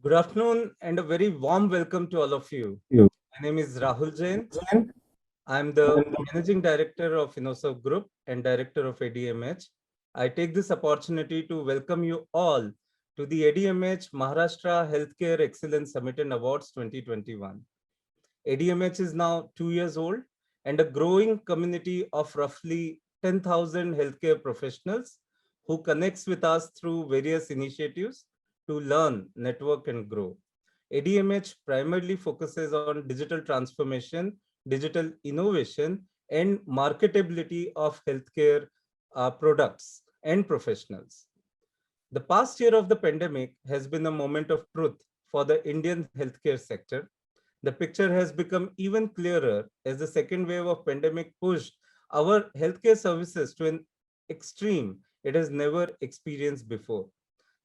Good afternoon and a very warm welcome to all of you. You. My name is Rahul Jain. And I'm the Managing Director of InnoServ Group and Director of ADMH. I take this opportunity to welcome you all to the ADMH Maharashtra Healthcare Excellence Summit and Awards 2021. ADMH is now 2 years old and a growing community of roughly 10,000 healthcare professionals who connects with us through various initiatives to learn, network, and grow. ADMH primarily focuses on digital transformation, digital innovation, and marketability of healthcare products and professionals. The past year of the pandemic has been a moment of truth for the Indian healthcare sector. The picture has become even clearer as the second wave of pandemic pushed our healthcare services to an extreme it has never experienced before.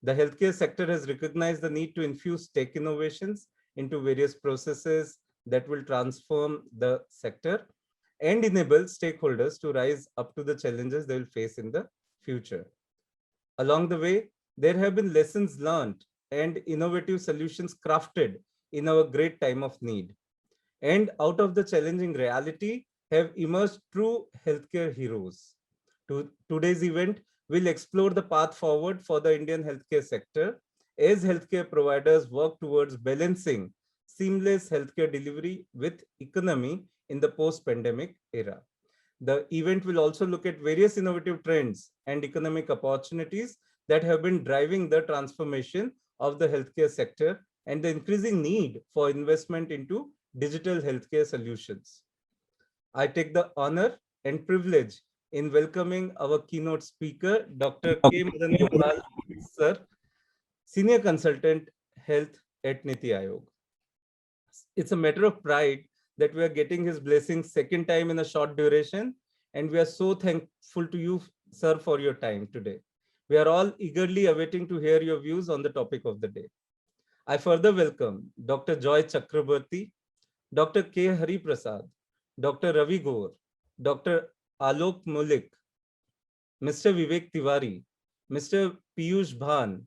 The healthcare sector has recognized the need to infuse tech innovations into various processes that will transform the sector and enable stakeholders to rise up to the challenges they will face in the future. Along the way, there have been lessons learned and innovative solutions crafted in our great time of need. And out of the challenging reality have emerged true healthcare heroes. Today's event will explore the path forward for the Indian healthcare sector as healthcare providers work towards balancing seamless healthcare delivery with economy in the post-pandemic era. The event will also look at various innovative trends and economic opportunities that have been driving the transformation of the healthcare sector and the increasing need for investment into digital healthcare solutions. I take the honor and privilege in welcoming our keynote speaker, Dr. K. MadanGopal, sir, Senior Consultant Health at NITI Aayog. It's a matter of pride that we are getting his blessings second time in a short duration, and we are so thankful to you, sir, for your time today. We are all eagerly awaiting to hear your views on the topic of the day. I further welcome Dr. Joy Chakraborty, Dr. K. Hariprasad, Dr. Ravi Gaur, Dr. Aloke Mullick, Mr. Vivek Tiwari, Mr. Piyush Bhan,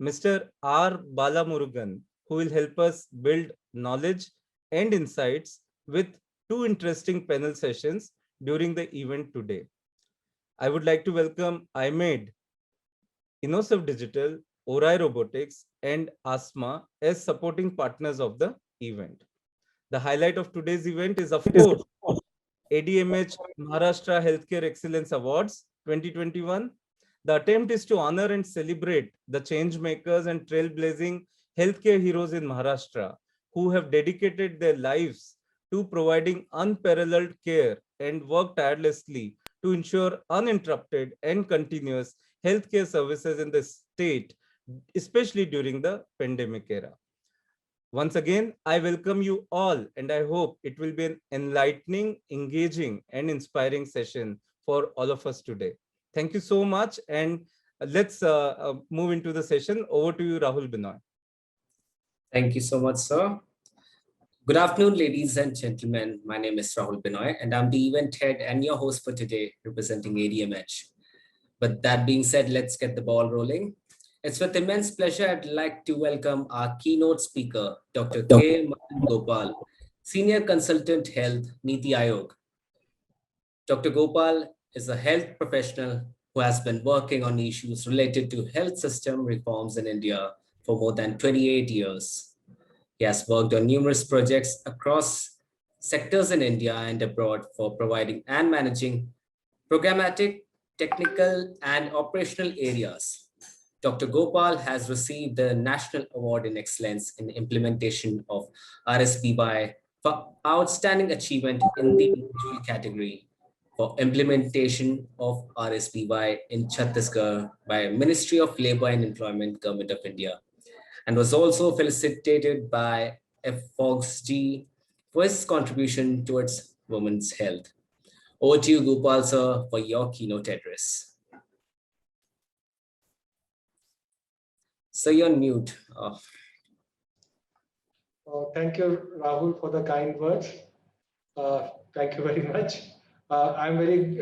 Mr. R. Balamurugan, who will help us build knowledge and insights with two interesting panel sessions during the event today. I would like to welcome IMAID, InnoServ Digital, Orai Robotics, and ASMA as supporting partners of the event. The highlight of today's event is, of course, ADMH Maharashtra Healthcare Excellence Awards 2021. The attempt is to honor and celebrate the change makers and trailblazing healthcare heroes in Maharashtra who have dedicated their lives to providing unparalleled care and work tirelessly to ensure uninterrupted and continuous healthcare services in the state, especially during the pandemic era. Once again, I welcome you all, and I hope it will be an enlightening, engaging, and inspiring session for all of us today. Thank you so much, and let's move into the session. Over to you, Rahul Binoy. Thank you so much, sir. Good afternoon, ladies and gentlemen. My name is Rahul Binoy, and I'm the event head and your host for today, representing ADMH. But that being said, let's get the ball rolling. It's with immense pleasure I'd like to welcome our keynote speaker, Dr. K. MadanGopal, Senior Consultant Health, NITI Aayog. Dr. Gopal is a health professional who has been working on issues related to health system reforms in India for more than 28 years. He has worked on numerous projects across sectors in India and abroad for providing and managing programmatic, technical, and operational areas. Dr. Gopal has received the National Award in Excellence in Implementation of RSBY for Outstanding Achievement in the individual category for implementation of RSBY in Chhattisgarh by Ministry of Labour and Employment, Government of India, and was also felicitated by FOXG for his contribution towards women's health. Over to you, Gopal, sir, for your keynote address. So you're on mute. Thank you, Rahul, for the kind words. Thank you very much. I'm very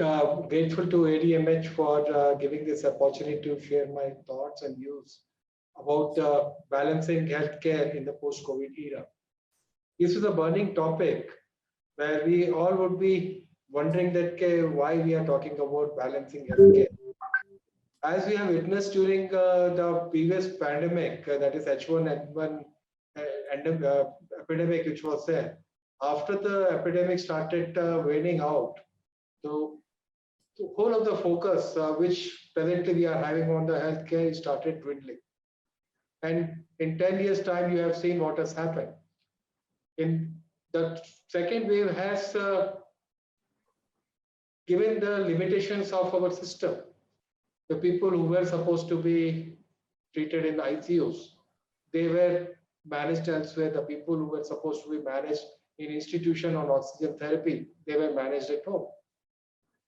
grateful to ADMH for giving this opportunity to share my thoughts and views about balancing healthcare in the post-COVID era. This is a burning topic where we all would be wondering that why we are talking about balancing healthcare. As we have witnessed during the previous pandemic, that is H1N1 epidemic, which was there. After the epidemic started waning out, the whole of the focus which presently we are having on the healthcare started dwindling. And in 10 years' time, you have seen what has happened. In the second wave has given the limitations of our system. The people who were supposed to be treated in ICUs, they were managed elsewhere. The people who were supposed to be managed in institution on oxygen therapy, they were managed at home.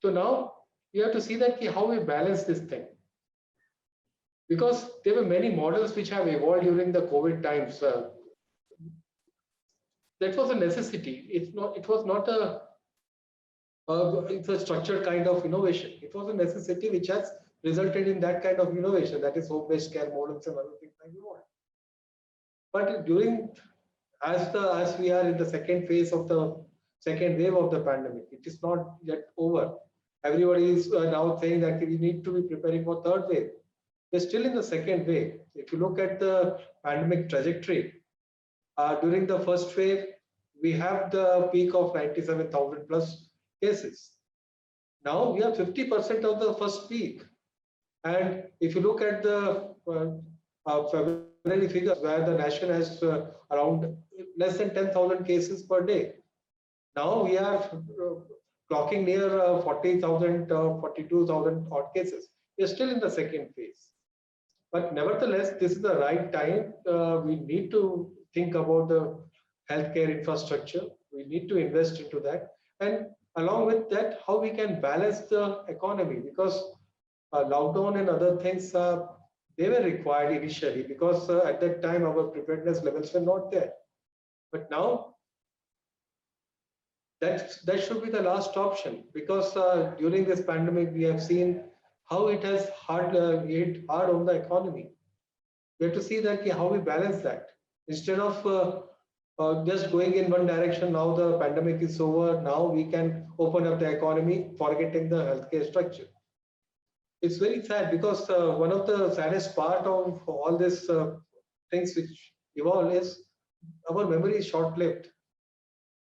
So now we have to see that how we balance this thing. Because there were many models which have evolved during the COVID times. That was a necessity. It was not it's a structured kind of innovation. It was a necessity which has resulted in that kind of innovation, that is home-based care models and other things like that. But as we are in the second phase of the second wave of the pandemic, it is not yet over. Everybody is now saying that we need to be preparing for third wave. We're still in the second wave. If you look at the pandemic trajectory, during the first wave, we have the peak of 97,000 plus cases. Now we have 50% of the first peak. And if you look at the February figures, where the nation has around less than 10,000 cases per day. Now we are clocking near 40,000, 42,000 odd cases. We are still in the second phase. But nevertheless, this is the right time. We need to think about the healthcare infrastructure. We need to invest into that. And along with that, how we can balance the economy, because lockdown and other things, they were required initially, because at that time our preparedness levels were not there. But now that should be the last option, because during this pandemic we have seen how it has hit hard on the economy. We have to see that how we balance that. Instead of just going in one direction, now the pandemic is over, now we can open up the economy, forgetting the healthcare structure. It's very sad, because one of the saddest part of all these things which evolve is our memory is short-lived.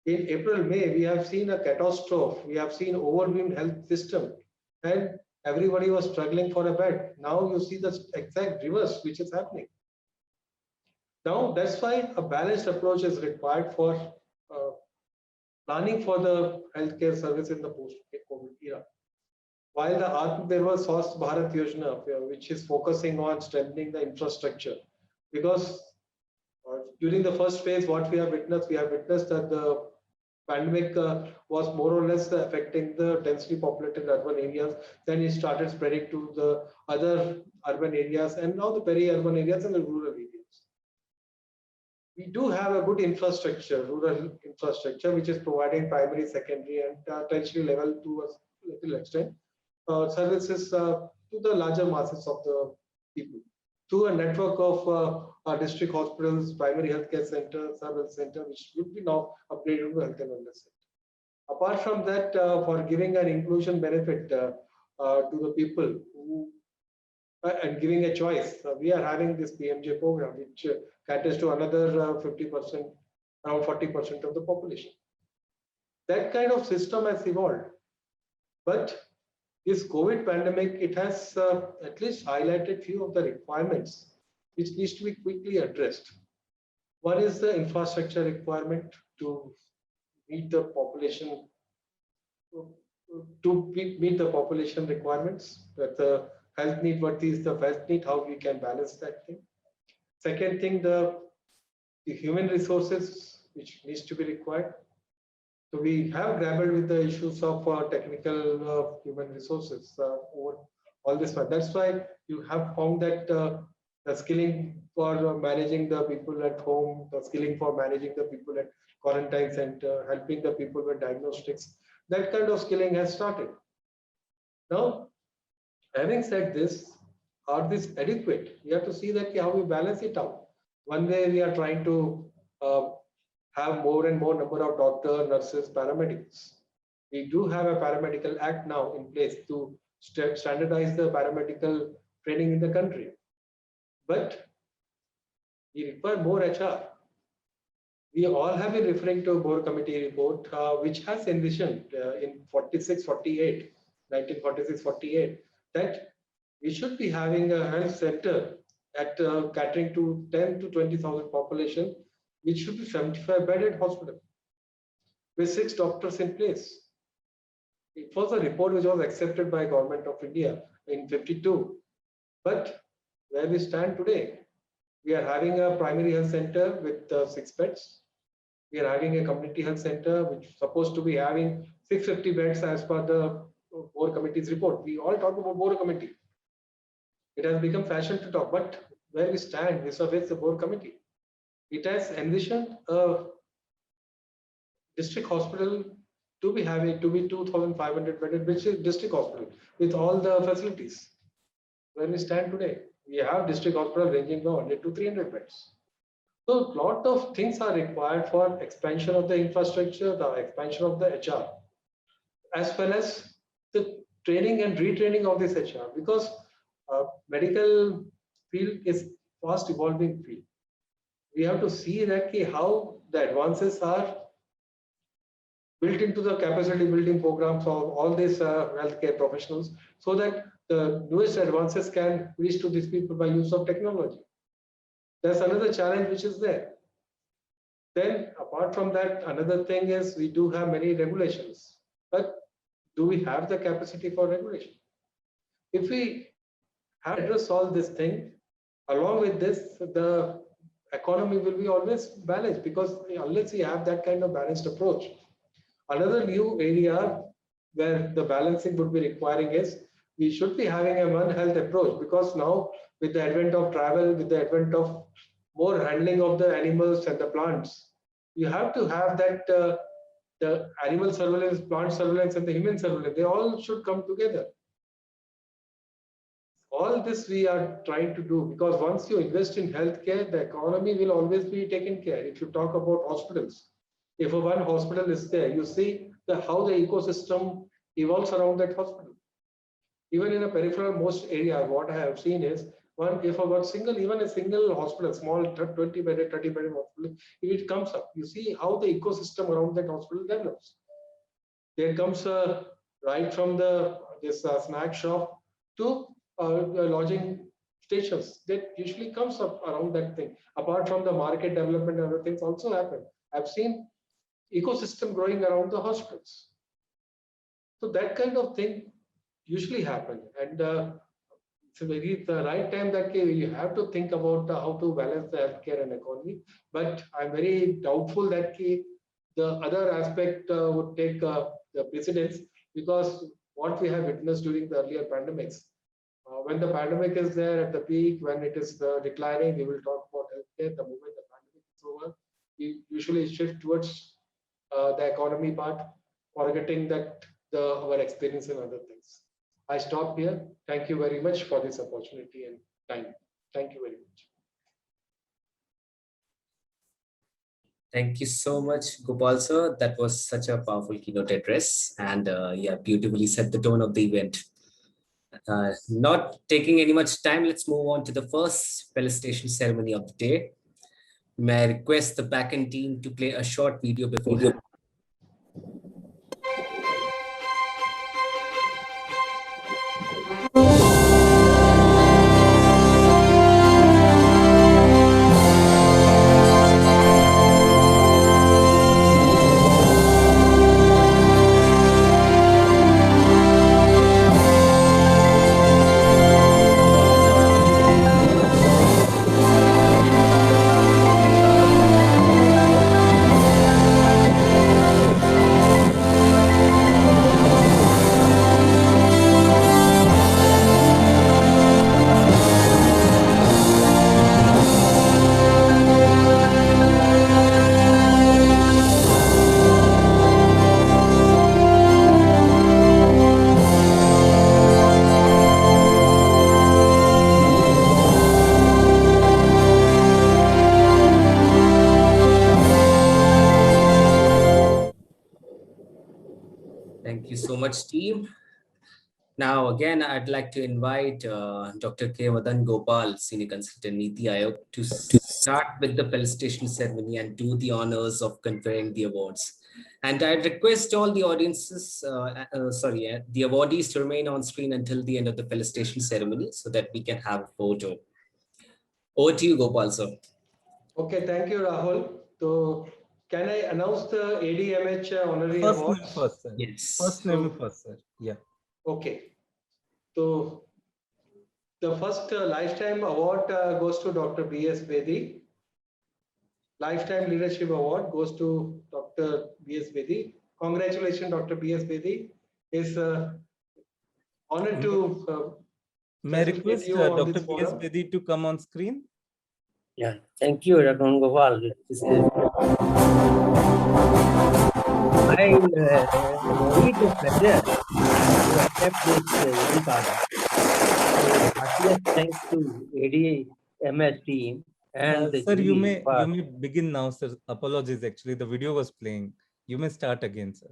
In April, May, we have seen a catastrophe. We have seen overwhelmed health system, and everybody was struggling for a bed. Now you see the exact reverse, which is happening. Now that's why a balanced approach is required for planning for the healthcare service in the post-COVID era. While the Atmanirbhar Swasth Bharat Yojana, which is focusing on strengthening the infrastructure, because during the first phase, what we have witnessed that the pandemic was more or less affecting the densely populated urban areas. Then it started spreading to the other urban areas, and now the peri-urban areas and the rural areas. We do have a good infrastructure, rural infrastructure, which is providing primary, secondary, and tertiary level to a little extent services to the larger masses of the people through a network of district hospitals, primary healthcare centers, service center, which will be now upgraded to health and wellness center. Apart from that, for giving an inclusion benefit to the people who and giving a choice, we are having this PMJ program, which caters to another 50%, around 40% of the population. That kind of system has evolved, but this COVID pandemic, it has at least highlighted few of the requirements which needs to be quickly addressed. One is the infrastructure requirement to meet the population requirements. That the health need, what is the health need, how we can balance that thing. Second thing, the human resources which needs to be required. So we have grappled with the issues of technical human resources over all this one. That's why you have found that the skilling for managing the people at home, the skilling for managing the people at quarantine center, helping the people with diagnostics, that kind of skilling has started. Now, having said this, are these adequate? We have to see that how we balance it out. One way we are trying to have more and more number of doctors, nurses, paramedics. We do have a paramedical act now in place to standardize the paramedical training in the country. But we require more HR. We all have been referring to Board Committee report, which has envisioned in 1946-48, that we should be having a health center at catering to 10 to 20,000 population, which should be 75-bedded hospital with 6 doctors in place. It was a report which was accepted by Government of India in 52. But where we stand today, we are having a primary health center with 6 beds. We are having a community health center which is supposed to be having 650 beds as per the Board Committee's report. We all talk about Board Committee. It has become fashion to talk, but where we stand vis-a-vis the Board Committee, it has envisioned a district hospital to be 2,500 bedded, which is district hospital with all the facilities. Where we stand today, we have district hospital ranging from 100 to 300 beds. So a lot of things are required for expansion of the infrastructure, the expansion of the HR, as well as the training and retraining of this HR, because medical field is fast evolving field. We have to see that how the advances are built into the capacity building programs of all these healthcare professionals, so that the newest advances can reach to these people by use of technology. That's another challenge which is there. Then apart from that, another thing is we do have many regulations, but do we have the capacity for regulation? If we have to address all this thing, along with this, the economy will be always balanced, because unless we have that kind of balanced approach. Another new area where the balancing would be requiring is we should be having a One Health approach, because now with the advent of travel, with the advent of more handling of the animals and the plants, you have to have that the animal surveillance, plant surveillance, and the human surveillance, they all should come together. All this we are trying to do, because once you invest in healthcare, the economy will always be taken care. If you talk about hospitals, if one hospital is there, you see how the ecosystem evolves around that hospital. Even in a peripheral most area, what I have seen is even a single hospital, small 20-bedded, 30-bedded hospital, if it comes up, you see how the ecosystem around that hospital develops. There comes right from this snack shop to lodging stations. That usually comes up around that thing. Apart from the market development and other things also happen. I've seen ecosystem growing around the hospitals. So that kind of thing usually happen, and it's the right time that you have to think about how to balance the healthcare and economy. But I'm very doubtful that the other aspect would take the precedence, because what we have witnessed during the earlier pandemics, when the pandemic is there at the peak, when it is declining, we will talk about healthcare. The moment the pandemic is over, we usually shift towards the economy part, forgetting that our experience and other things. I stop here. Thank you very much for this opportunity and time. Thank you very much. Thank you so much, Gopal sir. That was such a powerful keynote address, and yeah, beautifully set the tone of the event. Not taking any much time, let's move on to the first felicitation ceremony of the day. May I request the backend team to play a short video before. much, team. Now, again, I'd like to invite Dr. K. MadanGopal, Senior Consultant, NITI Aayog, to start with the felicitation ceremony and do the honors of conferring the awards. And I request all the audiences, the awardees to remain on screen until the end of the felicitation ceremony so that we can have a photo. Over to you, Gopal, sir. Okay, thank you, Rahul. So, can I announce the ADMH honorary First awards? name first, sir. Yes. First name first, sir. Yeah. Okay. So, the first lifetime award goes to Dr. B.S. Vedi. Lifetime Leadership Award goes to Dr. B.S. Vedi. Congratulations, Dr. B.S. Vedi. Is honored to May I facilitate request you on Dr. this B.S. forum. Vedi to come on screen? Yeah, thank you, MadanGopal. I need the pleasure to accept this unique honor. Heartiest thanks to ADMH team and the Sir, you jury may begin now, sir. Apologies, actually, the video was playing. You may start again, sir.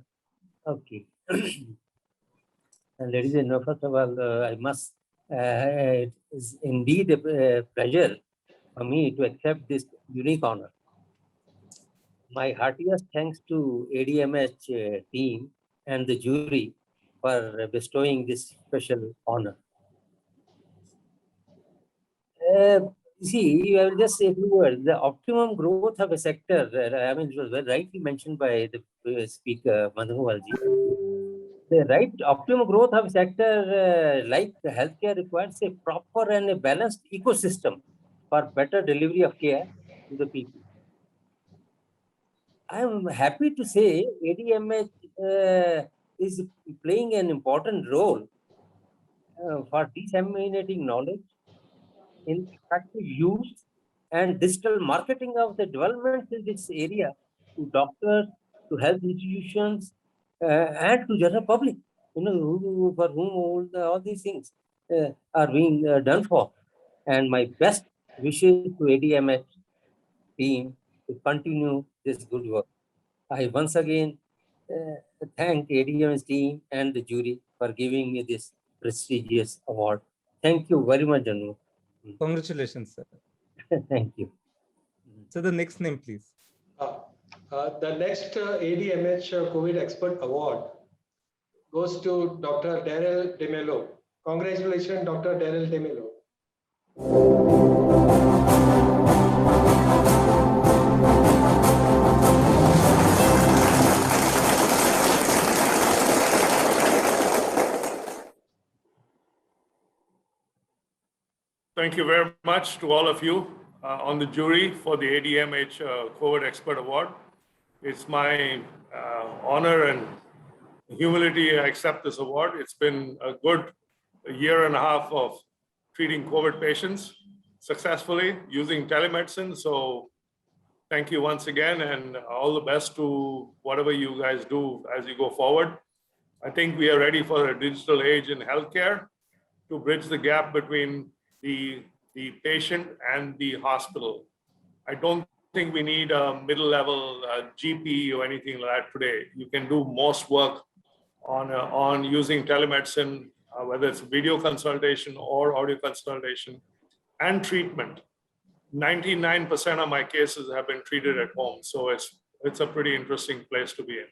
Okay. And ladies and gentlemen, first of all, I must, it is indeed a pleasure for me to accept this unique honor. My heartiest thanks to ADMH team and the jury for bestowing this special honor. See, I will just say a few words. The optimum growth of a sector, I mean, it was very rightly mentioned by the speaker, MadanGopal ji. The right optimum growth of a sector like healthcare requires a proper and a balanced ecosystem for better delivery of care to the people. I am happy to say ADMH is playing an important role for disseminating knowledge in effective use and digital marketing of the developments in this area to doctors, to health institutions, and to general public, for whom all these things are being done for. And my best wishes to ADMH team to continue this good work. I once again thank ADMH team and the jury for giving me this prestigious award. Thank you very much, Janu. Congratulations, sir. Thank you. So the next name, please. The next ADMH COVID Expert Award goes to Dr. Daryl DeMello. Congratulations, Dr. Daryl DeMello. Thank you very much to all of you on the jury for the ADMH COVID Expert Award. It's my honor and humility I accept this award. It's been a good year and a half of treating COVID patients successfully using telemedicine. So thank you once again, and all the best to whatever you guys do as you go forward. I think we are ready for a digital age in healthcare to bridge the gap between the patient and the hospital. I don't think we need a middle-level GP or anything like that today. You can do most work on using telemedicine, whether it's video consultation or audio consultation, and treatment. 99% of my cases have been treated at home, so it's a pretty interesting place to be in.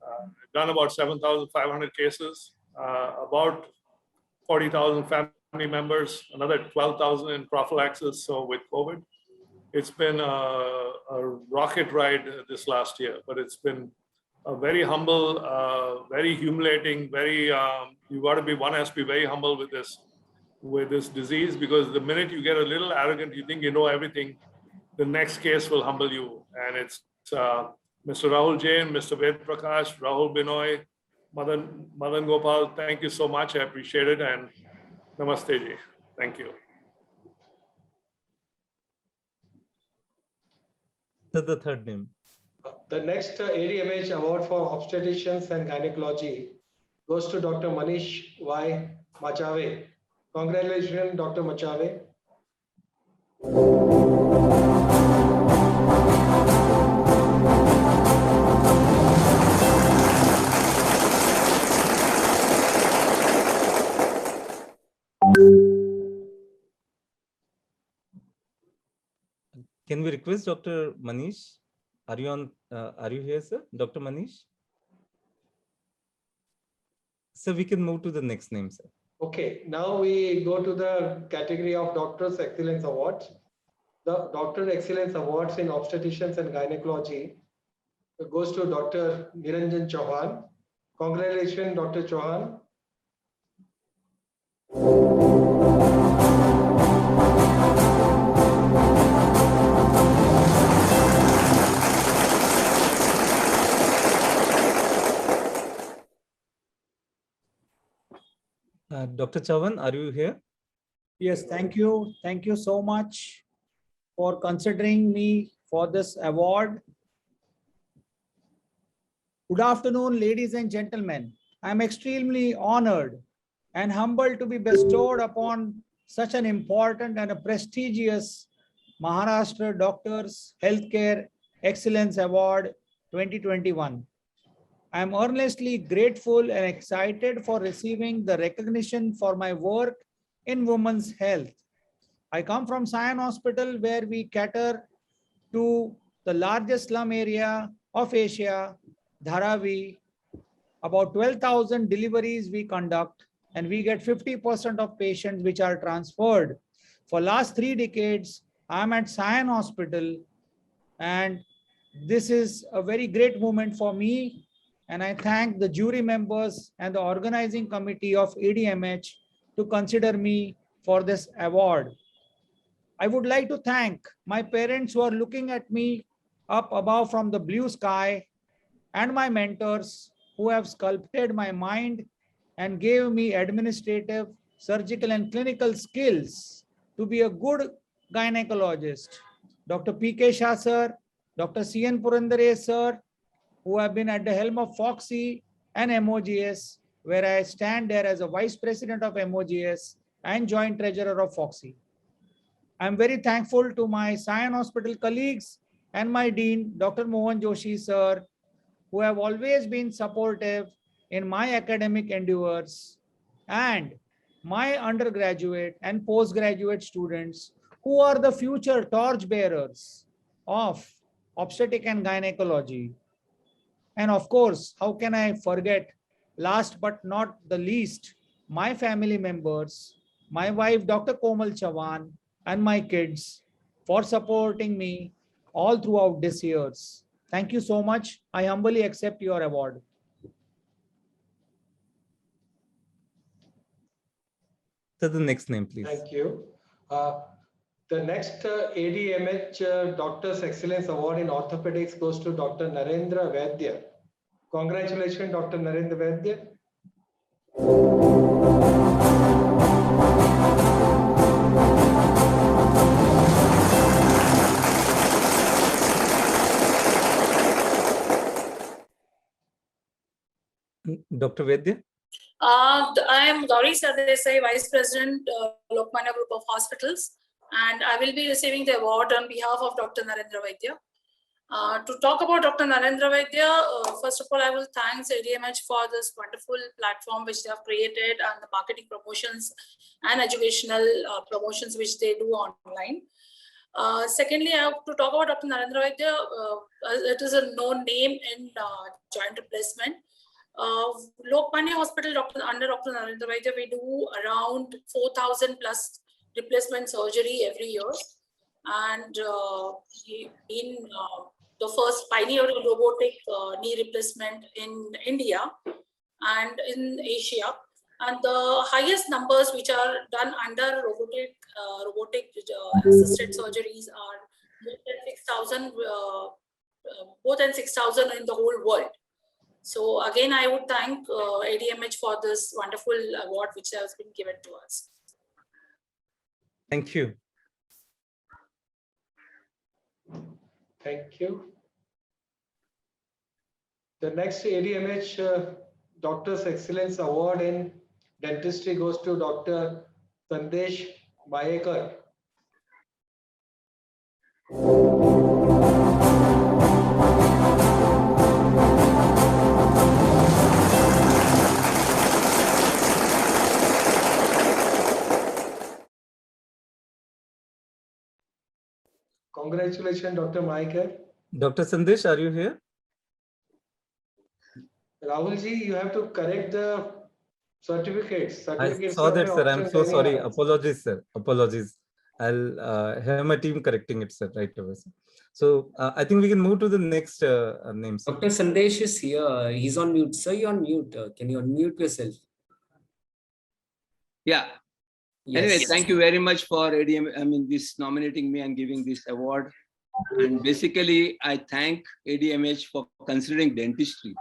I've done about 7,500 cases, about 40,000 family members, another 12,000 in prophylaxis. So with COVID, it's been a rocket ride this last year, but it's been a very humble, very humiliating, one has to be very humble with this disease, because the minute you get a little arrogant, you think you know everything, the next case will humble you. And it's Mr. Rahul Jain, Mr. Ved Prakash, Rahul Binoy, MadanGopal, thank you so much. I appreciate it. And namaste ji. Thank you. The third name. The next ADMH Award for Obstetricians and Gynecology goes to Dr. Manish Rai Machave. Congratulations, Dr. Machave. Can we request Dr. Manish? Are you on? Are you here, sir? Dr. Manish? So we can move to the next name, sir. Okay, now we go to the category of Doctors Excellence Awards. The Doctor Excellence Awards in Obstetricians and Gynecology goes to Dr. Niranjan Chauhan. Congratulations, Dr. Chauhan. Dr. Chauhan, are you here? Yes, thank you. Thank you so much for considering me for this award. Good afternoon, ladies and gentlemen. I'm extremely honored and humbled to be bestowed upon such an important and a prestigious Maharashtra Doctors Healthcare Excellence Award 2021. I'm earnestly grateful and excited for receiving the recognition for my work in women's health. I come from Sion Hospital, where we cater to the largest slum area of Asia, Dharavi. About 12,000 deliveries we conduct, and we get 50% of patients which are transferred. For last 3 decades, I'm at Sion Hospital, and this is a very great moment for me. And I thank the jury members and the organizing committee of ADMH to consider me for this award. I would like to thank my parents who are looking at me up above from the blue sky, and my mentors who have sculpted my mind and gave me administrative, surgical, and clinical skills to be a good gynecologist. Dr. P.K. Shah sir, Dr. C.N. Purandare sir, who have been at the helm of Foxy and MOGS, where I stand there as a Vice President of MOGS and Joint Treasurer of Foxy. I'm very thankful to my Sion Hospital colleagues and my Dean, Dr. Mohan Joshi sir, who have always been supportive in my academic endeavors, and my undergraduate and postgraduate students who are the future torchbearers of obstetric and gynecology. And of course, how can I forget, last but not the least, my family members, my wife, Dr. Komal Chavan, and my kids for supporting me all throughout these years. Thank you so much. I humbly accept your award. So the next name, please. Thank you. The next ADMH Doctors Excellence Award in Orthopedics goes to Dr. Narendra Vardya. Congratulations, Dr. Narendra Vardya. Dr. Vedya? I am Gauri Sardesai, Vice President, Lokmanya Group of Hospitals, and I will be receiving the award on behalf of Dr. Narendra Vardya. To talk about Dr. Narendra Vardya, first of all, I will thank ADMH for this wonderful platform which they have created, and the marketing promotions and educational promotions which they do online. Secondly, I have to talk about Dr. Narendra Vardya. It is a known name in joint replacement. Lokmanya Hospital, under Dr. Narendra Vardya, we do around 4,000 plus replacement surgery every year, and in the first pioneer of robotic knee replacement in India and in Asia, and the highest numbers which are done under robotic assisted surgeries are more than 6,000, more than 6,000 in the whole world. So again, I would thank ADMH for this wonderful award which has been given to us. Thank you. Thank you. The next ADMH Doctors Excellence Award in Dentistry goes to Dr. Sandesh Mayekar. Congratulations, Dr. Maikar. Dr. Sandesh, are you here? Rahulji, you have to correct the certificates. I Certificates saw that, sir. I'm so sorry. hours. Apologies, sir. Apologies. I'll have my team correcting it, sir, right away. Sir. So I think we can move to the next name, sir. Dr. Sandesh is here. He's on mute. Sir, you're on mute. Can you unmute yourself? Yeah. Yes. Anyway, thank you very much for this nominating me and giving this award. And basically, I thank ADMH for considering dentistry,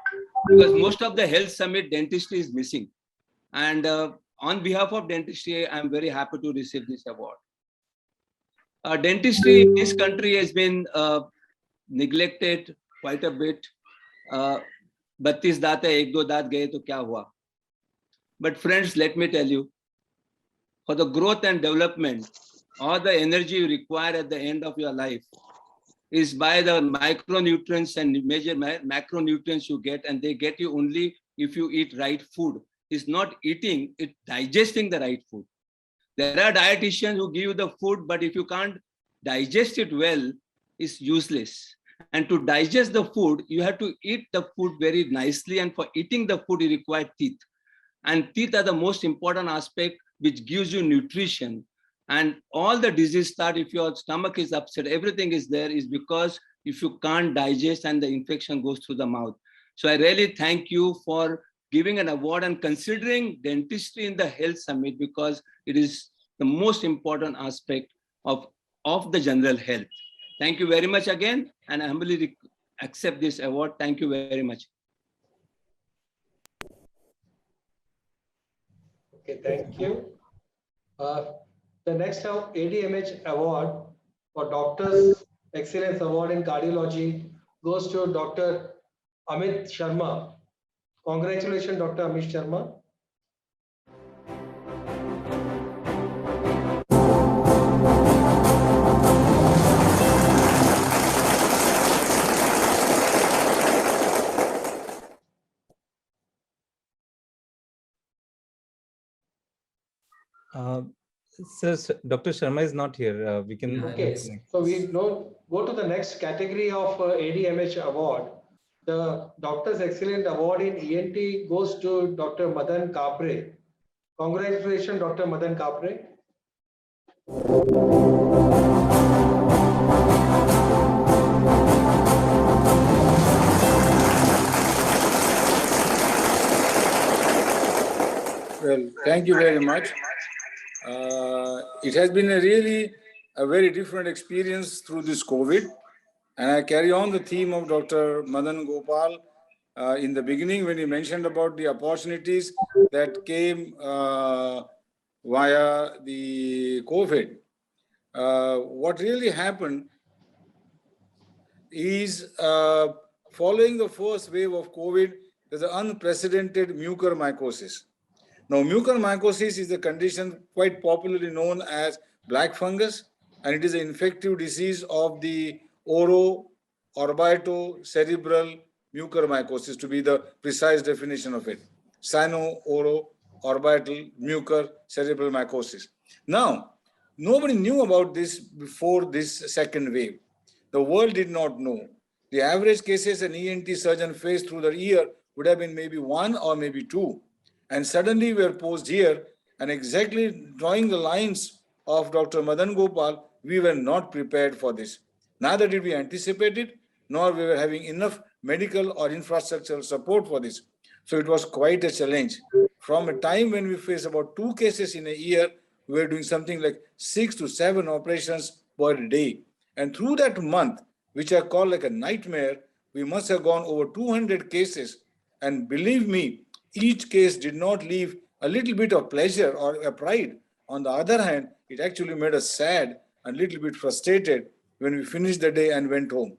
because most of the health summit dentistry is missing. And on behalf of dentistry, I'm very happy to receive this award. Dentistry in this country has been neglected quite a bit. 32 दांत है, 1-2 दांत गए तो क्या हुआ? But friends, let me tell you, for the growth and development, all the energy you require at the end of your life is by the micronutrients and major macronutrients you get, and they get you only if you eat right food. It's not eating, it's digesting the right food. There are dietitians who give you the food, but if you can't digest it well, it's useless. And to digest the food, you have to eat the food very nicely. And for eating the food, you require teeth. And teeth are the most important aspect which gives you nutrition. And all the disease start if your stomach is upset, everything is there is because if you can't digest and the infection goes through the mouth. So I really thank you for giving an award and considering dentistry in the health summit, because it is the most important aspect of the general health. Thank you very much again, and I humbly accept this award. Thank you very much. Okay, thank you. The next ADMH award for Doctors Excellence Award in Cardiology goes to Dr. Amit Sharma. Congratulations, Dr. Amit Sharma. Sir, Dr. Sharma is not here. We can. Okay, so we go to the next category of ADMH award. The Doctor's Excellent Award in ENT goes to Dr. Madan Kapre. Congratulations, Dr. Madan Kapre. Well, thank you very much. It has been a very different experience through this COVID. And I carry on the theme of Dr. MadanGopal in the beginning when he mentioned about the opportunities that came via the COVID. What really happened is following the first wave of COVID, there's an unprecedented mucormycosis. Now, mucormycosis is a condition quite popularly known as black fungus, and it is an infective disease of the orbitocerebral mucormycosis, to be the precise definition of it. Sino-oro-orbital mucorcerebral mycosis. Now, nobody knew about this before this second wave. The world did not know. The average cases an ENT surgeon faced through the year would have been maybe 1 or maybe 2. And suddenly we are posed here, and exactly drawing the lines of Dr. MadanGopal, we were not prepared for this. Neither did we anticipate it, nor we were having enough medical or infrastructural support for this. So it was quite a challenge. From a time when we faced about 2 cases in a year, we were doing something like 6 to 7 operations per day. And through that month, which I call like a nightmare, we must have gone over 200 cases. And believe me, each case did not leave a little bit of pleasure or a pride. On the other hand, it actually made us sad and a little bit frustrated when we finished the day and went home.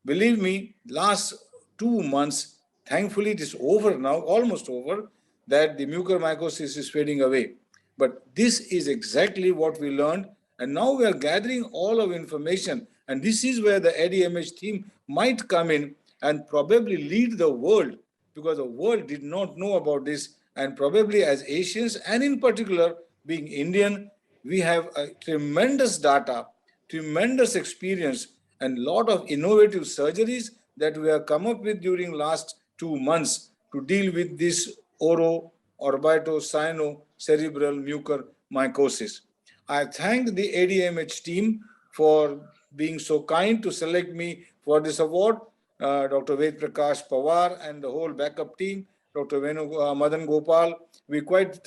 Believe me, last 2 months, thankfully it is over now, almost over, that the mucormycosis is fading away. But this is exactly what we learned. And now we are gathering all of information. And this is where the ADMH team might come in and probably lead the world, because the world did not know about this. And probably as Asians, and in particular being Indian, we have a tremendous data, tremendous experience and lot of innovative surgeries that we have come up with during last 2 months to deal with this orbito-sino-cerebral mucormycosis. I thank the ADMH team for being so kind to select me for this award. Dr. Ved Prakash Pawar and the whole backup team, Dr. MadanGopal. We quite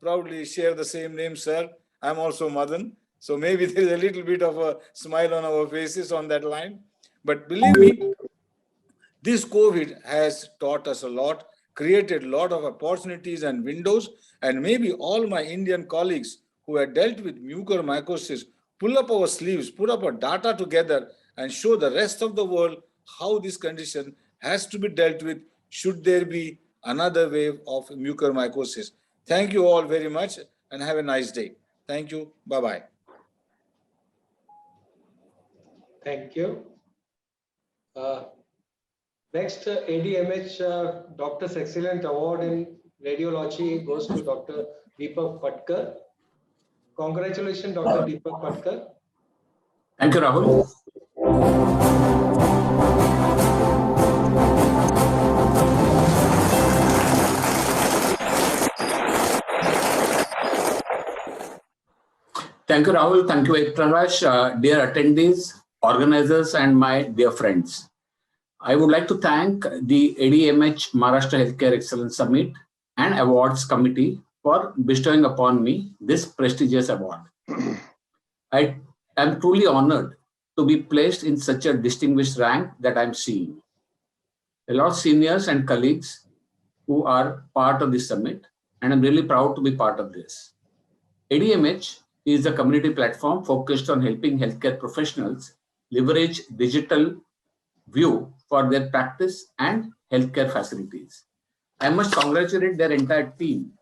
proudly share the same name, sir. I'm also Madan. So maybe there is a little bit of a smile on our faces on that line. But believe me, this COVID has taught us a lot, created a lot of opportunities and windows, and maybe all my Indian colleagues who have dealt with mucormycosis pull up our sleeves, put up our data together and show the rest of the world how this condition has to be dealt with should there be another wave of mucormycosis. Thank you all very much and have a nice day. Thank you. Bye-bye. Thank you. Next, ADMH Doctor's Excellent Award in Radiology goes to Dr. Deepak Patkar. Congratulations, Dr. Deepak Patkar. Thank you, Rahul. Thank you, Rahul. Thank you, Prakash, dear attendees, organizers, and my dear friends. I would like to thank the ADMH Maharashtra Healthcare Excellence Summit and Awards Committee for bestowing upon me this prestigious award. I am truly honored to be placed in such a distinguished rank that I'm seeing. A lot of seniors and colleagues who are part of this summit, and I'm really proud to be part of this. ADMH is a community platform focused on helping healthcare professionals leverage digital view for their practice and healthcare facilities. I must congratulate their entire team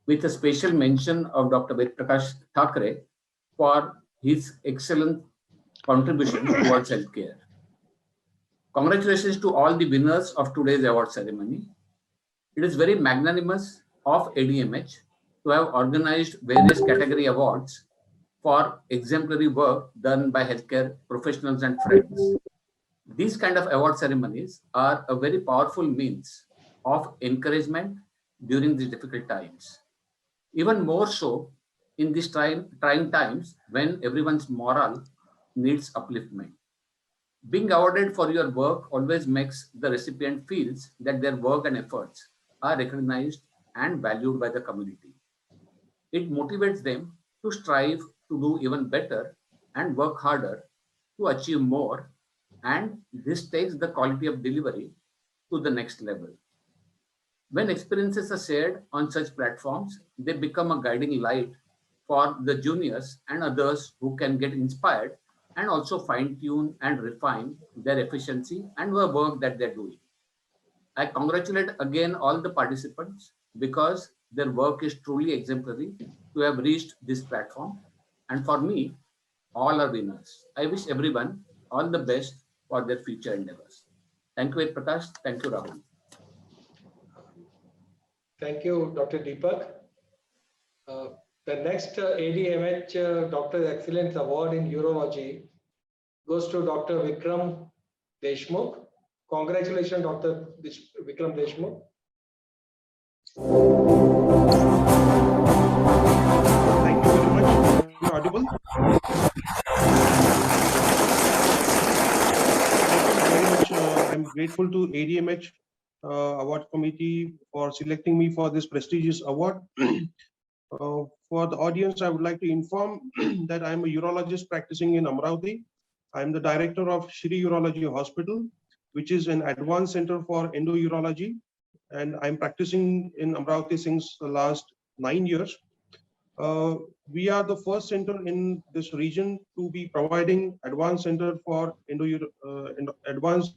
with a special mention of Dr. Ved Prakash Thakre for his excellent contribution towards healthcare. Congratulations to all the winners of today's award ceremony. It is very magnanimous of ADMH to have organized various category awards for exemplary work done by healthcare professionals and friends. These kind of award ceremonies are a very powerful means of encouragement during these difficult times. Even more so in these trying times when everyone's morale needs upliftment. Being awarded for your work always makes the recipient feels that their work and efforts are recognized and valued by the community. It motivates them to strive to do even better and work harder to achieve more, and this takes the quality of delivery to the next level. When experiences are shared on such platforms, they become a guiding light for the juniors and others who can get inspired and also fine-tune and refine their efficiency and the work that they're doing. I congratulate again all the participants because their work is truly exemplary to have reached this platform. And for me, all are winners. I wish everyone all the best for their future endeavors. Thank you, Prakash. Thank you, Rahul. Thank you, Dr. Deepak. The next ADMH Doctor Excellence Award in Urology goes to Dr. Vikram Deshmukh. Congratulations, Dr. Vikram Deshmukh. Thank you very much. Am I audible? Thank you very much. I'm grateful to ADMH Award Committee for selecting me for this prestigious award. For the audience, I would like to inform that I'm a urologist practicing in Amravati. I'm the director of Shri Urology Hospital, which is an advanced center for endourology, and I'm practicing in Amravati since the last 9 years. We are the first center in this region to be providing advanced center for advanced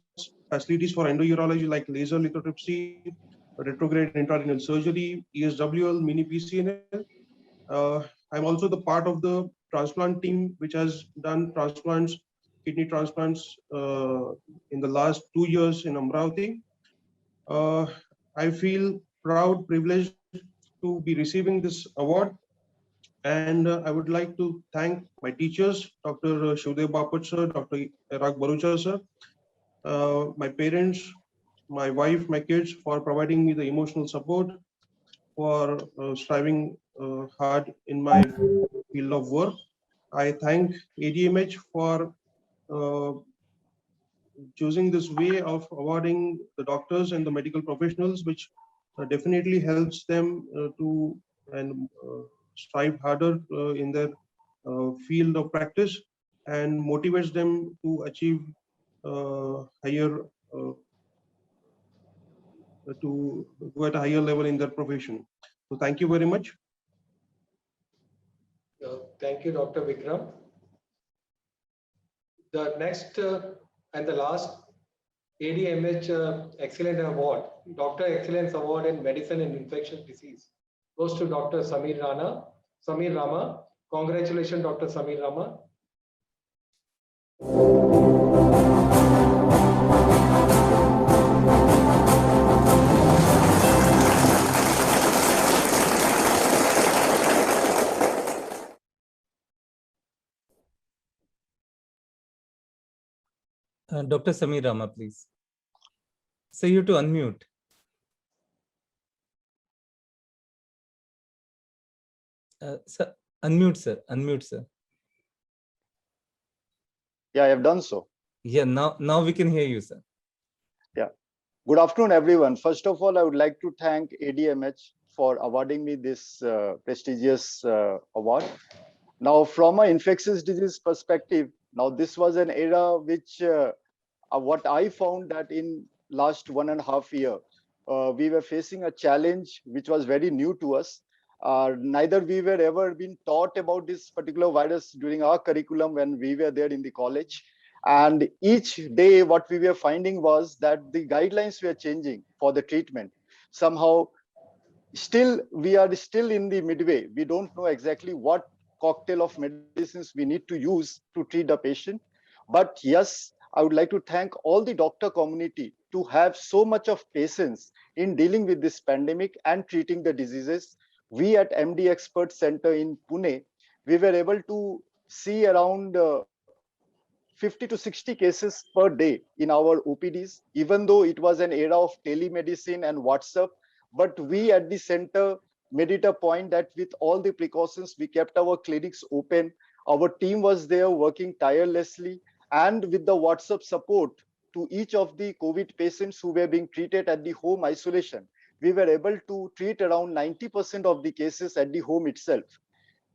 facilities for endourology like laser lithotripsy, retrograde intracranial surgery, ESWL, mini PCNL. I'm also the part of the transplant team which has done transplants, kidney transplants in the last 2 years in Amravati. I feel proud, privileged to be receiving this award. And I would like to thank my teachers, Dr. Shivdev Bapat sir, Dr. Iraq Barucha sir, my parents, my wife, my kids for providing me the emotional support, for striving hard in my field of work. I thank ADMH for uh, choosing this way of awarding the doctors and the medical professionals, which definitely helps them to and strive harder in their field of practice and motivates them to achieve higher to go at a higher level in their profession. So thank you very much. Thank you, Dr. Vikram. The next and the last ADMH Excellent Award, Doctor Excellence Award in Medicine and Infectious Disease, goes to Dr. Samir Rama. Congratulations, Dr. Samir Rama. Dr. Samir Rama, please. So you have to unmute. Sir, unmute, sir. Unmute, sir. Yeah, I have done so. Yeah, now we can hear you, sir. Yeah. Good afternoon, everyone. First of all, I would like to thank ADMH for awarding me this prestigious award. Now, from an infectious disease perspective, now this was an era which what I found that in last 1.5 years, we were facing a challenge which was very new to us. Neither we were ever been taught about this particular virus during our curriculum when we were there in the college. And each day what we were finding was that the guidelines were changing for the treatment. Somehow, we are still in the midway. We don't know exactly what cocktail of medicines we need to use to treat the patient. But yes, I would like to thank all the doctor community to have so much of patience in dealing with this pandemic and treating the diseases. We at MD Expert Center in Pune, we were able to see around 50 to 60 cases per day in our OPDs, even though it was an era of telemedicine and WhatsApp. But we at the center made it a point that with all the precautions, we kept our clinics open. Our team was there working tirelessly, and with the WhatsApp support to each of the COVID patients who were being treated at the home isolation, we were able to treat around 90% of the cases at the home itself.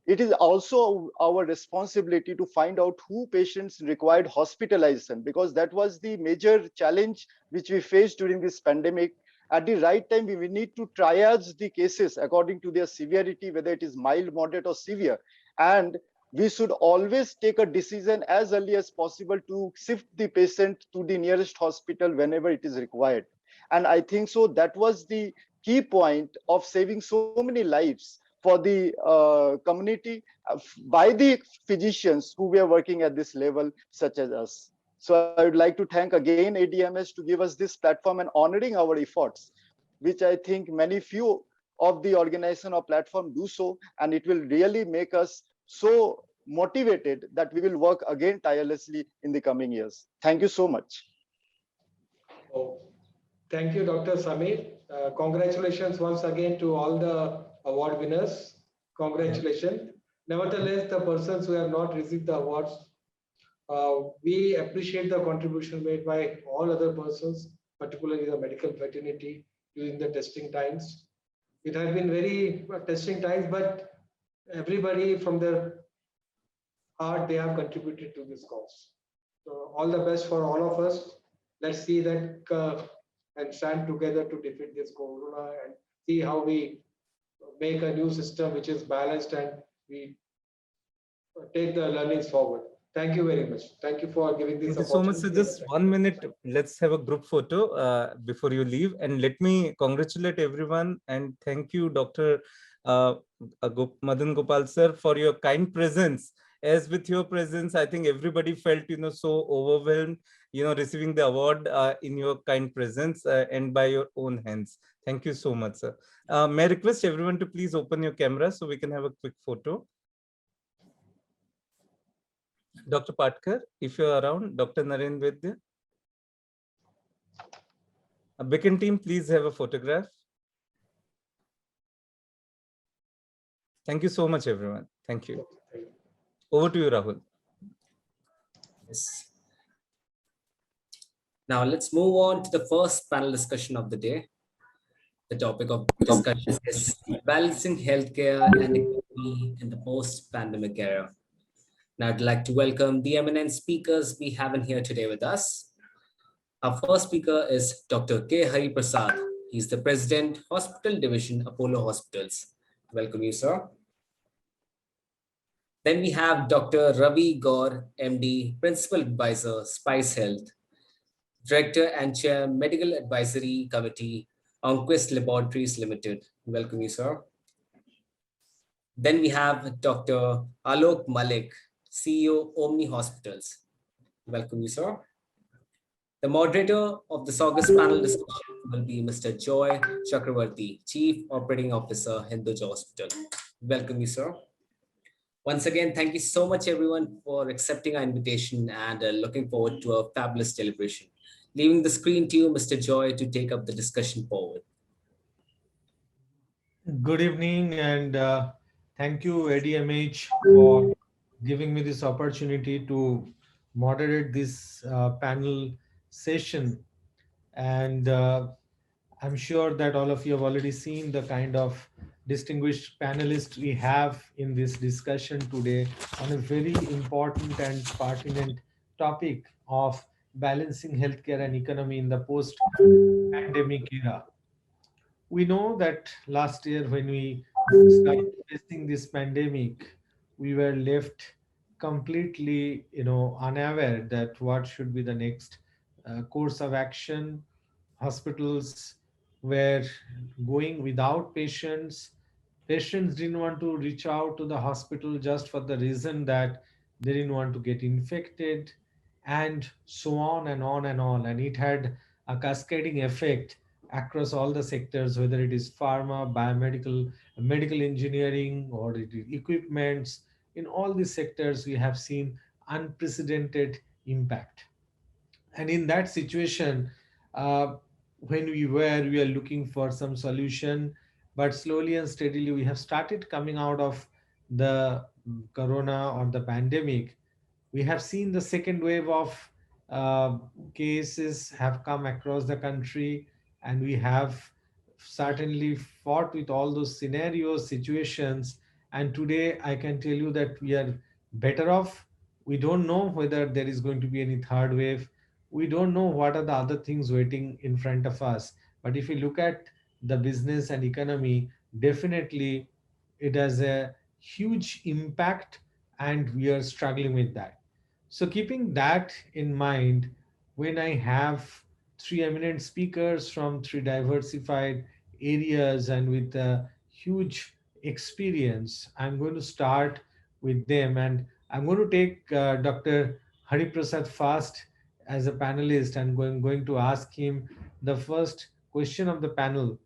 It is also our responsibility to find out who patients required hospitalization, because that was the major challenge which we faced during this pandemic. At the right time, we need to triage the cases according to their severity, whether it is mild, moderate, or severe. And we should always take a decision as early as possible to shift the patient to the nearest hospital whenever it is required. And I think so that was the key point of saving so many lives for the community by the physicians who were working at this level, such as us. So I would like to thank again ADMS to give us this platform and honoring our efforts, which I think few of the organization or platform do so, and it will really make us so motivated that we will work again tirelessly in the coming years. Thank you so much. Oh, thank you, Dr. Samir. Congratulations once again to all the award winners. Congratulations. Nevertheless, the persons who have not received the awards, we appreciate the contribution made by all other persons, particularly the medical fraternity during the testing times. It has been very testing times, but everybody from their heart, they have contributed to this cause. So all the best for all of us. Let's see that and stand together to defeat this corona and see how we make a new system which is balanced and we take the learnings forward. Thank you very much. Thank you for giving this opportunity. Thank you so much. So just 1 minute, let's have a group photo before you leave. And let me congratulate everyone and thank you, Dr. MadanGopal sir, for your kind presence. As with your presence, I think everybody felt, so overwhelmed, receiving the award in your kind presence and by your own hands. Thank you so much, sir. May I request everyone to please open your camera so we can have a quick photo. Dr. Patkar, if you're around, Dr. Narendra Vardya. A Beacon team, please have a photograph. Thank you so much, everyone. Thank you. Over to you, Rahul. Yes. Now let's move on to the first panel discussion of the day. The topic of discussion is balancing healthcare and economy in the post-pandemic era. Now I'd like to welcome the eminent speakers we have in here today with us. Our first speaker is Dr. K. Hariprasad. He's the President, Hospital Division, Apollo Hospitals. Welcome you, sir. Then we have Dr. Ravi Gaur, MD, Principal Advisor, Spice Health, Director and Chair, Medical Advisory Committee, Oncquest Laboratories Limited. Welcome you, sir. Then we have Dr. Aloke Mullick, CEO, Omni Hospitals. Welcome you, sir. The moderator of this August panel discussion will be Mr. Joy Chakraborty, Chief Operating Officer, Hinduja Hospital. Welcome you, sir. Once again, thank you so much, everyone, for accepting our invitation and looking forward to a fabulous celebration. Leaving the screen to you, Mr. Joy, to take up the discussion forward. Good evening, and thank you, ADMH, for giving me this opportunity to moderate this panel session. And I'm sure that all of you have already seen the kind of distinguished panelists we have in this discussion today on a very important and pertinent topic of balancing healthcare and economy in the post-pandemic era. We know that last year when we started facing this pandemic, we were left completely, unaware that what should be the next course of action. Hospitals were going without patients. Patients didn't want to reach out to the hospital just for the reason that they didn't want to get infected, and so on and on and on. And it had a cascading effect across all the sectors, whether it is pharma, biomedical, medical engineering, or it is equipments. In all these sectors, we have seen unprecedented impact. And in that situation, uh, when we are looking for some solution, but slowly and steadily we have started coming out of the corona or the pandemic. We have seen the second wave of uh, cases have come across the country, and we have certainly fought with all those scenarios, situations. And today I can tell you that we are better off. We don't know whether there is going to be any third wave. We don't know what are the other things waiting in front of us. But if you look at the business and economy, definitely it has a huge impact, and we are struggling with that. So, keeping that in mind, when I have three eminent speakers from three diversified areas and with a huge experience, I'm going to start with them. And I'm going to take Dr. Hariprasad first as a panelist, and going to ask him the first question of the panel,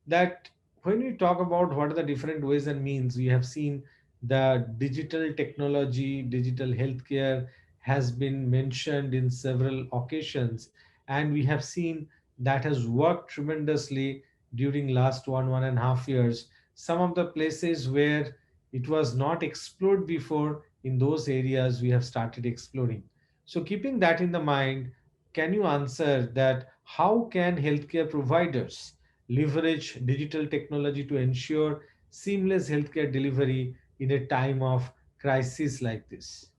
that when we talk about what are the different ways and means, we have seen the digital technology, digital healthcare has been mentioned in several occasions, and we have seen that has worked tremendously during last 1.5 years. Some of the places where it was not explored before, in those areas we have started exploring. So keeping that in the mind, can you answer that how can healthcare providers leverage digital technology to ensure seamless healthcare delivery in a time of crisis like this?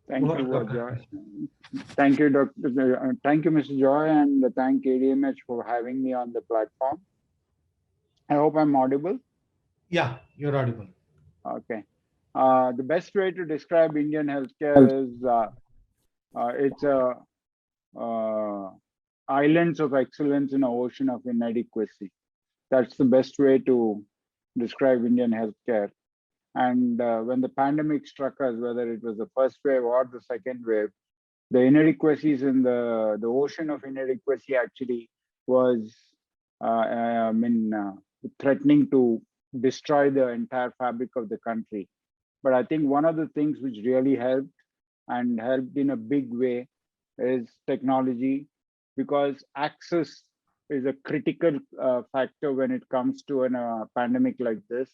Thank Over to you, Dr. Joy. Thank you, Dr. Thank you, Mr. Joy, and thank ADMH for having me on the platform. I hope I'm audible. Yeah, you're audible. Okay. The best way to describe Indian healthcare is it's a islands of excellence in an ocean of inadequacy. That's the best way to describe Indian healthcare. And when the pandemic struck us, whether it was the first wave or the second wave, the inadequacies in the ocean of inadequacy actually was, threatening to destroy the entire fabric of the country. But I think one of the things which really helped and helped in a big way is technology, because access is a critical factor when it comes to a pandemic like this.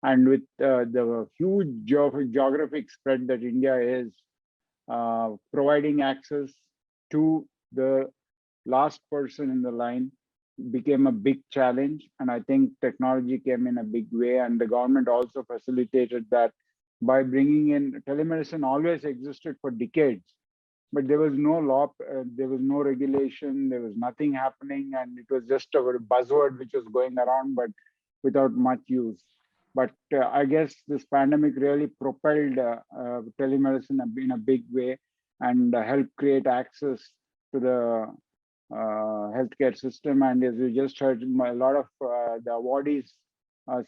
And with the huge geographic spread that India is, providing access to the last person in the line became a big challenge. And I think technology came in a big way, and the government also facilitated that by bringing in telemedicine. Always existed for decades, but there was no law, there was no regulation, there was nothing happening, and it was just a buzzword which was going around, but without much use. But I guess this pandemic really propelled telemedicine in a big way, and helped create access to the healthcare system. And as you just heard, a lot of the awardees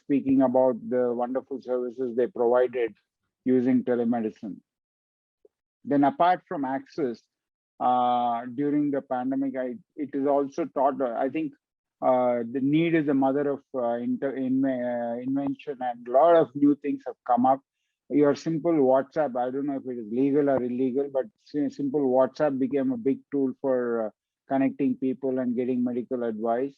speaking about the wonderful services they provided using telemedicine. Then apart from access, during the pandemic, it is also taught, I think the need is the mother of invention, and a lot of new things have come up. Your simple WhatsApp, I don't know if it is legal or illegal, but simple WhatsApp became a big tool for connecting people and getting medical advice.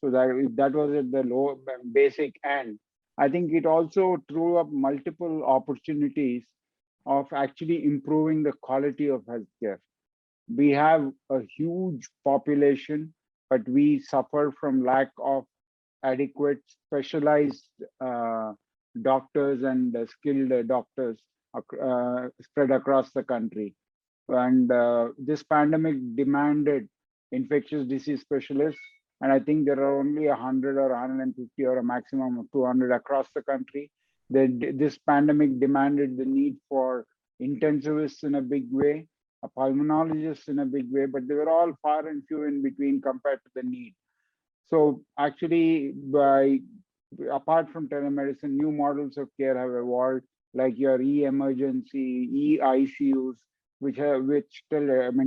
So that was at the low basic end. I think it also threw up multiple opportunities of actually improving the quality of healthcare. We have a huge population, but we suffer from lack of adequate specialized doctors and skilled doctors spread across the country. And this pandemic demanded infectious disease specialists. And I think there are only 100 or 150 or a maximum of 200 across the country. This pandemic demanded the need for intensivists in a big way, a pulmonologist in a big way, but they were all far and few in between compared to the need. So actually, apart from telemedicine, new models of care have evolved, like your e-emergency, e-ICUs, which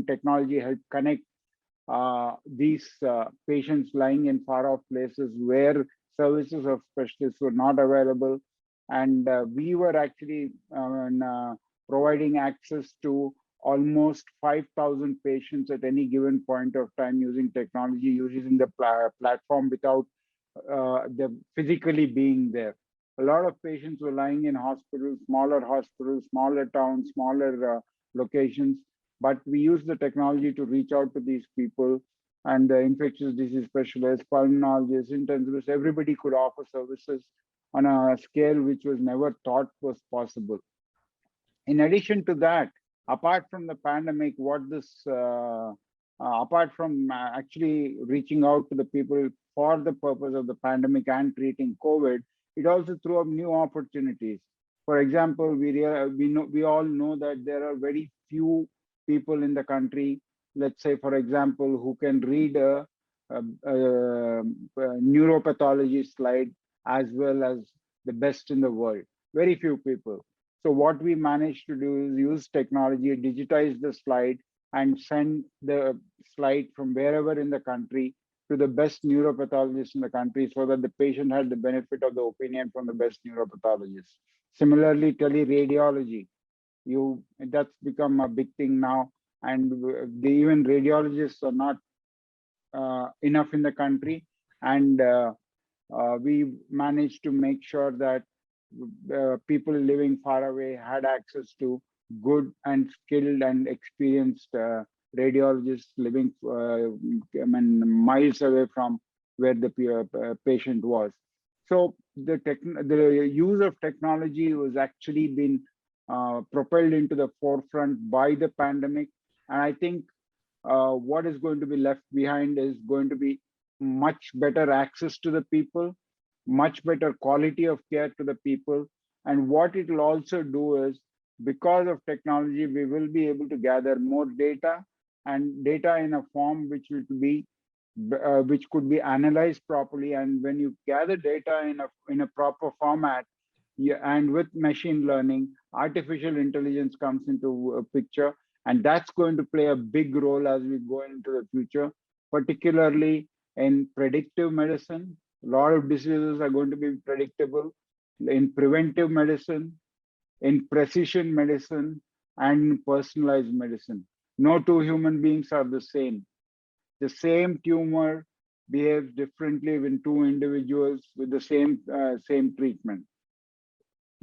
technology helped connect these patients lying in far off places where services of specialists were not available. And we were actually providing access to almost 5,000 patients at any given point of time using technology, using the platform without them physically being there. A lot of patients were lying in hospitals, smaller towns, smaller locations, but we used the technology to reach out to these people, and the infectious disease specialists, pulmonologists, intensivists, everybody could offer services on a scale which was never thought was possible. In addition to that, apart from the pandemic, apart from actually reaching out to the people for the purpose of the pandemic and treating COVID, it also threw up new opportunities. For example, we all know that there are very few people in the country, let's say, for example, who can read a neuropathology slide as well as the best in the world. Very few people. So what we managed to do is use technology, digitize the slide, and send the slide from wherever in the country to the best neuropathologist in the country, so that the patient had the benefit of the opinion from the best neuropathologist. Similarly, teleradiology, that's become a big thing now, and even radiologists are not enough in the country, and we managed to make sure that people living far away had access to good and skilled and experienced radiologists living miles away from where the patient was. So the use of technology was actually been propelled into the forefront by the pandemic. And I think what is going to be left behind is going to be much better access to the people, much better quality of care to the people. And what it will also do is, because of technology, we will be able to gather more data, and data in a form which could be analyzed properly. And when you gather data in a proper format, and with machine learning, artificial intelligence comes into a picture, and that's going to play a big role as we go into the future, particularly in predictive medicine. A lot of diseases are going to be predictable. In preventive medicine, in precision medicine, and personalized medicine. No two human beings are the same. The same tumor behaves differently when two individuals with the same treatment.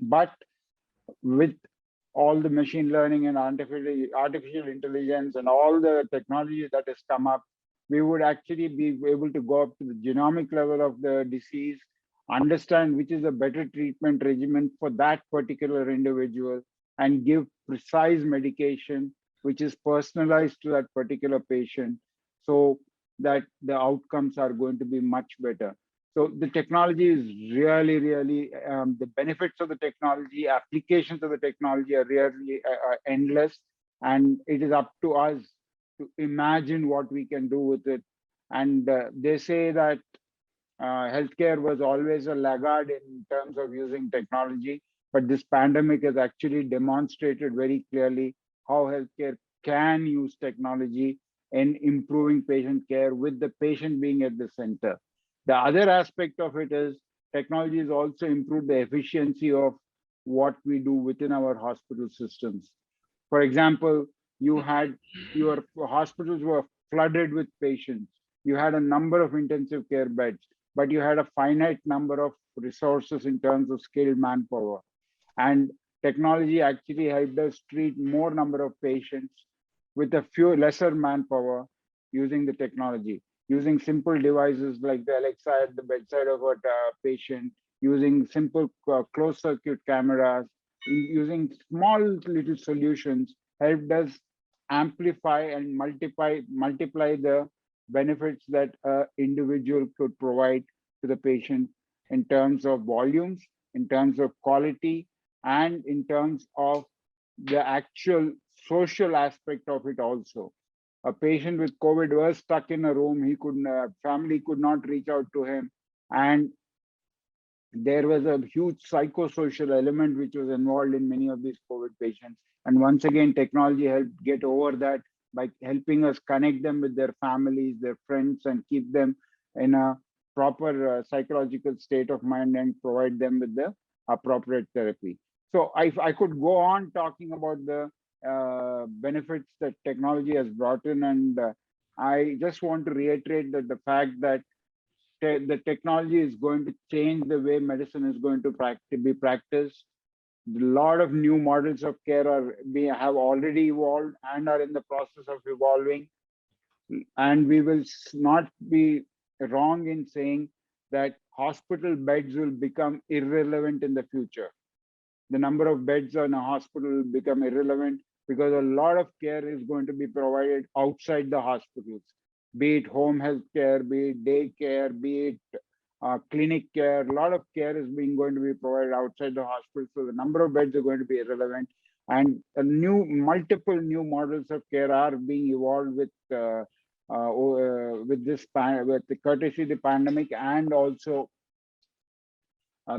But with all the machine learning and artificial intelligence and all the technology that has come up, we would actually be able to go up to the genomic level of the disease, understand which is a better treatment regimen for that particular individual, and give precise medication which is personalized to that particular patient, so that the outcomes are going to be much better. So the technology is really, the benefits of the technology, applications of the technology are really endless. And it is up to us to imagine what we can do with it. And they say that healthcare was always a laggard in terms of using technology, but this pandemic has actually demonstrated very clearly how healthcare can use technology in improving patient care with the patient being at the center. The other aspect of it is technology has also improved the efficiency of what we do within our hospital systems. For example, your hospitals were flooded with patients. You had a number of intensive care beds, but you had a finite number of resources in terms of skilled manpower. And technology actually helped us treat more number of patients with a few lesser manpower using the technology, using simple devices like the Alexa at the bedside of a patient, using simple closed circuit cameras, using small little solutions helped us amplify and multiply the benefits that an individual could provide to the patient in terms of volumes, in terms of quality, and in terms of the actual social aspect of it also. A patient with COVID was stuck in a room. He couldn't, family could not reach out to him. And there was a huge psychosocial element which was involved in many of these COVID patients. And once again, technology helped get over that by helping us connect them with their families, their friends, and keep them in a proper psychological state of mind and provide them with the appropriate therapy. So I could go on talking about the benefits that technology has brought in, and I just want to reiterate that the fact that the technology is going to change the way medicine is going to be practiced. A lot of new models of care have already evolved and are in the process of evolving. And we will not be wrong in saying that hospital beds will become irrelevant in the future. The number of beds in a hospital will become irrelevant because a lot of care is going to be provided outside the hospitals, be it home health care, be it day care, be it clinic care. A lot of care is going to be provided outside the hospital. So the number of beds are going to be irrelevant. And multiple new models of care are being evolved with the courtesy of the pandemic, and also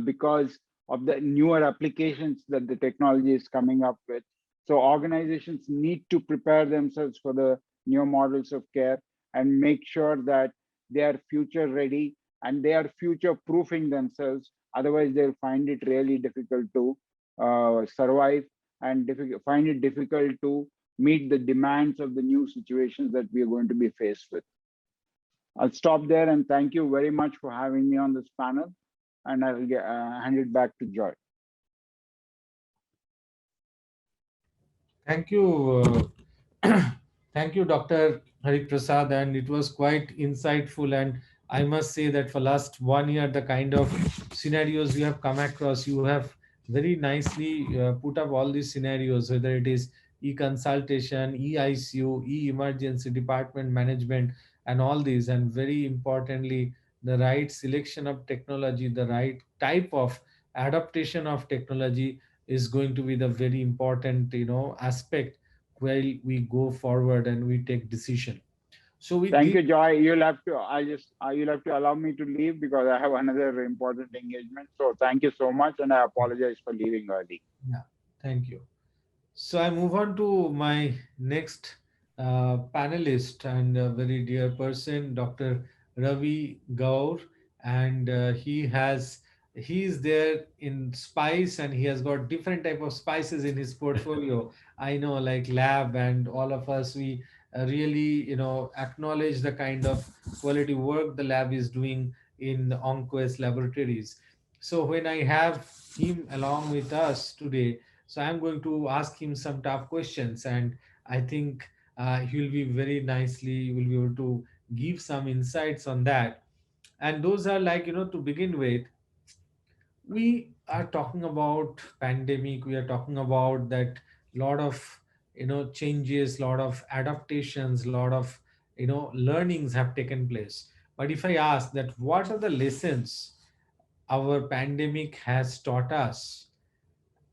because of the newer applications that the technology is coming up with. So organizations need to prepare themselves for the new models of care and make sure that they are future ready and they are future proofing themselves. Otherwise, they'll find it really difficult to survive and find it difficult to meet the demands of the new situations that we are going to be faced with. I'll stop there and thank you very much for having me on this panel, and I'll hand it back to Joy. Thank you. Thank you, Dr. Hariprasad, and it was quite insightful. And I must say that for last 1 year, the kind of scenarios you have come across, you have very nicely put up all these scenarios, whether it is e-consultation, e-ICU, e-emergency department management, and all these. And very importantly, the right selection of technology, the right type of adaptation of technology is going to be the very important, aspect while we go forward and we take decision. So we thank you, Joy. You'll have to allow me to leave because I have another important engagement. So thank you so much, and I apologize for leaving early. Yeah, thank you. So I move on to my next panelist and a very dear person, Dr. Ravi Gaur, and he has he is there in spice and he has got different type of spices in his portfolio. I know, like lab and all of us, we really, acknowledge the kind of quality work the lab is doing in Oncquest Laboratories. So when I have him along with us today, so I'm going to ask him some tough questions, and I think he'll be very nicely will be able to give some insights on that. And those are like, to begin with, we are talking about pandemic, we are talking about that lot of changes, lot of adaptations, lot of learnings have taken place. But if I ask that what are the lessons our pandemic has taught us,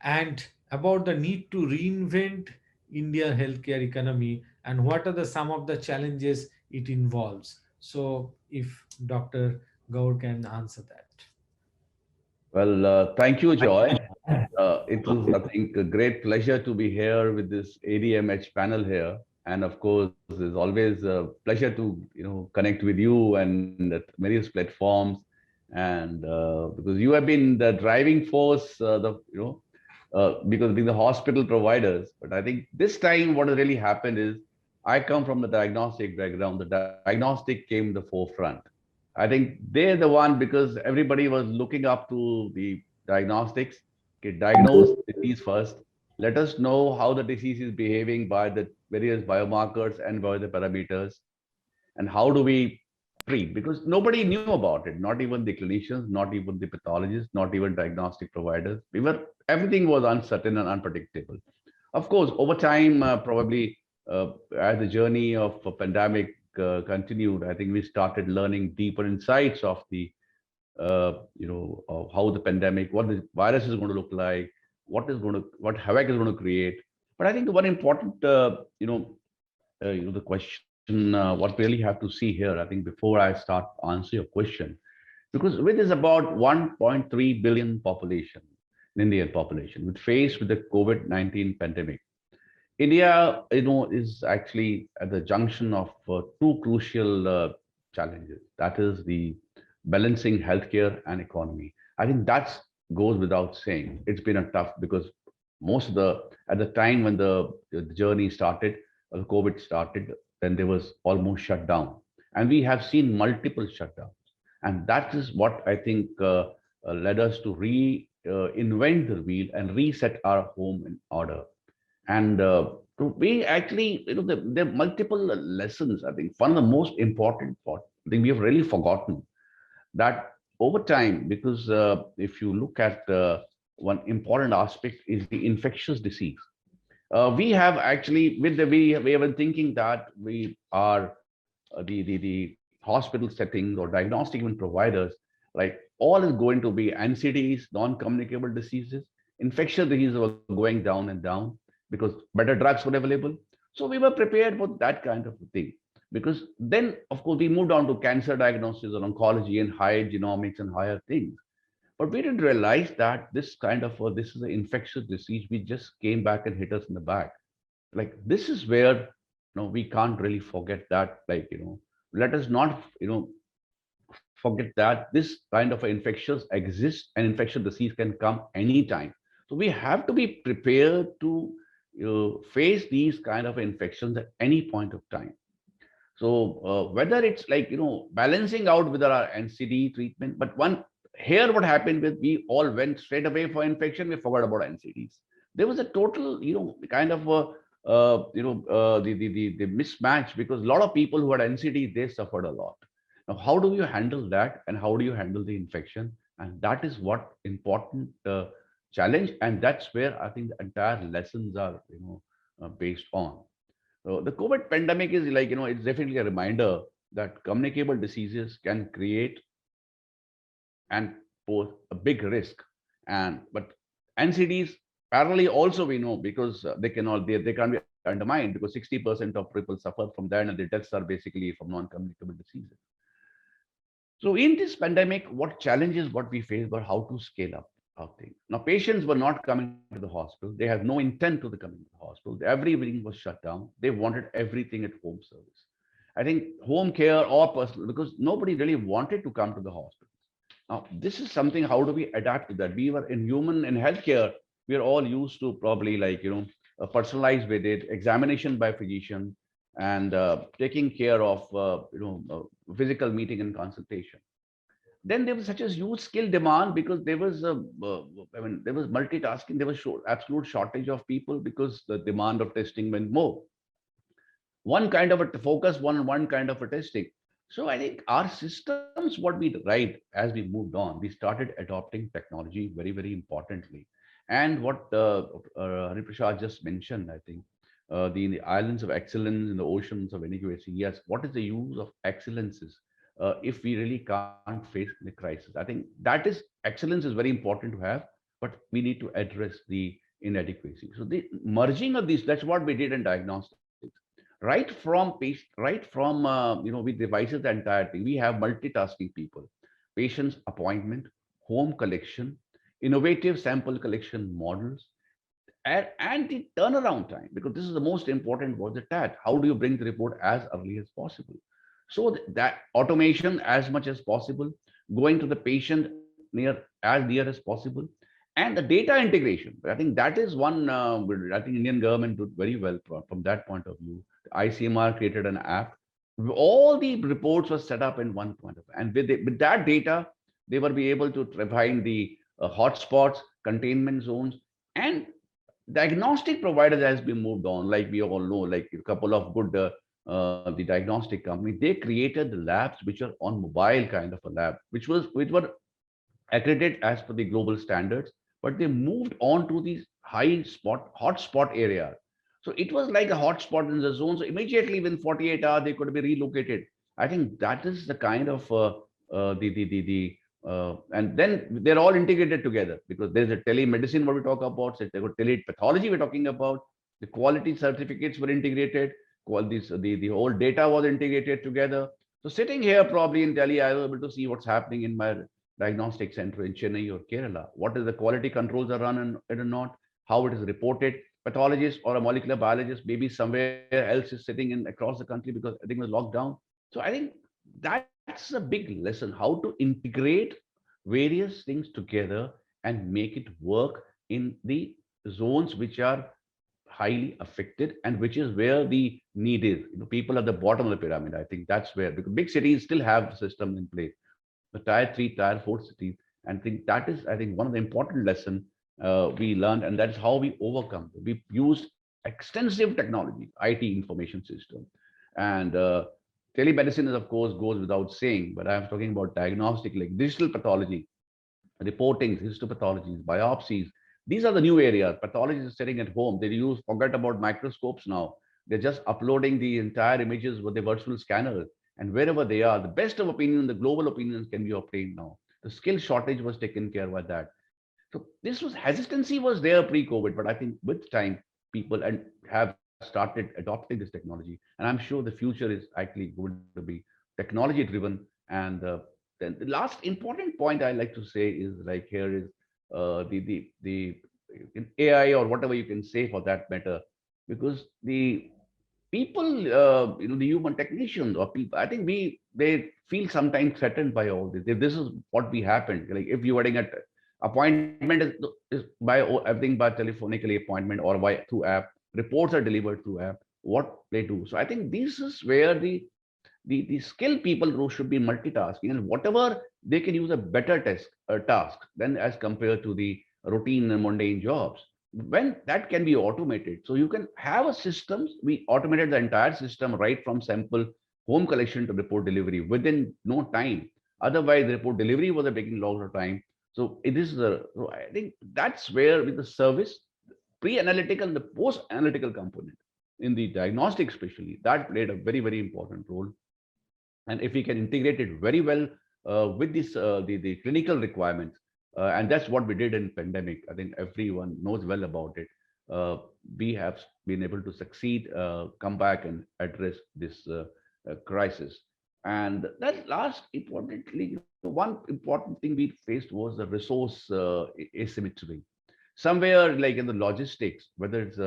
and about the need to reinvent India healthcare economy, and what are the some of the challenges it involves. So if Dr. Gaur can answer that. Well, thank you, Joy. It was, I think, a great pleasure to be here with this ADMH panel here. And of course, it's always a pleasure to, connect with you and at various platforms. And because you have been the driving force, because being the hospital providers. But I think this time what has really happened is I come from the diagnostic background. The diagnostic came the forefront. I think they're the one because everybody was looking up to the diagnostics. Okay, diagnose disease first. Let us know how the disease is behaving by the various biomarkers and by the parameters, and how do we treat? Because nobody knew about it, not even the clinicians, not even the pathologists, not even diagnostic providers. Everything was uncertain and unpredictable. Of course, over time, probably as the journey of a pandemic continued, I think we started learning deeper insights of the, of how the pandemic, what the virus is going to look like, what havoc is going to create. But I think the one important, the question, what we really have to see here, I think before I start answer your question, because with is about 1.3 billion population, Indian population, with faced with the COVID-19 pandemic. India, is actually at the junction of two crucial challenges. That is the balancing healthcare and economy. I think that goes without saying. It's been a tough because at the time when the journey started, the COVID started, then there was almost shut down, and we have seen multiple shutdowns, and that is what I think led us to reinvent the wheel and reset our home in order. And we actually, there are multiple lessons. I think one of the most important part, I think we have really forgotten that over time, because if you look at one important aspect is the infectious disease. We have actually, we have been thinking that we are the hospital settings or diagnostic even providers, like all is going to be NCDs, non-communicable diseases, infectious diseases were going down and down because better drugs were available. So we were prepared for that kind of thing. Because then, of course, we moved on to cancer diagnosis or oncology and higher genomics and higher things. But we didn't realize that this kind of, this is an infectious disease, we just came back and hit us in the back. Like, this is where, we can't really forget that, like, let us not, forget that this kind of infectious exists and infectious disease can come anytime. So we have to be prepared to face these kind of infections at any point of time. So whether it's like, balancing out with our NCD treatment, but here what happened with, we all went straight away for infection, we forgot about NCDs. There was a total, kind of, the mismatch, because a lot of people who had NCDs, they suffered a lot. Now, how do you handle that, and how do you handle the infection? And that is what important challenge, and that's where I think the entire lessons are, based on. So the COVID pandemic is like, it's definitely a reminder that communicable diseases can create and pose a big risk. But NCDs parallelly also we know, because they can be undermined, because 60% of people suffer from that, and the deaths are basically from non-communicable diseases. So in this pandemic, what challenges what we face were how to scale up our thing. Now, patients were not coming to the hospital. They had no intent to coming to the hospital. Everything was shut down. They wanted everything at home service. I think home care or personal, because nobody really wanted to come to the hospital. Now, this is something, how do we adapt to that? We were in healthcare, we are all used to probably like, a personalized visit, examination by physician, and taking care of, physical meeting and consultation. Then there was such a huge skill demand because there was there was multitasking, there was absolute shortage of people because the demand of testing went more. One kind of a focus, one kind of a testing. So I think our systems, what we write as we moved on, we started adopting technology very, very importantly. And what Hariprasad just mentioned, I think, the islands of excellence in the oceans of inadequacy. Yes, what is the use of excellences if we really can't face the crisis? I think that is excellence is very important to have, but we need to address the inadequacy. So the merging of these, that's what we did in diagnostics. We devices the entire thing. We have multitasking people, patients appointment, home collection, innovative sample collection models, and the turnaround time, because this is the most important was the TAT. How do you bring the report as early as possible? So that automation as much as possible, going to the patient as near as possible, and the data integration. I think that is one. I think Indian government did very well from that point of view. ICMR created an app. All the reports were set up in one point of, and with that data, they will be able to find the hotspots, containment zones, and diagnostic providers has been moved on. Like we all know, like a couple of good the diagnostic company, they created the labs which are on mobile kind of a lab, which were accredited as per the global standards, but they moved on to these hotspot area. So it was like a hotspot in the zone. So immediately within 48 hours, they could be relocated. I think that is the kind of and then they're all integrated together because there's a telemedicine what we talk about, so there's telepathology we're talking about. The quality certificates were integrated. The whole data was integrated together. So sitting here probably in Delhi, I was able to see what's happening in my diagnostic center in Chennai or Kerala. What is the quality controls are run and not, how it is reported. Pathologist or a molecular biologist maybe somewhere else is sitting in across the country because everything was locked down. So I think that's a big lesson, how to integrate various things together and make it work in the zones which are highly affected and which is where the need is. People at the bottom of the pyramid. I think that's where, because big cities still have systems in place, the tier 3, tier 4 cities. And I think that is, I think, one of the important lessons we learned, and that's how we overcome. We used extensive technology, IT information system, and telemedicine is, of course, goes without saying, but I'm talking about diagnostic, like digital pathology, reporting, histopathologies, biopsies. These are the new areas. Pathologists are sitting at home. They forget about microscopes now. They're just uploading the entire images with the virtual scanner. And wherever they are, the best of opinion, the global opinions can be obtained now. The skill shortage was taken care of by that. So this was, hesitancy was there pre-COVID, but I think with time, people have started adopting this technology. And I'm sure the future is actually going to be technology driven. And then the last important point I like to say is like here is the AI or whatever you can say for that matter, because the people, the human technicians or people, I think they feel sometimes threatened by all this. If this is what we happened, like if you are getting an appointment is by everything by telephonically appointment or by through app, reports are delivered through app, what they do. So I think this is where the skilled people who should be multitasking and whatever they can use a better task than as compared to the routine and mundane jobs. When that can be automated, so you can have a systems, we automated the entire system right from sample home collection to report delivery within no time. Otherwise, the report delivery was taking longer time. So it is so I think that's where with the service, pre-analytical and the post-analytical component in the diagnostic especially, that played a very, very important role. And if we can integrate it very well with this the clinical requirements, and that's what we did in pandemic. I think everyone knows well about it. We have been able to succeed, come back and address this crisis. And that last importantly, one important thing we faced was the resource asymmetry. Somewhere like in the logistics, whether it's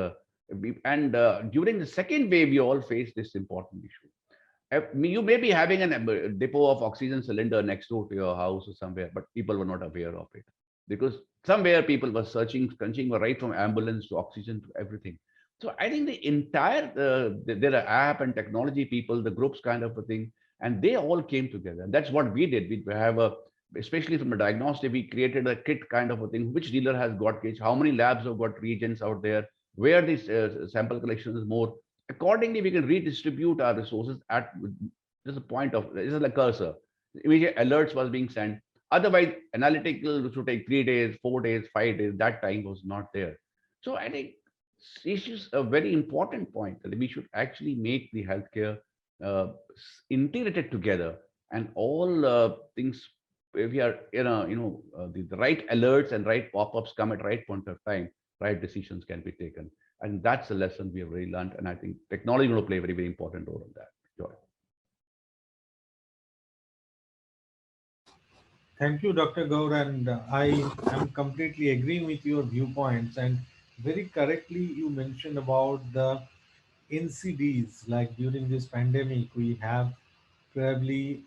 during the second wave, we all faced this important issue. You may be having a depot of oxygen cylinder next door to your house or somewhere, but people were not aware of it because somewhere people were searching right from ambulance to oxygen to everything. So I think the entire there are app and technology people, the groups kind of a thing, and they all came together. And that's what we did. We have especially from a diagnostic, we created a kit kind of a thing. Which dealer has got kits? How many labs have got reagents out there? Where this sample collection is more? Accordingly, we can redistribute our resources at just a point of this is like cursor. Immediate alerts was being sent. Otherwise, analytical which would take 3 days, 4 days, 5 days. That time was not there. So I think this is a very important point that we should actually make the healthcare integrated together and all things. If we are the right alerts and right pop-ups come at right point of time, right decisions can be taken. And that's a lesson we have really learned. And I think technology will play a very, very important role in that. Joy. Thank you, Dr. Gaur. And I am completely agreeing with your viewpoints. And very correctly, you mentioned about the NCDs. Like during this pandemic, we have probably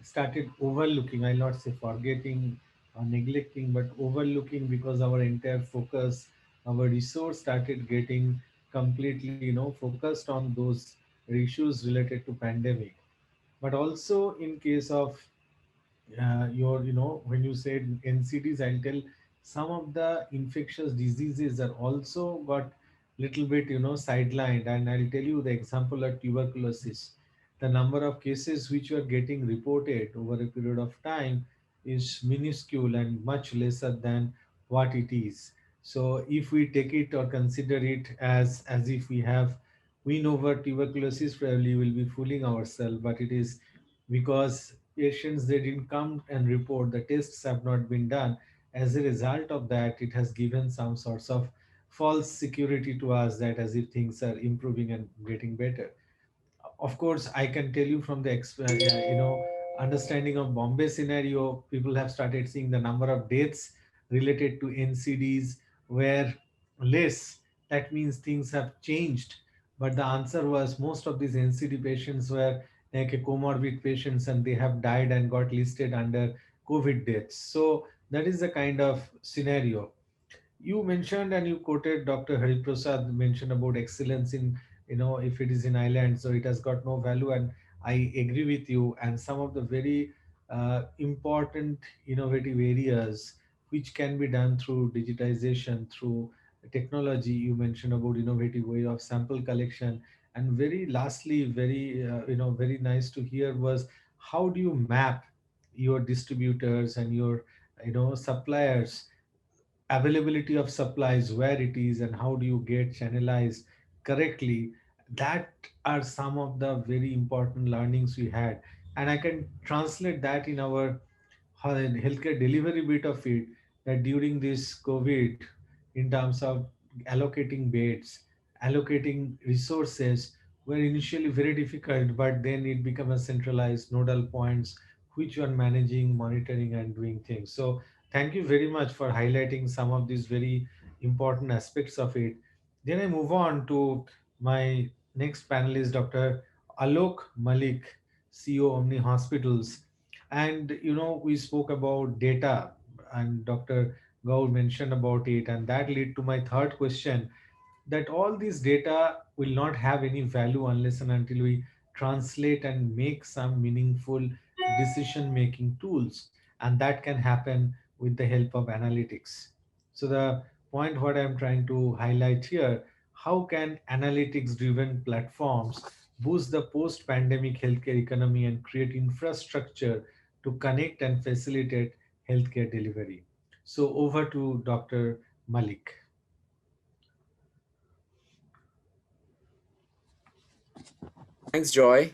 started overlooking, I'll not say forgetting or neglecting, but overlooking because our entire focus, our resource started getting completely, focused on those issues related to pandemic. But also in case of when you said NCDs, I'll tell some of the infectious diseases are also got little bit, sidelined. And I'll tell you the example of tuberculosis. The number of cases which were getting reported over a period of time is minuscule and much lesser than what it is. So if we take it or consider it as if we have win over tuberculosis, probably we'll be fooling ourselves, but it is because patients they didn't come and report, the tests have not been done. As a result of that, it has given some sorts of false security to us that as if things are improving and getting better. Of course, I can tell you from the understanding of Bombay scenario, people have started seeing the number of deaths related to NCDs were less. That means things have changed. But the answer was most of these NCD patients were like a comorbid patients and they have died and got listed under COVID deaths. So that is the kind of scenario. You mentioned and you quoted Dr. Hariprasad mentioned about excellence in, if it is in Ireland, so it has got no value. And I agree with you. And some of the very important innovative areas which can be done through digitization, through technology. You mentioned about innovative way of sample collection. And very lastly, very nice to hear was how do you map your distributors and your, suppliers availability of supplies, where it is, and how do you get channelized correctly. That are some of the very important learnings we had. And I can translate that in our healthcare delivery bit of it, that during this COVID, in terms of allocating beds, allocating resources, were initially very difficult, but then it became a centralized nodal points which were managing, monitoring, and doing things. So thank you very much for highlighting some of these very important aspects of it. Then I move on to my next panelist, Dr. Aloke Mullick, CEO Omni Hospitals. And we spoke about data, and Dr. Gaur mentioned about it, and that led to my third question, that all these data will not have any value unless and until we translate and make some meaningful decision making tools, and that can happen with the help of analytics. So the point what I'm trying to highlight here, how can analytics driven platforms boost the post pandemic healthcare economy and create infrastructure to connect and facilitate healthcare delivery? So over to Dr. Mullick. Thanks, Joy.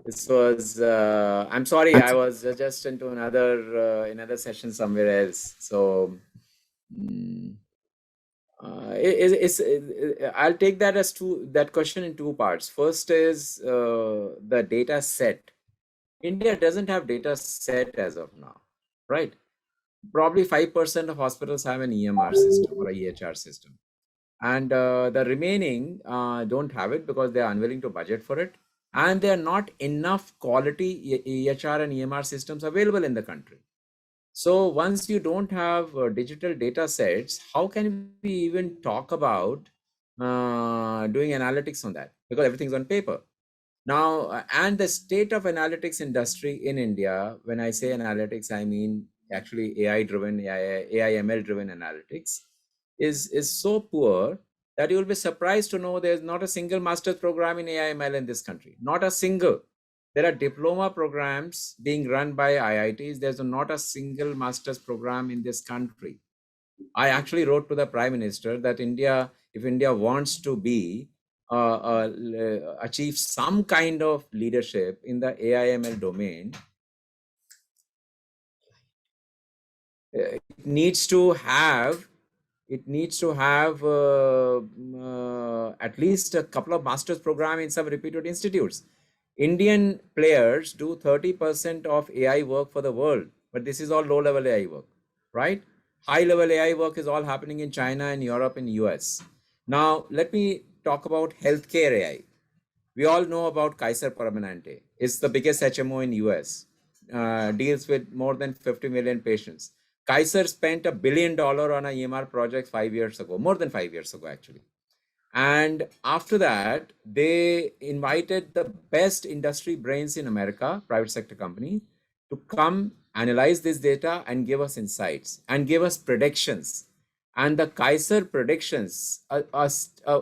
This was, I'm sorry, I was just into another session somewhere else. So I'll take that as that question in two parts. First is the data set. India doesn't have data set as of now, right? Probably 5% of hospitals have an EMR system or a EHR system. And the remaining don't have it because they are unwilling to budget for it. and there are not enough quality EHR and EMR systems available in the country. So once you don't have digital data sets, how can we even talk about doing analytics on that? Because everything's on paper. Now, and the state of analytics industry in India, when I say analytics, I mean actually AI-driven, AI/ML-driven analytics, is so poor that you'll be surprised to know there's not a single master's program in AI/ML in this country. Not a single. There are diploma programs being run by IITs. There's not a single master's program in this country. I actually wrote to the Prime Minister that if India wants to be achieve some kind of leadership in the AI/ML domain, it needs to have at least a couple of master's programs in some reputed institutes. Indian players do 30% of AI work for the world, but this is all low-level AI work, right? High-level AI work is all happening in China and Europe and US. Now, let me talk about healthcare AI. We all know about Kaiser Permanente. It's the biggest HMO in US, deals with more than 50 million patients. Kaiser spent $1 billion on a EMR project 5 years ago, more than 5 years ago, actually. And after that, they invited the best industry brains in America, private sector company, to come analyze this data and give us insights and give us predictions. And the Kaiser predictions, a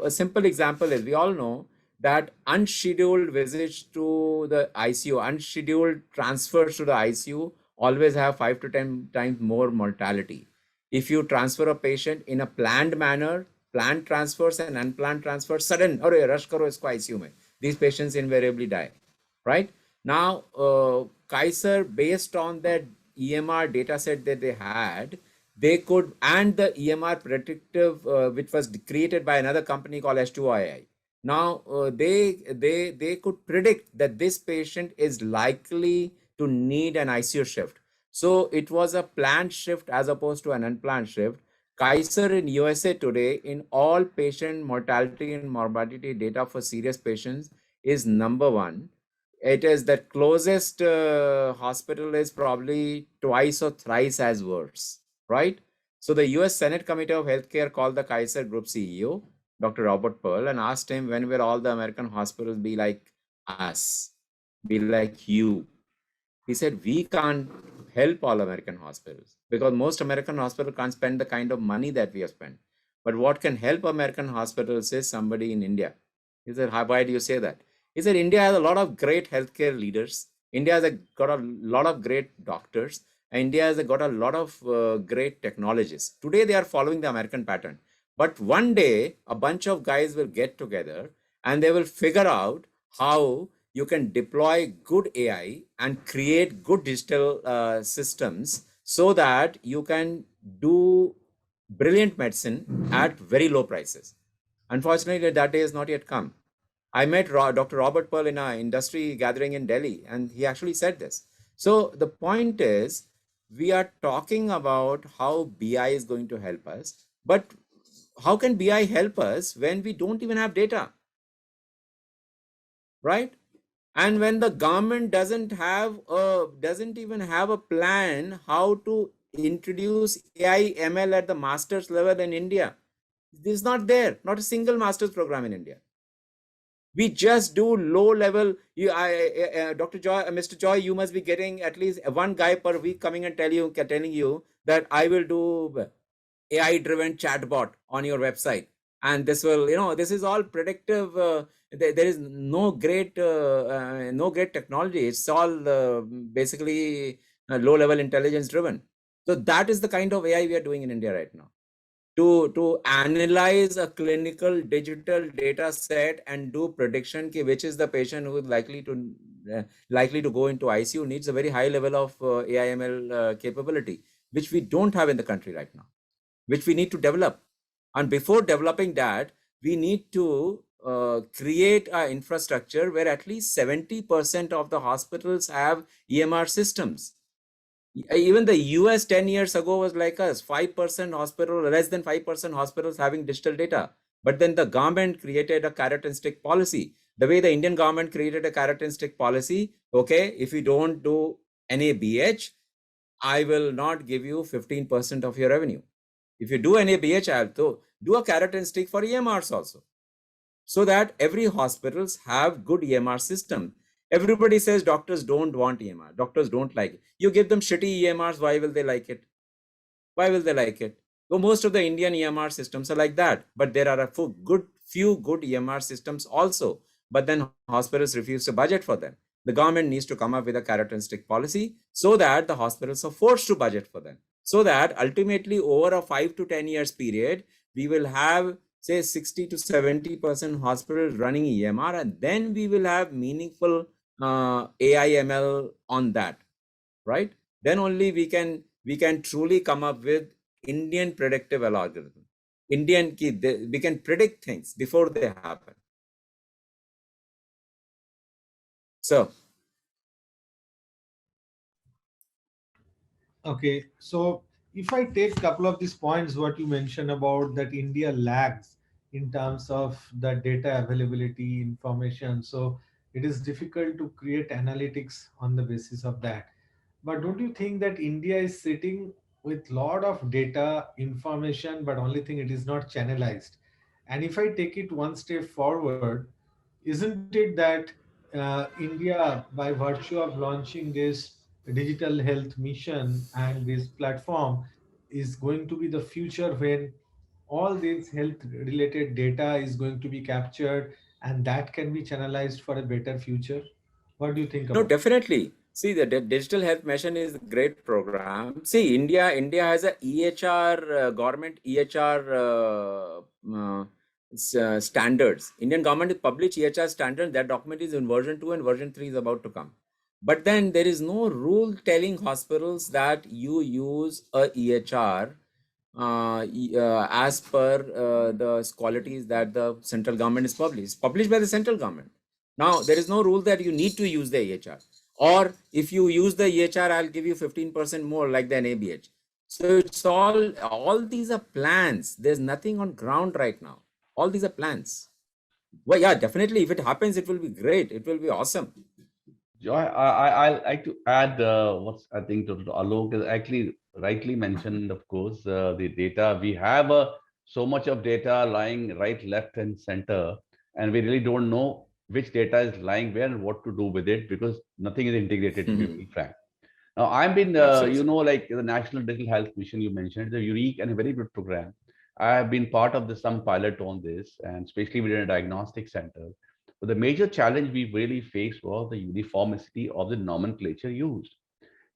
simple example is, we all know that unscheduled visits to the ICU, unscheduled transfers to the ICU always have 5 to 10 times more mortality. If you transfer a patient in a planned manner, planned transfers and unplanned transfers, sudden, or rush karo isko ICU mein, these patients invariably die, right? Now, Kaiser, based on that EMR data set that they had, they could, and the EMR predictive, which was created by another company called H2II. Now, they could predict that this patient is likely to need an ICU shift. So it was a planned shift as opposed to an unplanned shift. Kaiser in USA today, in all patient mortality and morbidity data for serious patients, is number one. It is the closest hospital is probably twice or thrice as worse, right? So the US Senate Committee of Healthcare called the Kaiser Group CEO, Dr. Robert Pearl, and asked him, when will all the American hospitals be like us, be like you? He said, we can't help all American hospitals because most American hospitals can't spend the kind of money that we have spent. But what can help American hospitals is somebody in India. He said, why do you say that? He said, India has a lot of great healthcare leaders. India has got a lot of great doctors. India has got a lot of great technologists. Today, they are following the American pattern. But one day, a bunch of guys will get together and they will figure out how you can deploy good AI and create good digital systems so that you can do brilliant medicine at very low prices. Unfortunately, that day has not yet come. I met Dr. Robert Pearl in an industry gathering in Delhi, and he actually said this. So the point is, we are talking about how BI is going to help us, but how can BI help us when we don't even have data, right? And when the government doesn't even have a plan how to introduce AI ML at the master's level in India, this is not there, not a single master's program in India. We just do low level. Dr. Joy, Mr. Joy, you must be getting at least one guy per week coming and telling you that I will do AI driven chatbot on your website. And this will, this is all predictive. There is no great technology. It's all basically low level intelligence driven. So that is the kind of AI we are doing in India right now. To analyze a clinical digital data set and do prediction which is the patient who is likely to go into ICU needs a very high level of AI/ML capability, which we don't have in the country right now, which we need to develop. And before developing that, we need to create an infrastructure where at least 70% of the hospitals have EMR systems. Even the US 10 years ago was like us, 5% hospital, less than 5% hospitals having digital data. But then the government created a carrot and stick policy. The way the Indian government created a carrot and stick policy, okay, if you don't do NABH, I will not give you 15% of your revenue. If you do NABH, I have to do a carrot and stick for EMRs also, so that every hospitals have good EMR system. Everybody says doctors don't want EMR. Doctors don't like it. You give them shitty EMRs, why will they like it? Why will they like it? So most of the Indian EMR systems are like that, but there are a few good EMR systems also, but then hospitals refuse to budget for them. The government needs to come up with a carrot and stick policy so that the hospitals are forced to budget for them. So that ultimately over a 5 to 10 years period, we will have say 60 to 70% hospitals running EMR, and then we will have meaningful AIML on that, right? Then only we can truly come up with Indian predictive algorithm. We can predict things before they happen. So. Okay, so if I take a couple of these points, what you mentioned about that India lags in terms of the data availability information, so it is difficult to create analytics on the basis of that. But don't you think that India is sitting with lot of data information, but only thing it is not channelized? And if I take it one step forward, isn't it that India, by virtue of launching this digital health mission and this platform, is going to be the future when all this health related data is going to be captured and that can be channelized for a better future? What do you think No, about it? definitely. See, the digital health mission is a great program. See, India has a EHR government EHR standards. Indian government has published EHR standards. That document is in version 2 and version 3 is about to come. But then there is no rule telling hospitals that you use a EHR as per the qualities that the central government is published by the central government. Now, there is no rule that you need to use the EHR, or if you use the EHR, I'll give you 15% more like the NABH. So it's all these are plans. There's nothing on ground right now. All these are plans. Well, yeah, definitely. If it happens, it will be great. It will be awesome. Joy, I like to add what's I think Dr. Alok is actually rightly mentioned, of course, the data. We have so much of data lying right, left, and center, and we really don't know which data is lying where and what to do with it because nothing is integrated, to be very frank. Now, I've been, like the National Digital Health Mission you mentioned, it's a unique and a very good program. I have been part of some pilot on this, and especially within a diagnostic center. But the major challenge we really faced was the uniformity of the nomenclature used.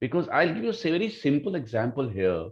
Because I'll give you a very simple example here.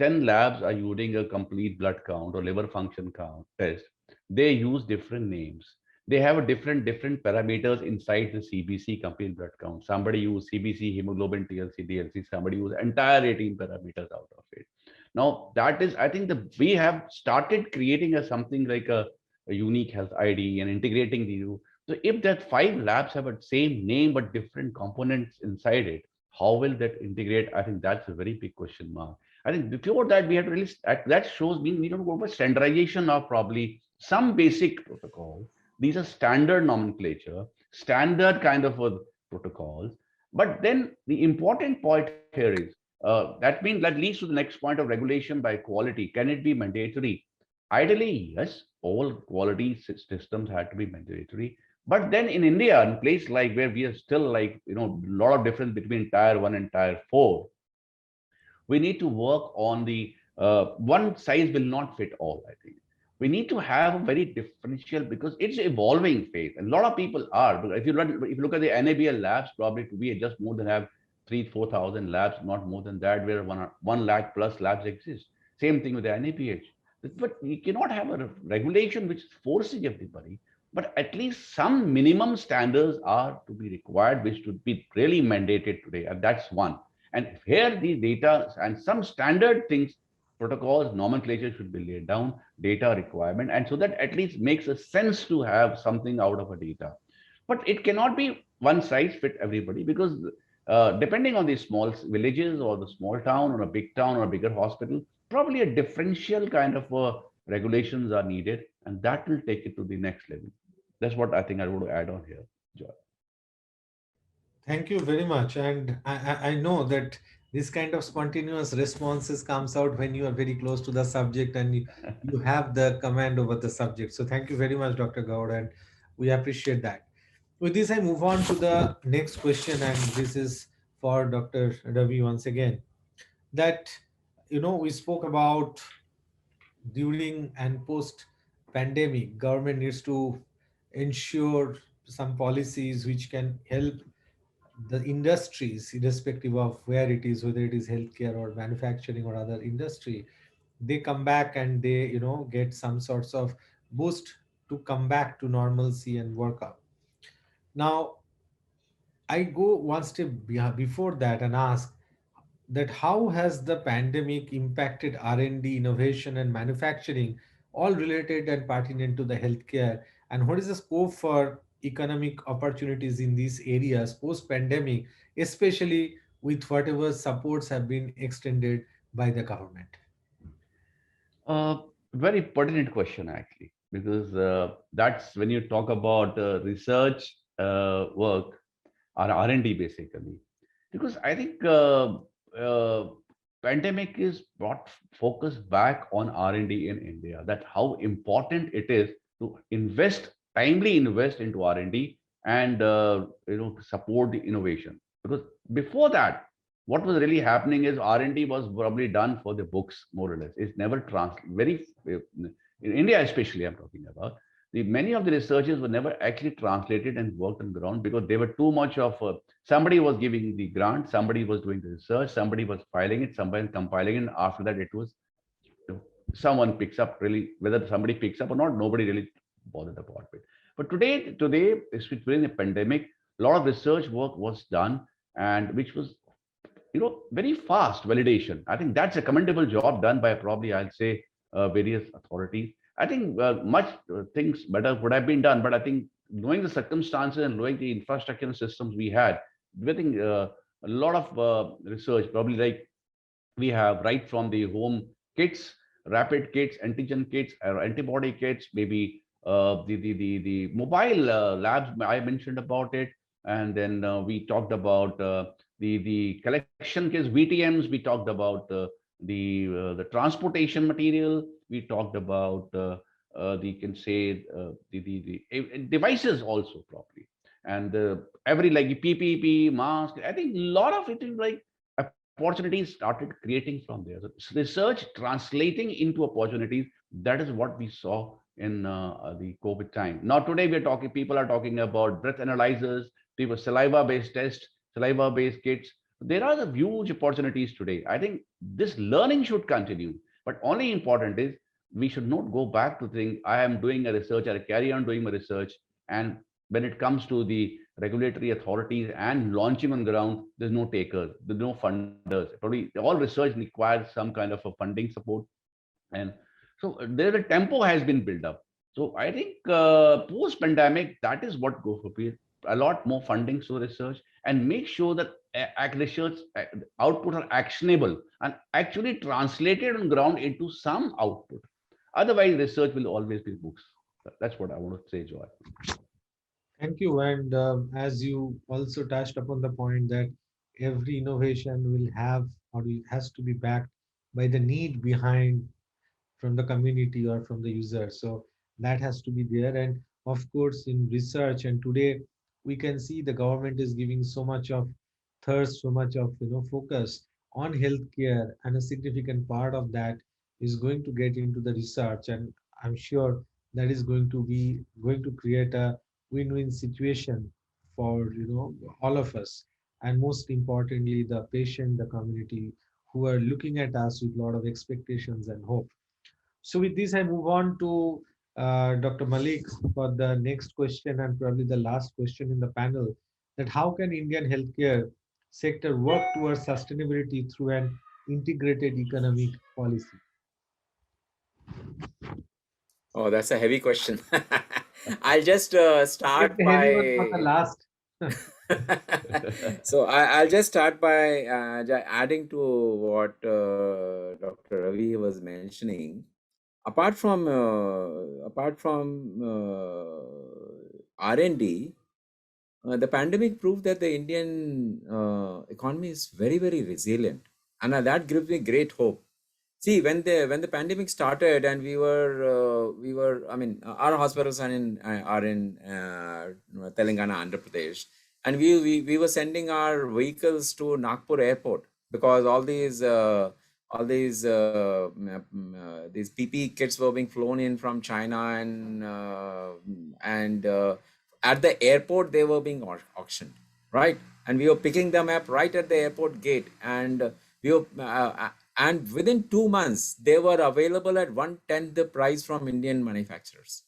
10 labs are using a complete blood count or liver function count test. They use different names. They have a different parameters inside the CBC complete blood count. Somebody use CBC, hemoglobin, TLC, DLC. Somebody use entire 18 parameters out of it. Now that is, I think we have started creating something like a unique health ID and integrating the. So if that 5 labs have a same name but different components inside it, how will that integrate? I think that's a very big question mark. I think before that, we have to really, that shows me we don't go for standardization of probably some basic protocol. These are standard nomenclature, standard kind of protocols. But then the important point here is that leads to the next point of regulation by quality. Can it be mandatory? Ideally, yes, all quality systems had to be mandatory. But then in India, in place like where we are still a lot of difference between tier 1 and tier 4, we need to work on the one size will not fit all. I think we need to have a very differential because it's evolving phase, and a lot of people are. If you look at the NABL labs, probably to be just more than have 3,000-4,000 labs, not more than that, where 1 lakh plus labs exist. Same thing with the NABH. But you cannot have a regulation which forces everybody. But at least some minimum standards are to be required, which should be really mandated today, and that's one. And here the data and some standard things, protocols, nomenclature should be laid down, data requirement, and so that at least makes a sense to have something out of a data. But it cannot be one size fit everybody because depending on the small villages or the small town or a big town or a bigger hospital, probably a differential kind of regulations are needed, and that will take it to the next level. That's what I think I would add on here, Joy. Thank you very much. And I know that this kind of spontaneous responses comes out when you are very close to the subject and you have the command over the subject. So thank you very much, Dr. Gaur, and we appreciate that. With this, I move on to the next question, and this is for Dr. Ravi once again. That, we spoke about during and post pandemic, government needs to ensure some policies which can help the industries, irrespective of where it is, whether it is healthcare or manufacturing or other industry, they come back and they, get some sorts of boost to come back to normalcy and work out. Now, I go one step before that and ask that how has the pandemic impacted R&D, innovation, and manufacturing, all related and pertinent to the healthcare, and what is the scope for economic opportunities in these areas post-pandemic, especially with whatever supports have been extended by the government? Very pertinent question, actually, because that's when you talk about research work or R&D, basically. Because I think pandemic is brought focus back on R&D in India, that how important it is to timely invest into R&D and to support the innovation. Because before that, what was really happening is R&D was probably done for the books, more or less. It's never in India, especially I'm talking about. Many of the researchers were never actually translated and worked on the ground because they were too much of somebody was giving the grant, somebody was doing the research, somebody was filing it, somebody compiling it, and after that it was someone picks up, really, whether somebody picks up or not, nobody really bothered about it. But today, during the pandemic, a lot of research work was done, and which was very fast validation. I think that's a commendable job done by probably, I'll say, various authorities. I think much things better would have been done, but I think knowing the circumstances and knowing the infrastructure and systems we had, I think a lot of research, probably like we have right from the home kits, rapid kits, antigen kits, or antibody kits, maybe the mobile labs I mentioned about it, and then we talked about the collection kits, VTMs. We talked about the transportation material. We talked about the can say the devices also properly, and every like PPP mask. I think a lot of it is like opportunities started creating from there. So research translating into opportunities. That is what we saw in the COVID time. Now today people are talking about breath analyzers, people saliva-based tests, saliva-based kits. There are the huge opportunities today. I think this learning should continue, but only important is we should not go back to think I am doing a research, I carry on doing my research, and when it comes to the regulatory authorities and launching on ground, there's no takers, there's no funders. Probably all research requires some kind of a funding support, and so there the tempo has been built up. So I think post-pandemic, that is what goes for a lot more funding to research and make sure that research output are actionable and actually translated on ground into some output. Otherwise, research will always be books. That's what I want to say, Joy. Thank you. And as you also touched upon the point that every innovation will have or it has to be backed by the need behind from the community or from the user. So that has to be there. And of course, in research, and today we can see the government is giving so much of thirst, so much of focus on healthcare, and a significant part of that is going to get into the research. And I'm sure that is going to create a win-win situation for all of us, and most importantly the patient, the community, who are looking at us with a lot of expectations and hope. So with this, I move on to Dr. Mullick for the next question, and probably the last question in the panel, that how can Indian healthcare sector work towards sustainability through an integrated economic policy? Oh, that's a heavy question. I'll just start The by heavy one for the last. So I'll just start by adding to what Dr. Ravi was mentioning. Apart from R&D, the pandemic proved that the Indian economy is very, very resilient, and that gives me great hope. See, when the pandemic started, and we were, I mean, our hospitals are in Telangana, Andhra Pradesh, and we were sending our vehicles to Nagpur airport because all these PPE kits were being flown in from China, and at the airport they were being auctioned, right? And we were picking them up right at the airport gate, and we were and within 2 months they were available at 1/10 the price from Indian manufacturers.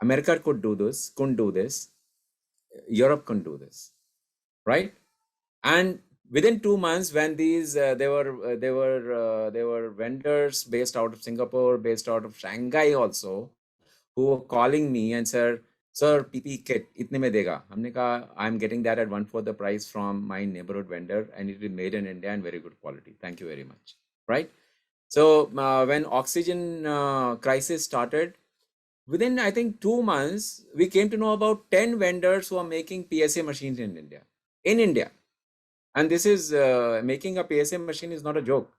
America couldn't do this. Europe couldn't do this, right? And within 2 months, when these there were vendors based out of Singapore, based out of Shanghai also, who were calling me and said, "Sir, PPE kit, itne mein dega?" Humne kaha, "I'm getting that at 1/4 the price from my neighborhood vendor, and it is made in India and very good quality. Thank you very much." Right? So when oxygen crisis started, within I think 2 months, we came to know about 10 vendors who are making PSA machines in India. And this is making a PSA machine is not a joke.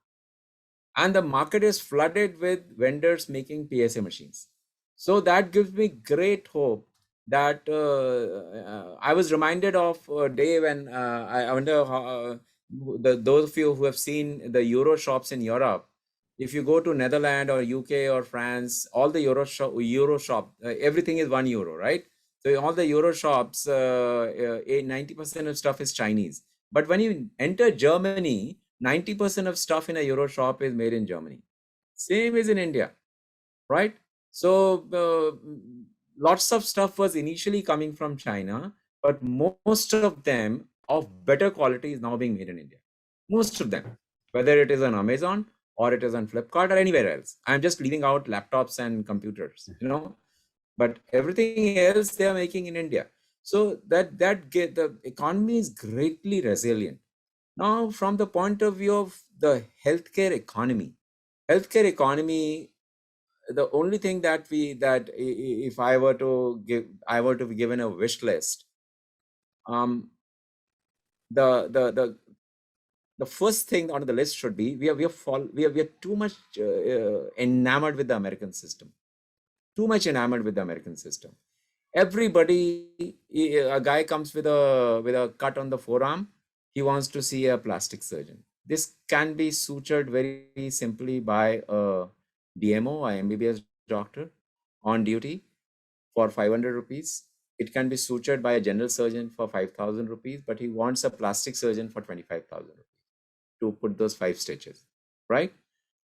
And the market is flooded with vendors making PSA machines. So that gives me great hope that I was reminded of a day when I wonder how, those of you who have seen the Euro shops in Europe, if you go to Netherlands or UK or France, all the Euro shop, everything is €1, right? So all the Euro shops, 90% of stuff is Chinese. But when you enter Germany, 90% of stuff in a Euro shop is made in Germany. Same as in India, right? So lots of stuff was initially coming from China, but most of them of better quality is now being made in India. Most of them, whether it is on Amazon or it is on Flipkart or anywhere else. I'm just leaving out laptops and computers, but everything else they are making in India. So the economy is greatly resilient. Now, from the point of view of the healthcare economy, the only thing that if I were to be given a wish list, the first thing on the list should be we are too much enamored with the American system. Everybody, a guy comes with a cut on the forearm, he wants to see a plastic surgeon. This can be sutured very simply by a DMO, a MBBS doctor on duty for 500 rupees. It can be sutured by a general surgeon for 5,000 rupees, but he wants a plastic surgeon for 25,000 rupees to put those 5 stitches, right?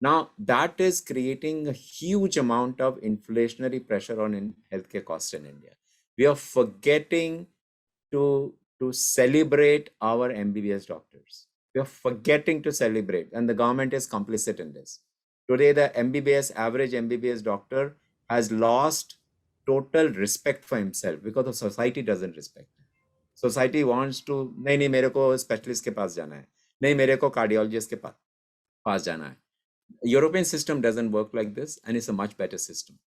Now, that is creating a huge amount of inflationary pressure on healthcare costs in India. We are forgetting to celebrate our MBBS doctors. We are forgetting to celebrate, and the government is complicit in this. Today, the average MBBS doctor has lost total respect for himself because the society doesn't respect him. Society wants to, nahi, mere ko specialist ke paas jana hai. Nahi, mere ko cardiologist ke paas jana hai. European system doesn't work like this, and it's a much better system.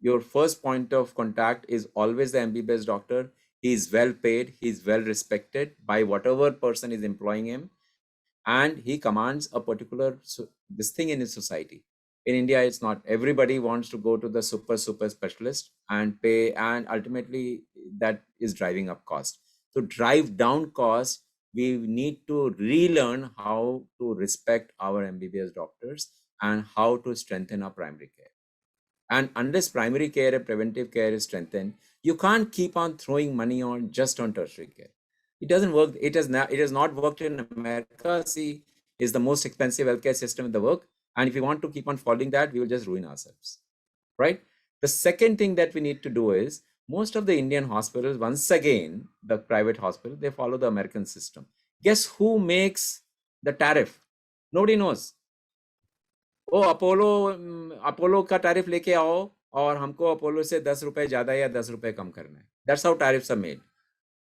Your first point of contact is always the MBBS doctor. He is well paid, he is well respected by whatever person is employing him, and he commands a particular this thing in his society. In India, it's not. Everybody wants to go to the super specialist and pay, and ultimately that is driving up cost. To drive down cost, we need to relearn how to respect our MBBS doctors and how to strengthen our primary care. And unless primary care and preventive care is strengthened, you can't keep on throwing money on just on tertiary care. It doesn't work. It has not worked in America. See, is the most expensive healthcare system in the world. And if we want to keep on following that, we will just ruin ourselves, right? The second thing that we need to do is, most of the Indian hospitals, once again, the private hospital, they follow the American system. Guess who makes the tariff? Nobody knows. Oh, Apollo का tariff लेके आओ और हमको Apollo से 10 रुपए ज़्यादा या 10 रुपए कम करना है. That's how tariffs are made.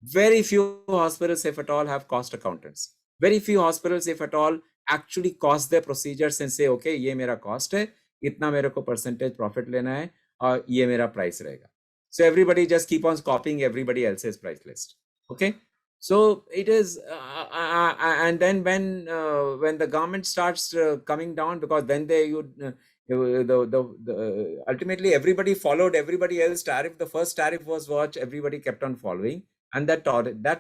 Very few hospitals, if at all, have cost accountants. Very few hospitals, if at all, actually cost their procedures and say, okay, ये मेरा cost है, इतना मेरे को percentage profit लेना है और ये मेरा price रहेगा. So everybody just keep on copying everybody else's price list. Okay. So it is, and then when the government starts coming down, because then they would ultimately everybody followed everybody else's tariff. The first tariff was what everybody kept on following, and that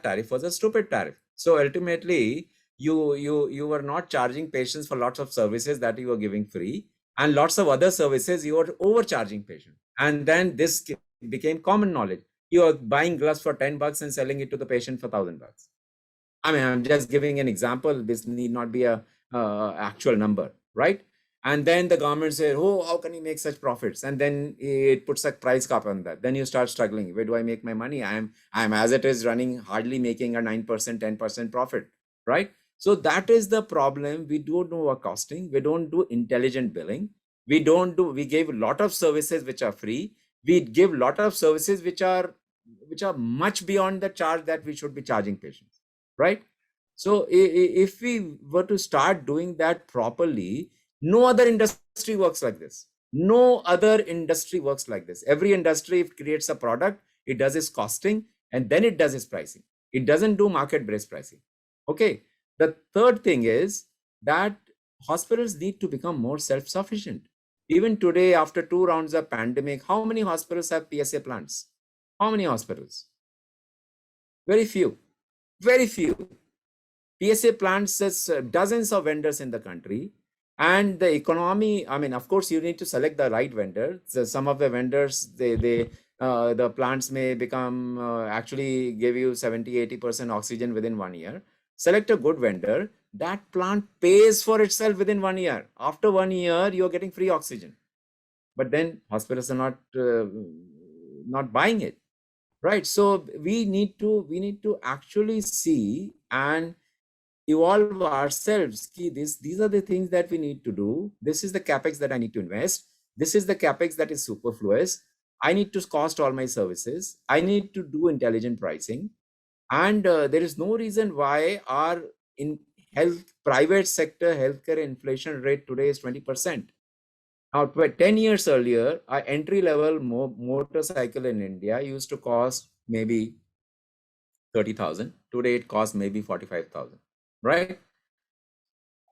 tariff was a stupid tariff. So ultimately, you were not charging patients for lots of services that you were giving free, and lots of other services you were overcharging patients. And then this became common knowledge. You are buying gloves for $10 and selling it to the patient for $1,000. I mean, I'm just giving an example. This need not be a actual number, right? And then the government says, oh, how can you make such profits? And then it puts a price cap on that. Then you start struggling. Where do I make my money? I'm as it is running, hardly making a 9%, 10% profit, right? So that is the problem. We don't know our costing. We don't do intelligent billing. We give a lot of services which are free. We give a lot of services which are much beyond the charge that we should be charging patients, right? So if we were to start doing that properly, no other industry works like this. No other industry works like this. Every industry creates a product, it does its costing, and then it does its pricing. It doesn't do market-based pricing. Okay. The third thing is that hospitals need to become more self-sufficient. Even today, after 2 rounds of pandemic, how many hospitals have PSA plants? How many hospitals? Very few. Very few. PSA plants, there's dozens of vendors in the country. And the economy, I mean, of course, you need to select the right vendor. So some of the vendors, the plants may become, actually give you 70, 80% oxygen within 1 year. Select a good vendor. That plant pays for itself within 1 year. After 1 year, you're getting free oxygen. But then hospitals are not buying it, right? So we need to actually see and evolve ourselves. These are the things that we need to do. This is the capex that I need to invest. This is the capex that is superfluous. I need to cost all my services. I need to do intelligent pricing. And there is no reason why our private sector healthcare inflation rate today is 20%. Now, 10 years earlier, our entry-level motorcycle in India used to cost maybe 30,000. Today, it costs maybe 45,000, right?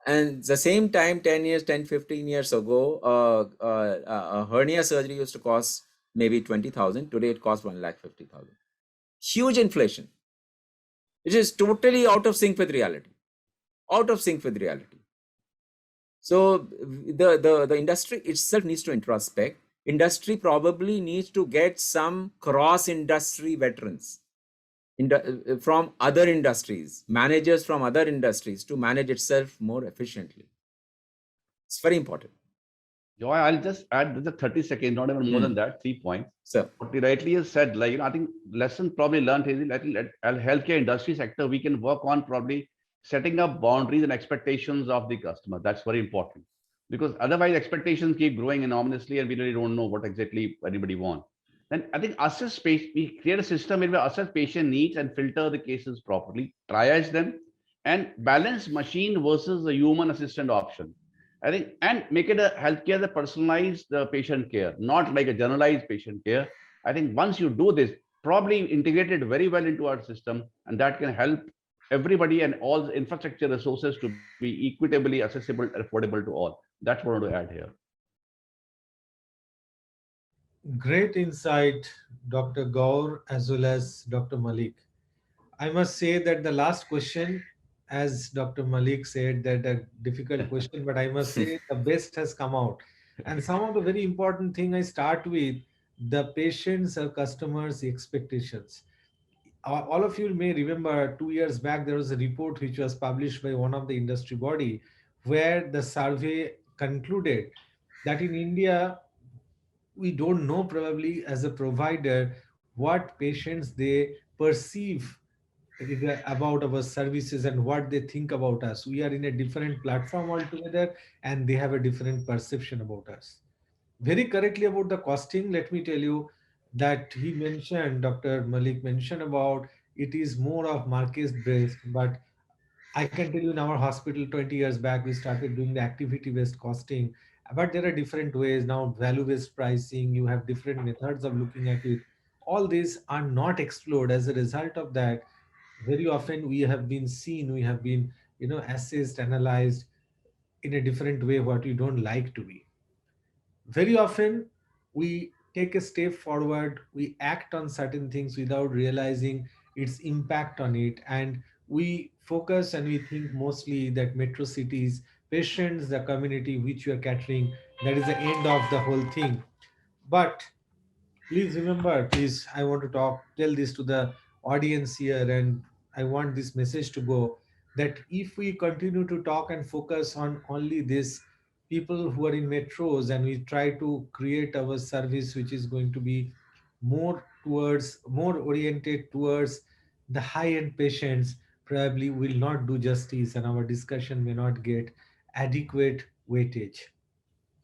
And the same time, 15 years ago, a hernia surgery used to cost maybe 20,000. Today, it costs 1,50,000. Huge inflation. It is totally out of sync with reality. Out of sync with reality. So the industry itself needs to introspect. Industry probably needs to get some cross-industry veterans from other industries, managers from other industries to manage itself more efficiently. It's very important. Joy, I'll just add the 30 seconds, not even more than that, 3 points. So what you rightly has said, like, I think lesson probably learned is at healthcare industry sector, we can work on probably setting up boundaries and expectations of the customer. That's very important, because otherwise expectations keep growing enormously and we really don't know what exactly anybody wants. Then I think we create a system where we assess patient needs and filter the cases properly, triage them, and balance machine versus the human assistant option. I think, and make it a healthcare that personalized patient care, not like a generalized patient care. I think once you do this, probably integrate it very well into our system, and that can help everybody and all the infrastructure resources to be equitably accessible and affordable to all. That's what I want to add here. Great insight, Dr. Gaur, as well as Dr. Mullick. I must say that the last question, as Dr. Mullick said, that a difficult question, but I must say the best has come out. And some of the very important thing I start with, the patients or customers' expectations. All of you may remember 2 years back, there was a report which was published by one of the industry body, where the survey concluded that in India, we don't know probably as a provider what patients they perceive about our services and what they think about us. We are in a different platform altogether and they have a different perception about us. Very correctly about the costing, let me tell you that he mentioned, Dr. Mullick mentioned about it is more of market based, but I can tell you in our hospital 20 years back, we started doing the activity based costing, but there are different ways now, value based pricing, you have different methods of looking at it. all these are not explored. As a result of that, very often we have been seen, we have been, assessed, analyzed in a different way what we don't like to be. Very often we take a step forward, we act on certain things without realizing its impact on it, and we focus and we think mostly that metro cities, patients, the community which you are catering, that is the end of the whole thing. But please remember, please, I want to tell this to the audience here, and I want this message to go, that if we continue to talk and focus on only this people who are in metros, and we try to create our service which is going to be more oriented towards the high end patients, probably will not do justice, and our discussion may not get adequate weightage.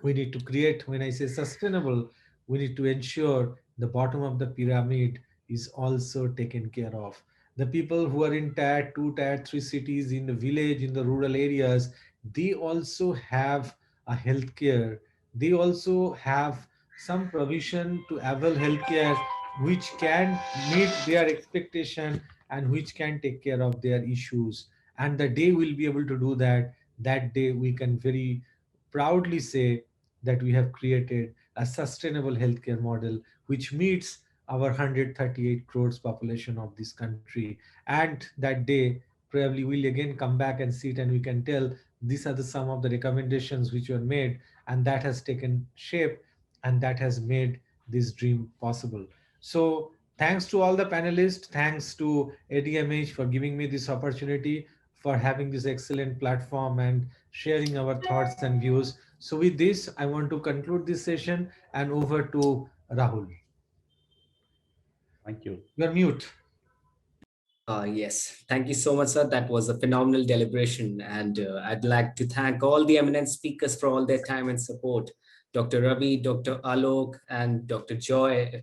We need to create, when I say sustainable, we need to ensure the bottom of the pyramid is also taken care of. The people who are in tier 2, tier 3 cities, in the village, in the rural areas, they also have a healthcare. They also have some provision to avail healthcare which can meet their expectation and which can take care of their issues. And the day we'll be able to do that, that day we can very proudly say that we have created a sustainable healthcare model which meets our 138 crores population of this country. And that day, probably we'll again come back and sit and we can tell these are the some of the recommendations which were made, and that has taken shape, and that has made this dream possible. So thanks to all the panelists, thanks to ADMH for giving me this opportunity, for having this excellent platform and sharing our thoughts and views. So with this, I want to conclude this session, and over to Rahul. Thank you. You're mute. Yes, thank you so much, sir. That was a phenomenal deliberation. And I'd like to thank all the eminent speakers for all their time and support. Dr. Ravi, Dr. Alok, and Dr. Joy.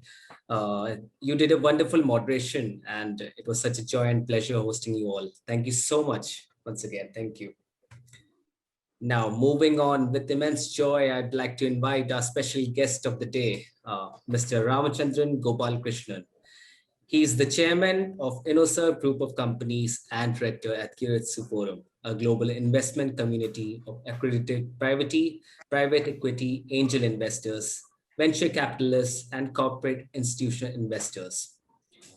You did a wonderful moderation, and it was such a joy and pleasure hosting you all. Thank you so much once again. Thank you. Now, moving on with immense joy, I'd like to invite our special guest of the day, Mr. Ramachandran Gopalakrishnan. He is the chairman of InnoServ Group of Companies and director at Keiretsu Forum, a global investment community of accredited private equity angel investors, venture capitalists, and corporate institutional investors.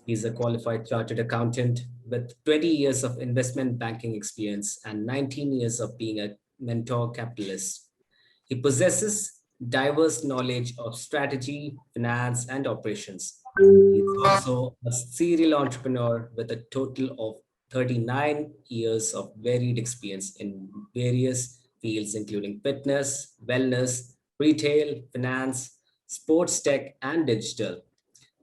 He's a qualified chartered accountant with 20 years of investment banking experience and 19 years of being a mentor capitalist. He possesses diverse knowledge of strategy, finance, and operations. He's also a serial entrepreneur with a total of 39 years of varied experience in various fields, including fitness, wellness, retail, finance, sports tech, and digital.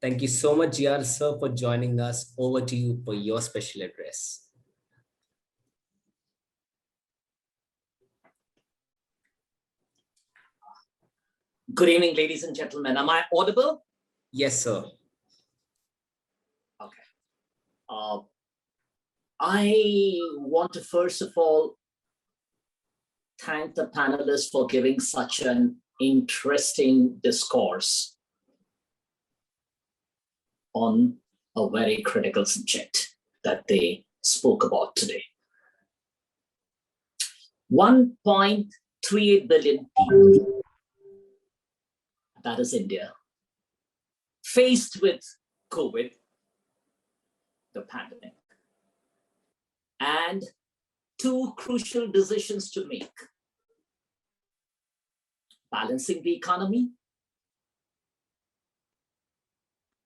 Thank you so much, GR sir, for joining us. Over to you for your special address. Good evening, ladies and gentlemen. Am I audible? Yes, sir. Okay. I want to first of all thank the panelists for giving such an interesting discourse on a very critical subject that they spoke about today. 1.38 billion people, that is India, faced with COVID, the pandemic, and two crucial decisions to make: balancing the economy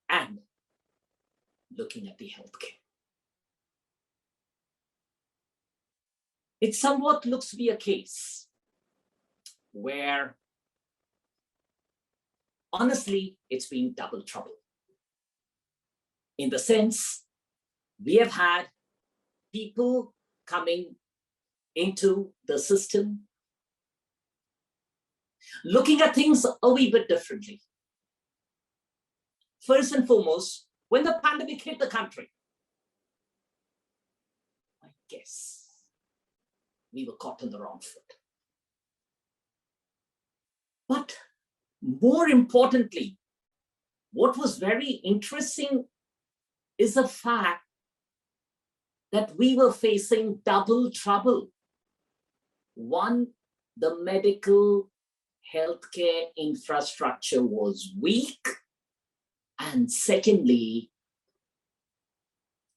and looking at the healthcare. It somewhat looks to be a case where, honestly, it's been double trouble. In the sense, we have had people coming into the system looking at things a wee bit differently. First and foremost, when the pandemic hit the country, I guess we were caught on the wrong foot. But more importantly, what was very interesting is the fact that we were facing double trouble. One, the medical healthcare infrastructure was weak. And secondly,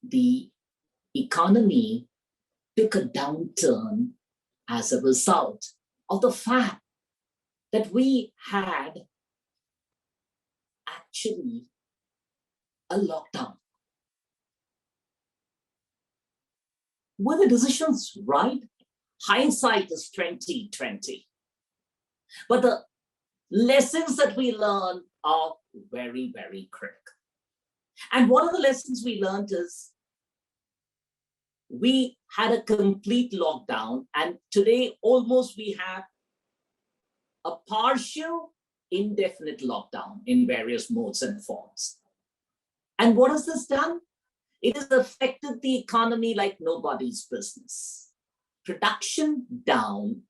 the economy took a downturn as a result of the fact that we had actually a lockdown. Were the decisions right? Hindsight is 2020. But the lessons that we learn are very, very critical. And one of the lessons we learned is we had a complete lockdown, and today almost we have a partial indefinite lockdown in various modes and forms. And what has this done? It has affected the economy like nobody's business. Production down,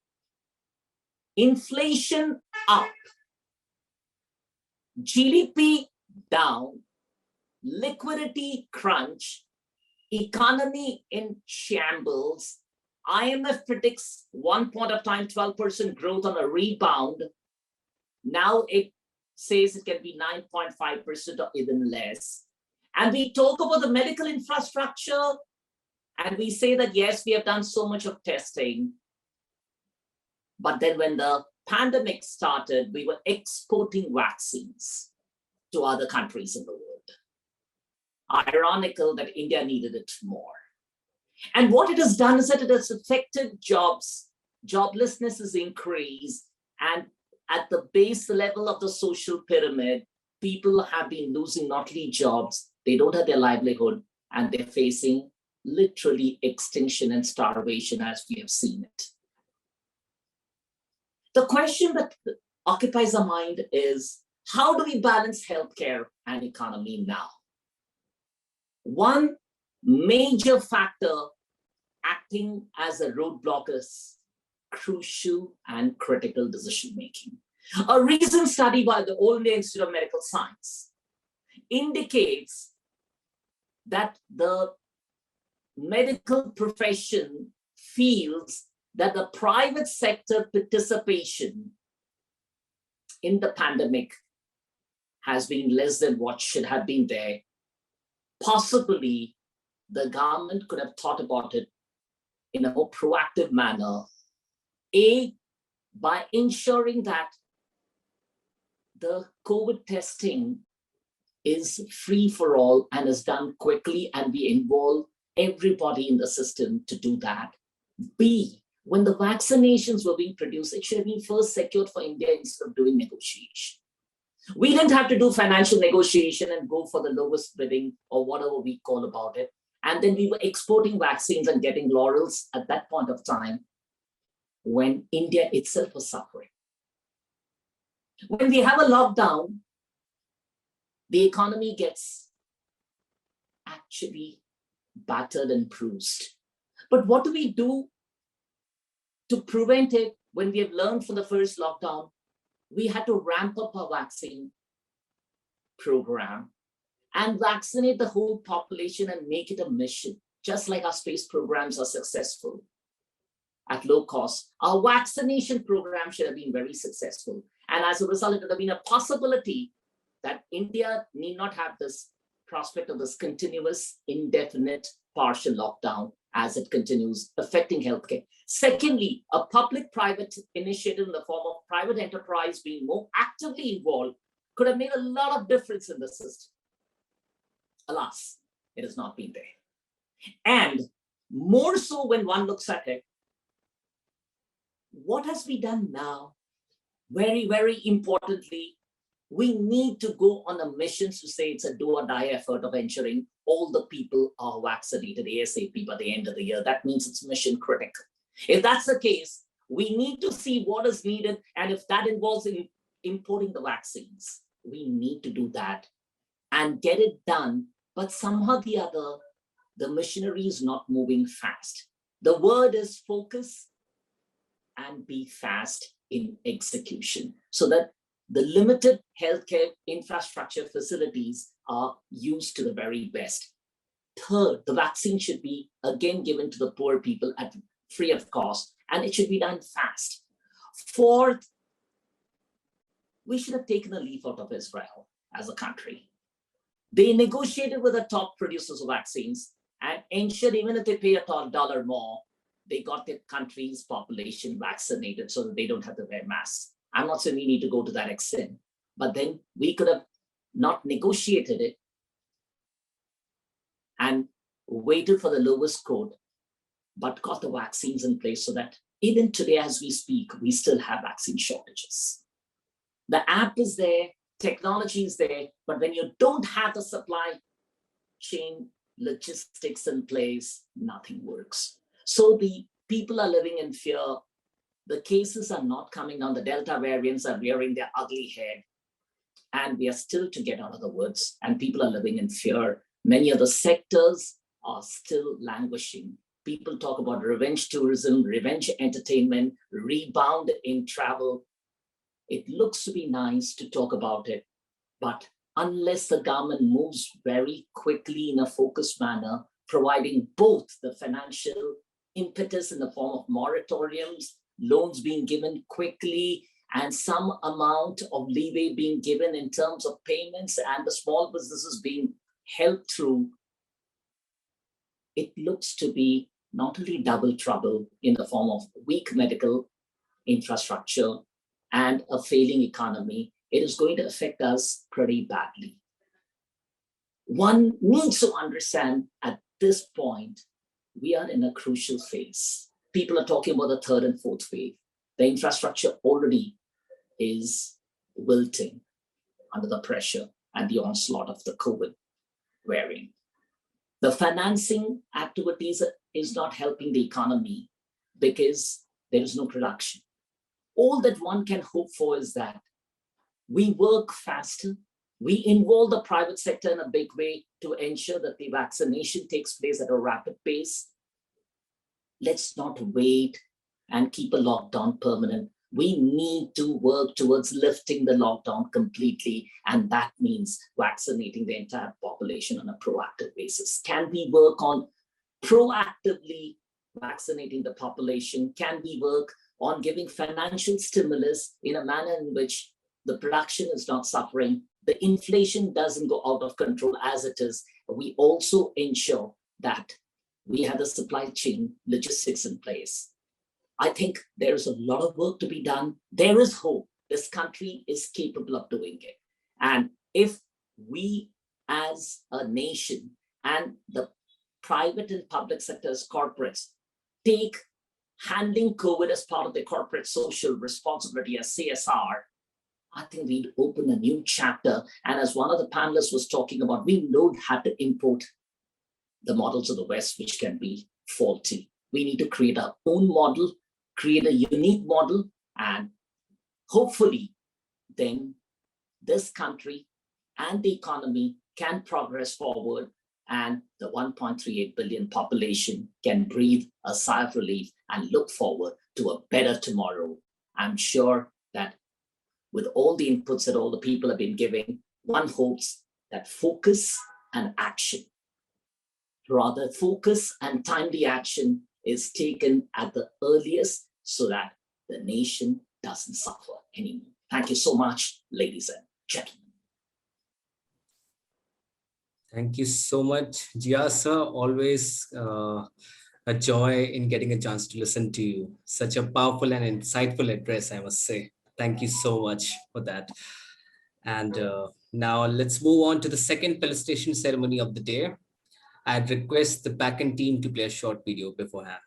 inflation up, GDP down, liquidity crunch, economy in shambles. IMF predicts one point of time 12% growth on a rebound. Now it says it can be 9.5% or even less. And we talk about the medical infrastructure, and we say that, yes, we have done so much of testing. But then when the pandemic started, we were exporting vaccines to other countries in the world. Ironical that India needed it more. And what it has done is that it has affected jobs. Joblessness has increased. And at the base level of the social pyramid, people have been losing not only jobs, they don't have their livelihood, and they're facing literally extinction and starvation as we have seen it. The question that occupies our mind is, how do we balance healthcare and economy now? One major factor acting as a roadblock is crucial and critical decision-making. A recent study by the All India Institute of Medical Science indicates that the medical profession feels that the private sector participation in the pandemic has been less than what should have been there. Possibly, the government could have thought about it in a more proactive manner. A, by ensuring that the COVID testing is free for all and is done quickly, and we involve everybody in the system to do that. B, when the vaccinations were being produced, it should have been first secured for India instead of doing negotiation. We didn't have to do financial negotiation and go for the lowest bidding or whatever we call about it. And then we were exporting vaccines and getting laurels at that point of time when India itself was suffering. When we have a lockdown, the economy gets actually battered and bruised. But what do we do to prevent it when we have learned from the first lockdown? We had to ramp up our vaccine program and vaccinate the whole population and make it a mission, just like our space programs are successful at low cost. Our vaccination program should have been very successful. And as a result, it would have been a possibility that India need not have this prospect of this continuous, indefinite, partial lockdown as it continues affecting healthcare. Secondly, a public-private initiative in the form of private enterprise being more actively involved could have made a lot of difference in the system. Alas, it has not been there. And more so when one looks at it, what has been done now? Very, very importantly, we need to go on a mission to say it's a do or die effort of ensuring all the people are vaccinated ASAP by the end of the year. That means it's mission critical. If that's the case, we need to see what is needed. And if that involves importing the vaccines, we need to do that and get it done. But somehow or the other, the machinery is not moving fast. The word is focus and be fast in execution so that the limited healthcare infrastructure facilities are used to the very best. Third, the vaccine should be again given to the poor people at free of cost, and it should be done fast. Fourth, we should have taken a leaf out of Israel as a country. They negotiated with the top producers of vaccines and ensured even if they pay $1 more, they got their country's population vaccinated so that they don't have to wear masks. I'm not saying we need to go to that extent, but then we could have not negotiated it and waited for the lowest quote, but got the vaccines in place so that even today as we speak, we still have vaccine shortages. The app is there, technology is there, but when you don't have the supply chain logistics in place, nothing works. So the people are living in fear. The cases are not coming down. The Delta variants are rearing their ugly head. And we are still to get out of the woods, and people are living in fear. Many other sectors are still languishing. People talk about revenge tourism, revenge entertainment, rebound in travel. It looks to be nice to talk about it, but unless the government moves very quickly in a focused manner, providing both the financial impetus in the form of moratoriums, loans being given quickly, and some amount of leeway being given in terms of payments and the small businesses being helped through, it looks to be not only double trouble in the form of weak medical infrastructure and a failing economy, it is going to affect us pretty badly. One needs to understand at this point, we are in a crucial phase. People are talking about the third and fourth wave. The infrastructure already is wilting under the pressure and the onslaught of the COVID variant. The financing activities is not helping the economy because there is no production. All that one can hope for is that we work faster, we involve the private sector in a big way to ensure that the vaccination takes place at a rapid pace. Let's not wait and keep a lockdown permanent. We need to work towards lifting the lockdown completely, and that means vaccinating the entire population on a proactive basis. Can we work on proactively vaccinating the population? Can we work on giving financial stimulus in a manner in which the production is not suffering, the inflation doesn't go out of control as it is? We also ensure that we have the supply chain logistics in place. I think there's a lot of work to be done. There is hope. This country is capable of doing it. And if we as a nation and the private and public sectors, corporates, take handling COVID as part of the corporate social responsibility as CSR, I think we'd open a new chapter. And as one of the panelists was talking about, we don't have to import the models of the West, which can be faulty. We need to create our own model, create a unique model, and hopefully then this country and the economy can progress forward, and the 1.38 billion population can breathe a sigh of relief and look forward to a better tomorrow. I'm sure that with all the inputs that all the people have been giving, one hopes that focus and action, rather focus and timely action, is taken at the earliest so that the nation doesn't suffer anymore. Thank you so much, ladies and gentlemen. Thank you so much, Jia sir. Always a joy in getting a chance to listen to you. Such a powerful and insightful address, I must say. Thank you so much for that. And now let's move on to the second felicitation ceremony of the day. I'd request the backend team to play a short video beforehand.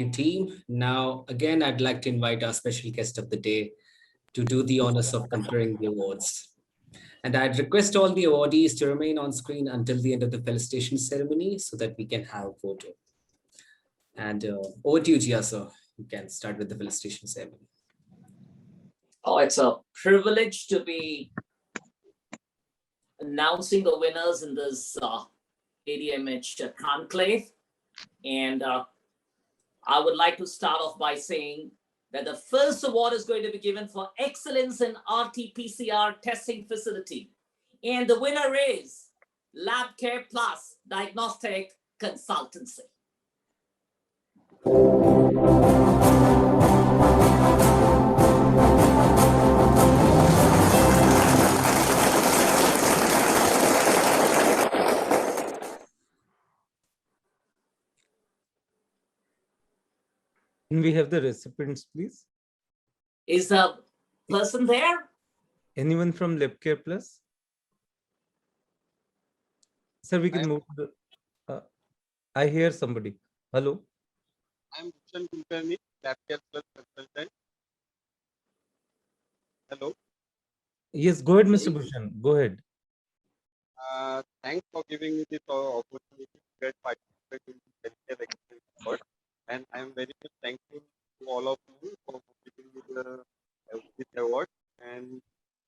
you, team. Now, again, I'd like to invite our special guest of the day to do the honors of conferring the awards. And I'd request all the awardees to remain on screen until the end of the felicitation ceremony so that we can have a photo. And over to you, Jia, sir. You can start with the felicitation ceremony. Oh, it's a privilege to be announcing the winners in this ADMH conclave. And I would like to start off by saying that the first award is going to be given for excellence in RT-PCR testing facility. And the winner is LabCare Plus Diagnostic Consultancy. Can we have the recipients, please? Is the person there? Anyone from LabCare Plus? Sir, we can move to the... I hear somebody. Hello? I'm Bhushan Kulkarni, LabCare Plus consultant. Hello. Yes, go ahead, Mr. Bhushan. Go ahead. Thanks for giving me this opportunity to get participate in the healthcare excellence award. And I'm very much thankful to all of you for giving me this award. And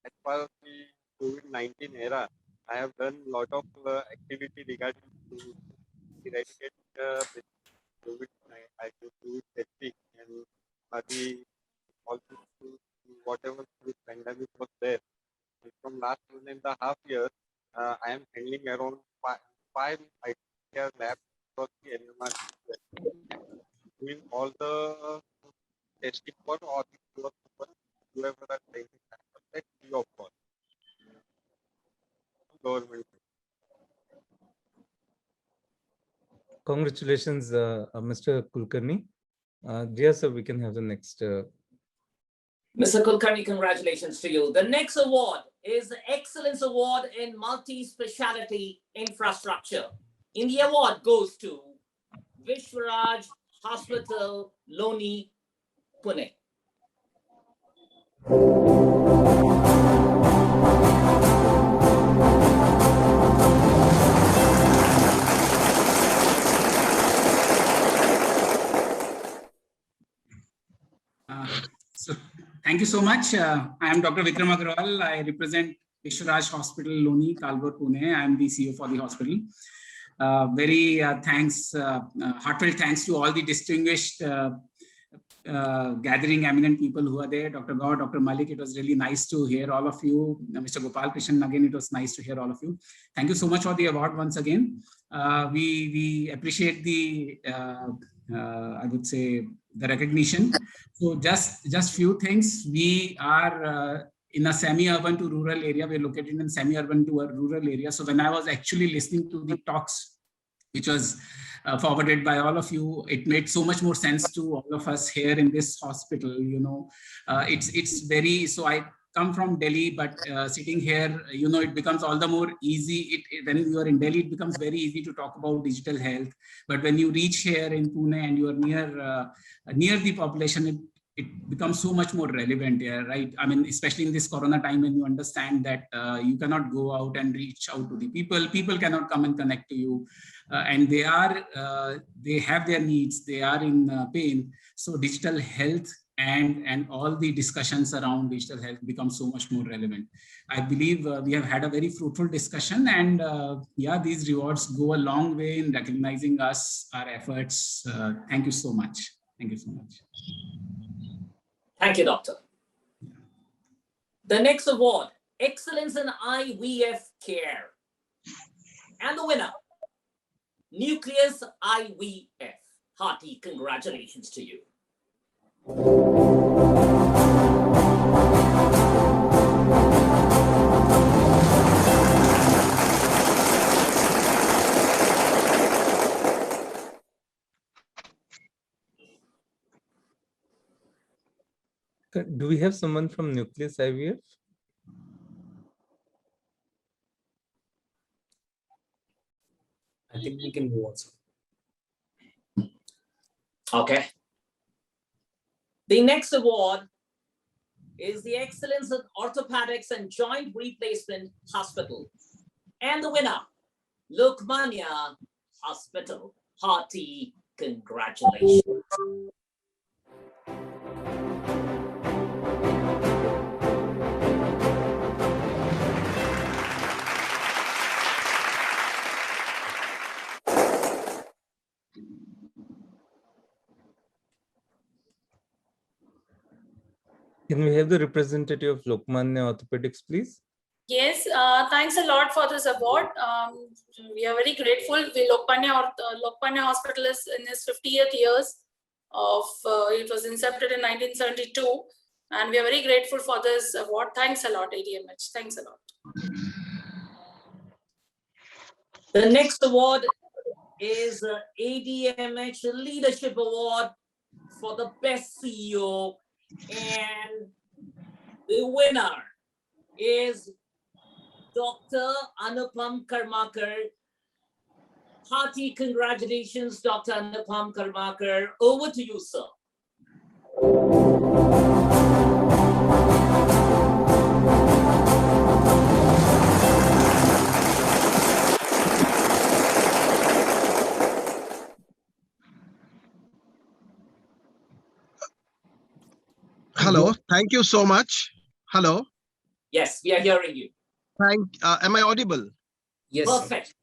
as far as the COVID-19 era, I have done a lot of activity regarding to eradicate COVID testing and also whatever this pandemic was there. And from last 1.5 years, I am handling around five ITR labs across the NMR, doing all the testing for all the people whoever are taking that free of cost. Government. Congratulations, Mr. Kulkarni. Yes, sir, we can have the next. Mr. Kulkarni, congratulations to you. The next award is the Excellence Award in Multi-Speciality Infrastructure. And the award goes to Vishwaraj Hospital, Loni, Pune. So thank you so much. I am Dr. Vikram Agarwal. I represent Vishwaraj Hospital, Loni, Talbot, Pune. I am the CEO for the hospital. Very heartfelt thanks to all the distinguished gathering eminent people who are there. Dr. Gaur, Dr. Mullick, it was really nice to hear all of you. Mr. Gopalakrishnan, again, it was nice to hear all of you. Thank you so much for the award once again. We appreciate the, I would say, the recognition. So just few things. We are in a semi-urban to rural area. We're located in semi-urban to a rural area. So when I was actually listening to the talks, which was forwarded by all of you, it made so much more sense to all of us here in this hospital. You know, it's very, so I come from Delhi, but sitting here, you know, it becomes all the more easy. When you are in Delhi, it becomes very easy to talk about digital health. But when you reach here in Pune and you are near the population, it becomes so much more relevant here, right? I mean, especially in this Corona time, when you understand that you cannot go out and reach out to the people, people cannot come and connect to you, and they have their needs, they are in pain. So digital health and all the discussions around digital health become so much more relevant. I believe we have had a very fruitful discussion, and yeah, these rewards go a long way in recognizing us, our efforts. Thank you so much. Thank you so much. Thank you, Doctor. The next award, Excellence in IVF Care. And the winner, Nucleus IVF. Hearty congratulations to you. Do we have someone from Nucleus IVF? I think we can move on. Okay. The next award is the Excellence in Orthopedics and Joint Replacement Hospital. And the winner, Lokmanya Hospital. Hearty congratulations. Can we have the representative of Lokmanya Orthopedics, please? Yes, thanks a lot for this award. We are very grateful. Lokmanya Hospital is in its 50th years of, it was incepted in 1972. And we are very grateful for this award. Thanks a lot, ADMH. Thanks a lot. The next award is the ADMH Leadership Award for the best CEO. And the winner is Dr. Anupam Karmakar. Hearty congratulations, Dr. Anupam Karmakar. Over to you, sir. Hello, thank you so much. Hello. Yes, we are hearing you. Am I audible? Yes. Perfect.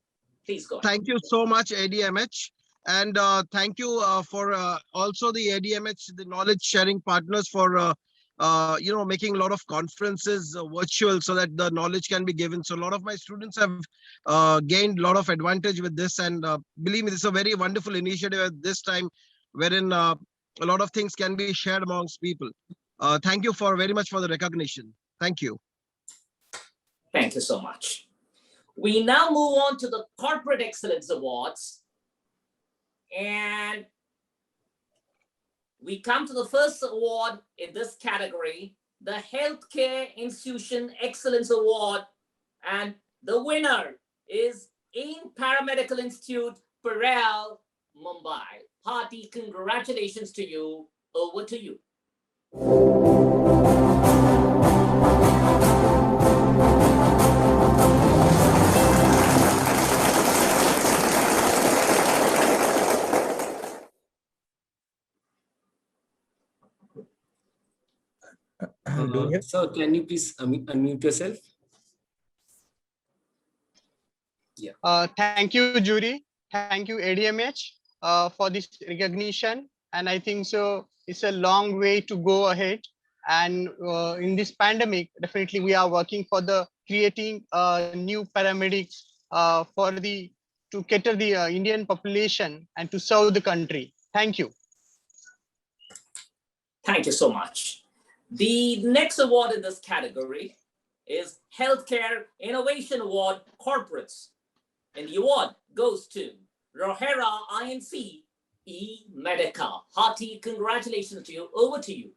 Please go ahead. Thank you so much, ADMH. And thank you for also the ADMH, the knowledge sharing partners for, making a lot of conferences virtual so that the knowledge can be given. So a lot of my students have gained a lot of advantage with this. And believe me, this is a very wonderful initiative at this time wherein a lot of things can be shared amongst people. Thank you very much for the recognition. Thank you. Thank you so much. We now move on to the Corporate Excellence Awards. And we come to the first award in this category, the Healthcare Institution Excellence Award. And the winner is AIM Paramedical Institute, Parel, Mumbai. Hearty congratulations to you. Over to you. So can you please unmute yourself? Yeah. Thank you, jury. Thank you, ADMH, for this recognition. And I think so it's a long way to go ahead. And in this pandemic, definitely we are working for the creating new paramedics to cater the Indian population and to serve the country. Thank you. Thank you so much. The next award in this category is Healthcare Innovation Award Corporates. And the award goes to Rohera INC Medica. Hearty congratulations to you. Over to you.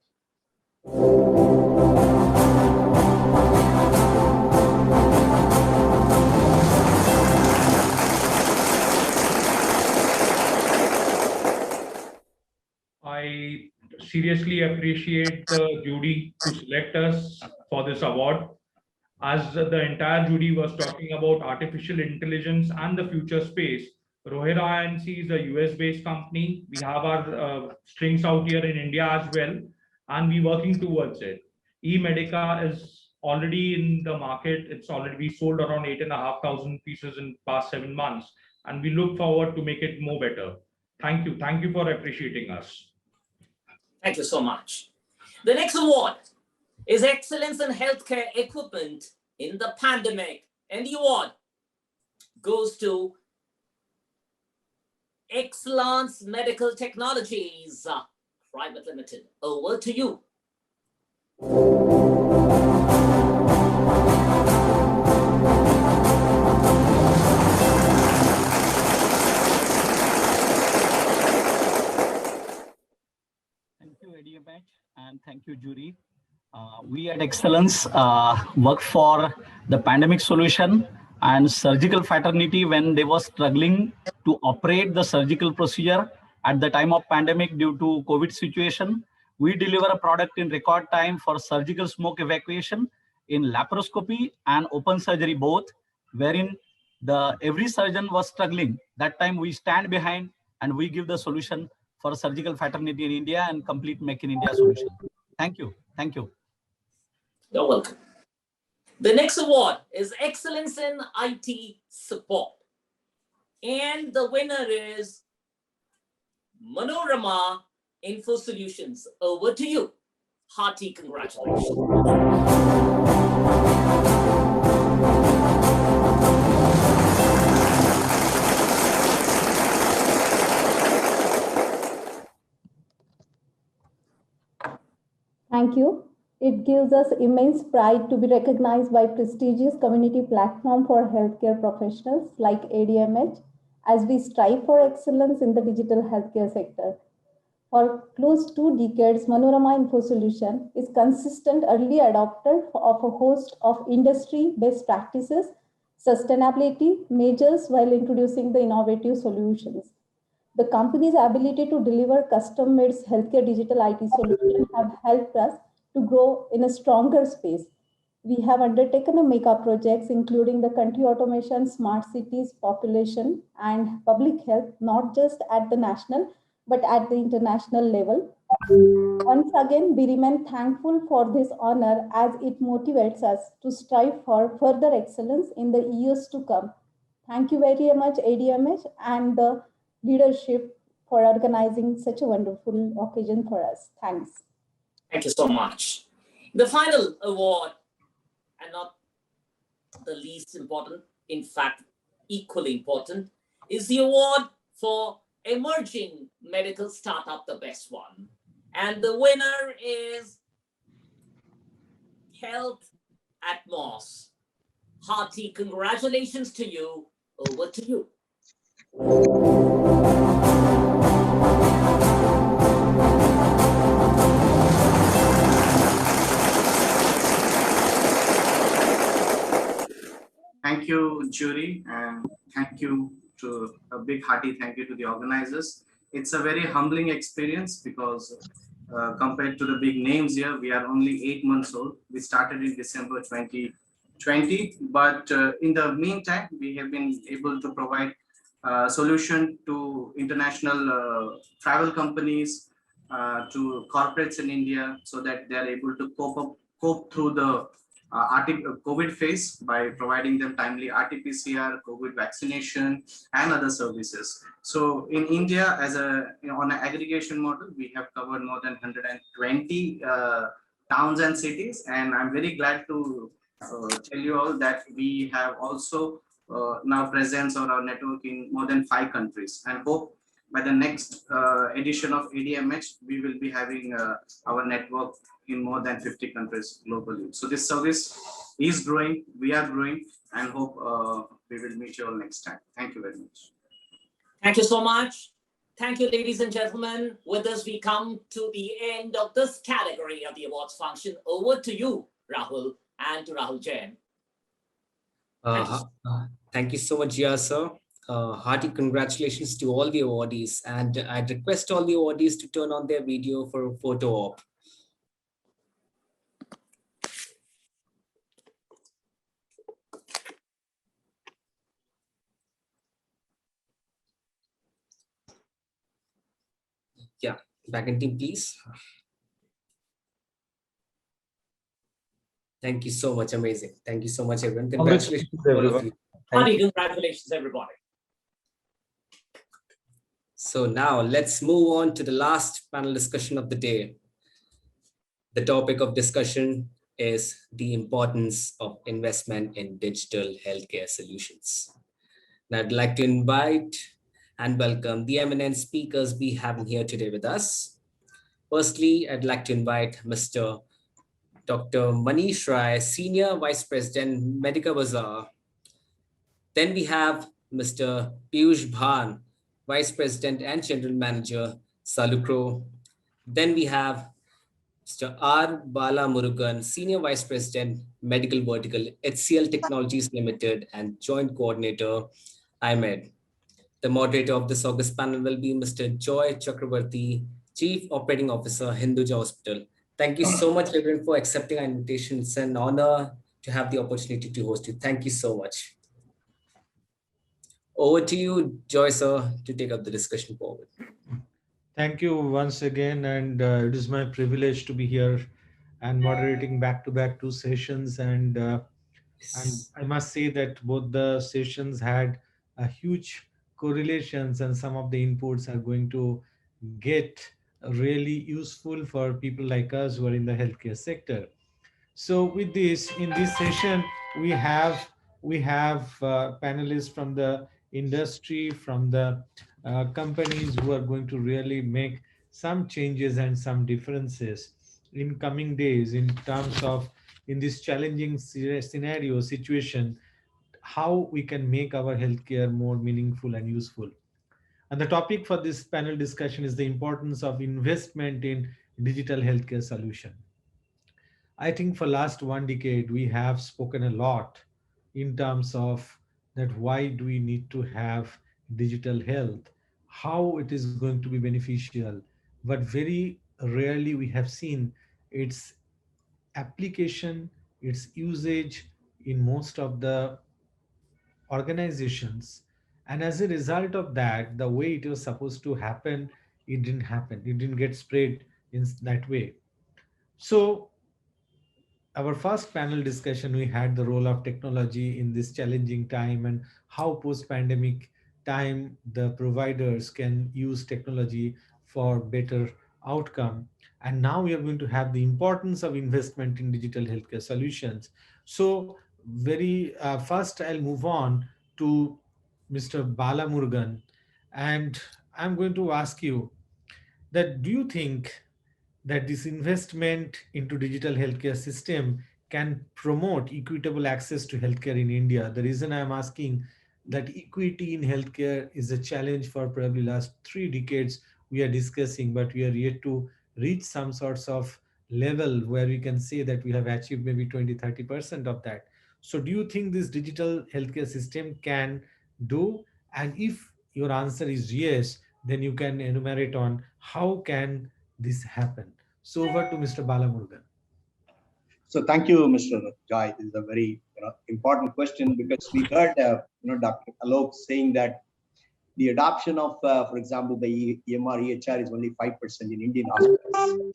I seriously appreciate the jury to select us for this award. As the entire jury was talking about artificial intelligence and the future space, Rohera INC is a US-based company. We have our strings out here in India as well, and we're working towards it. E-Medica is already in the market. It's already sold around 8,500 pieces in past 7 months, and we look forward to make it more better. Thank you. Thank you for appreciating us. Thank you so much. The next award is Excellence in Healthcare Equipment in the Pandemic. And the award goes to Excellence Medical Technologies Private Limited. Over to you. Thank you, ADMH, and thank you, jury. We at Excellence work for the pandemic solution and surgical fraternity when they were struggling to operate the surgical procedure at the time of pandemic due to COVID situation. We deliver a product in record time for surgical smoke evacuation in laparoscopy and open surgery both, wherein every surgeon was struggling. That time we stand behind and we give the solution for surgical fraternity in India and complete Make in India solution. Thank you. Thank you. You're welcome. The next award is Excellence in IT Support. And the winner is Manorama Info Solutions. Over to you. Hearty congratulations. Thank you. It gives us immense pride to be recognized by prestigious community platform for healthcare professionals like ADMH as we strive for excellence in the digital healthcare sector. For close 2 decades, Manorama Info Solution is consistent early adopter of a host of industry best practices, sustainability measures while introducing the innovative solutions. The company's ability to deliver custom-made healthcare digital IT solutions have helped us to grow in a stronger space. We have undertaken a mega projects, including the country automation, smart cities, population, and public health, not just at the national, but at the international level. Once again, we remain thankful for this honor as it motivates us to strive for further excellence in the years to come. Thank you very much, ADMH, and the leadership for organizing such a wonderful occasion for us. Thanks. Thank you so much. The final award, and not the least important, in fact, equally important, is the award for Emerging Medical Startup, the best one. And the winner is Health Atmos. Hearty congratulations to you. Over to you. Thank you, jury, and thank you to a big hearty thank you to the organizers. It's a very humbling experience because compared to the big names here, we are only 8 months old. We started in December 2020, but in the meantime, we have been able to provide solution to international travel companies, to corporates in India, so that they are able to cope through the COVID phase by providing them timely RT-PCR, COVID vaccination, and other services. So in India, as on an aggregation model, we have covered more than 120 towns and cities, and I'm very glad to tell you all that we have also now presence on our network in more than 5 countries, and hope by the next edition of ADMH, we will be having our network in more than 50 countries globally. So this service is growing, we are growing, and hope we will meet you all next time. Thank you very much. Thank you so much. Thank you, ladies and gentlemen. With us, we come to the end of this category of the awards function. Over to you, Rahul, and to Rahul Jain. Thank you so much, Jia, sir. Hearty congratulations to all the awardees, and I'd request all the awardees to turn on their video for a photo op. Yeah, back in team, please. Thank you so much. Amazing. Thank you so much, everyone. Congratulations to all of you. Hearty congratulations, everybody. So now let's move on to the last panel discussion of the day. The topic of discussion is the importance of investment in digital healthcare solutions. Now I'd like to invite and welcome the eminent speakers we have here today with us. Firstly, I'd like to invite Mr. Dr. Manish Rai, Senior Vice President, Medikabazaar. Then we have Mr. Piyush Bhan, Vice President and General Manager, Salucro. Then we have Mr. R. Bala Murugan, Senior Vice President, Medical Vertical, HCL Technologies Limited, and Joint Coordinator, IMED. The moderator of this August panel will be Mr. Joy Chakraborty, Chief Operating Officer, Hinduja Hospital. Thank you so much, everyone, for accepting our invitation. It's an honor to have the opportunity to host you. Thank you so much. Over to you, Joy, sir, to take up the discussion forward. Thank you once again, and it is my privilege to be here and moderating back-to-back two sessions. And I must say that both the sessions had a huge correlations, and some of the inputs are going to get really useful for people like us who are in the healthcare sector. So with this, in this session, we have panelists from the industry, from the companies who are going to really make some changes and some differences in coming days in terms of in this challenging scenario situation, how we can make our healthcare more meaningful and useful. And the topic for this panel discussion is the importance of investment in digital healthcare solution. I think for last 1 decade, we have spoken a lot in terms of that why do we need to have digital health, how it is going to be beneficial, but very rarely we have seen its application, its usage in most of the organizations. And as a result of that, the way it was supposed to happen, it didn't happen. It didn't get spread in that way. So our first panel discussion, we had the role of technology in this challenging time and how post-pandemic time the providers can use technology for better outcome. And now we are going to have the importance of investment in digital healthcare solutions. So very first, I'll move on to Mr. Bala Murugan, and I'm going to ask you that do you think that this investment into digital healthcare system can promote equitable access to healthcare in India? The reason I'm asking that equity in healthcare is a challenge for probably last 3 decades we are discussing, but we are yet to reach some sorts of level where we can say that we have achieved maybe 20-30% of that. So do you think this digital healthcare system can do? And if your answer is yes, then you can enumerate on how can this happen. So over to Mr. Balamurgan. So thank you, Mr. Joy. This is a very important question because we heard Dr. Aloke saying that the adoption of, for example, the EMR, EHR is only 5% in Indian hospitals.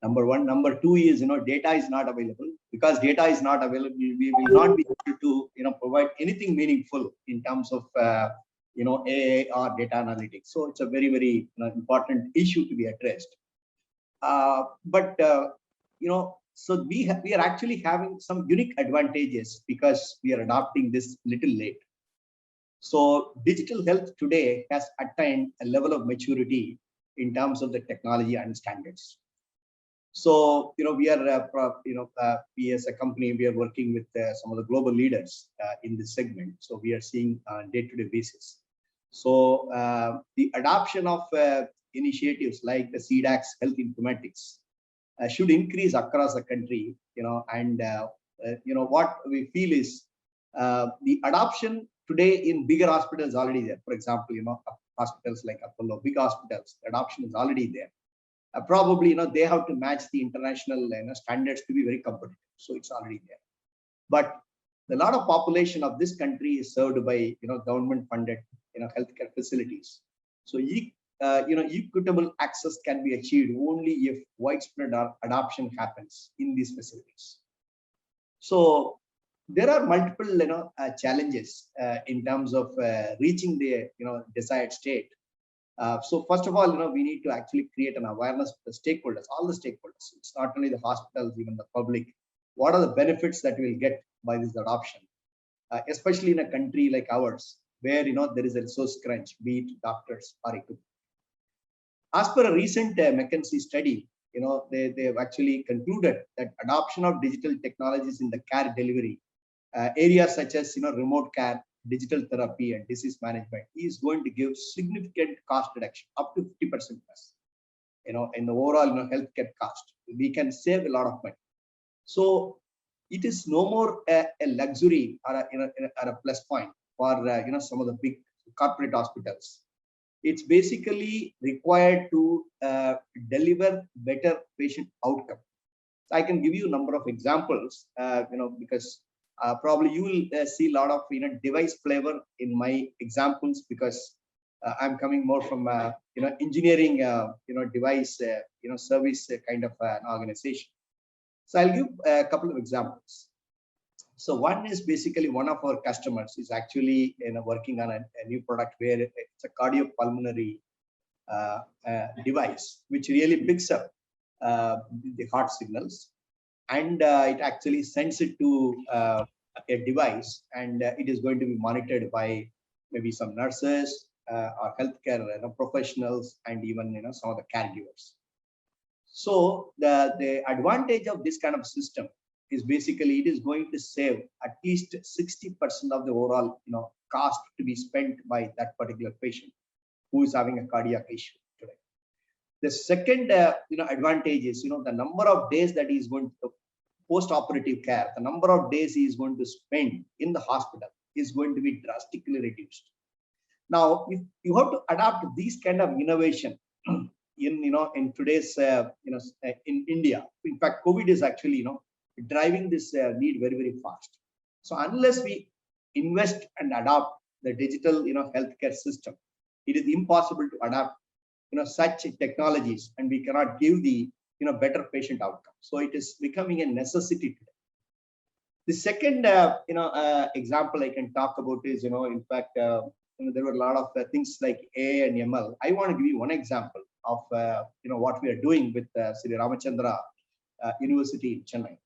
Number one. Number two is data is not available. Because data is not available, we will not be able to provide anything meaningful in terms of AI or data analytics. So it's a very, very important issue to be addressed. So we are actually having some unique advantages because we are adopting this little late. So digital health today has attained a level of maturity in terms of the technology and standards. So we are we as a company, we are working with some of the global leaders in this segment. So we are seeing on day-to-day basis. So the adoption of initiatives like the CDAX Health Informatics should increase across the country, and what we feel is the adoption today in bigger hospitals already there. For example, hospitals like Apollo, big hospitals, adoption is already there. Probably, they have to match the international standards to be very competitive. So it's already there. But a lot of population of this country is served by government-funded healthcare facilities. So equitable access can be achieved only if widespread adoption happens in these facilities. So there are multiple challenges in terms of reaching the desired state. So first of all, we need to actually create an awareness for the stakeholders, all the stakeholders. It's not only the hospitals, even the public. What are the benefits that we'll get by this adoption, especially in a country like ours, where there is a resource crunch, be it doctors or equipment. As per a recent McKinsey study, they have actually concluded that adoption of digital technologies in the care delivery areas such as remote care, digital therapy, and disease management is going to give significant cost reduction up to 50% plus. In the overall healthcare cost, we can save a lot of money. So it is no more a luxury or a plus point for some of the big corporate hospitals. It's basically required to deliver better patient outcome. So I can give you a number of examples, because probably you will see a lot of device flavor in my examples, because I'm coming more from engineering device service kind of an organization. So I'll give a couple of examples. So one is basically one of our customers is actually working on a new product where it's a cardiopulmonary device which really picks up the heart signals, and it actually sends it to a device, and it is going to be monitored by maybe some nurses or healthcare professionals, and even some of the caregivers. So the advantage of this kind of system is basically it is going to save at least 60% of the overall cost to be spent by that particular patient who is having a cardiac issue today. The second advantage is the number of days that he is going to post-operative care, the number of days he is going to spend in the hospital is going to be drastically reduced. Now, if you have to adapt these kind of innovation in today's in India. In fact, COVID is actually driving this need very, very fast. So unless we invest and adopt the digital healthcare system, it is impossible to adapt such technologies, and we cannot give the better patient outcome. So it is becoming a necessity today. The second example I can talk about is in fact there were a lot of things like AI and ML. I want to give you one example of what we are doing with Sri Ramachandran University in Chennai.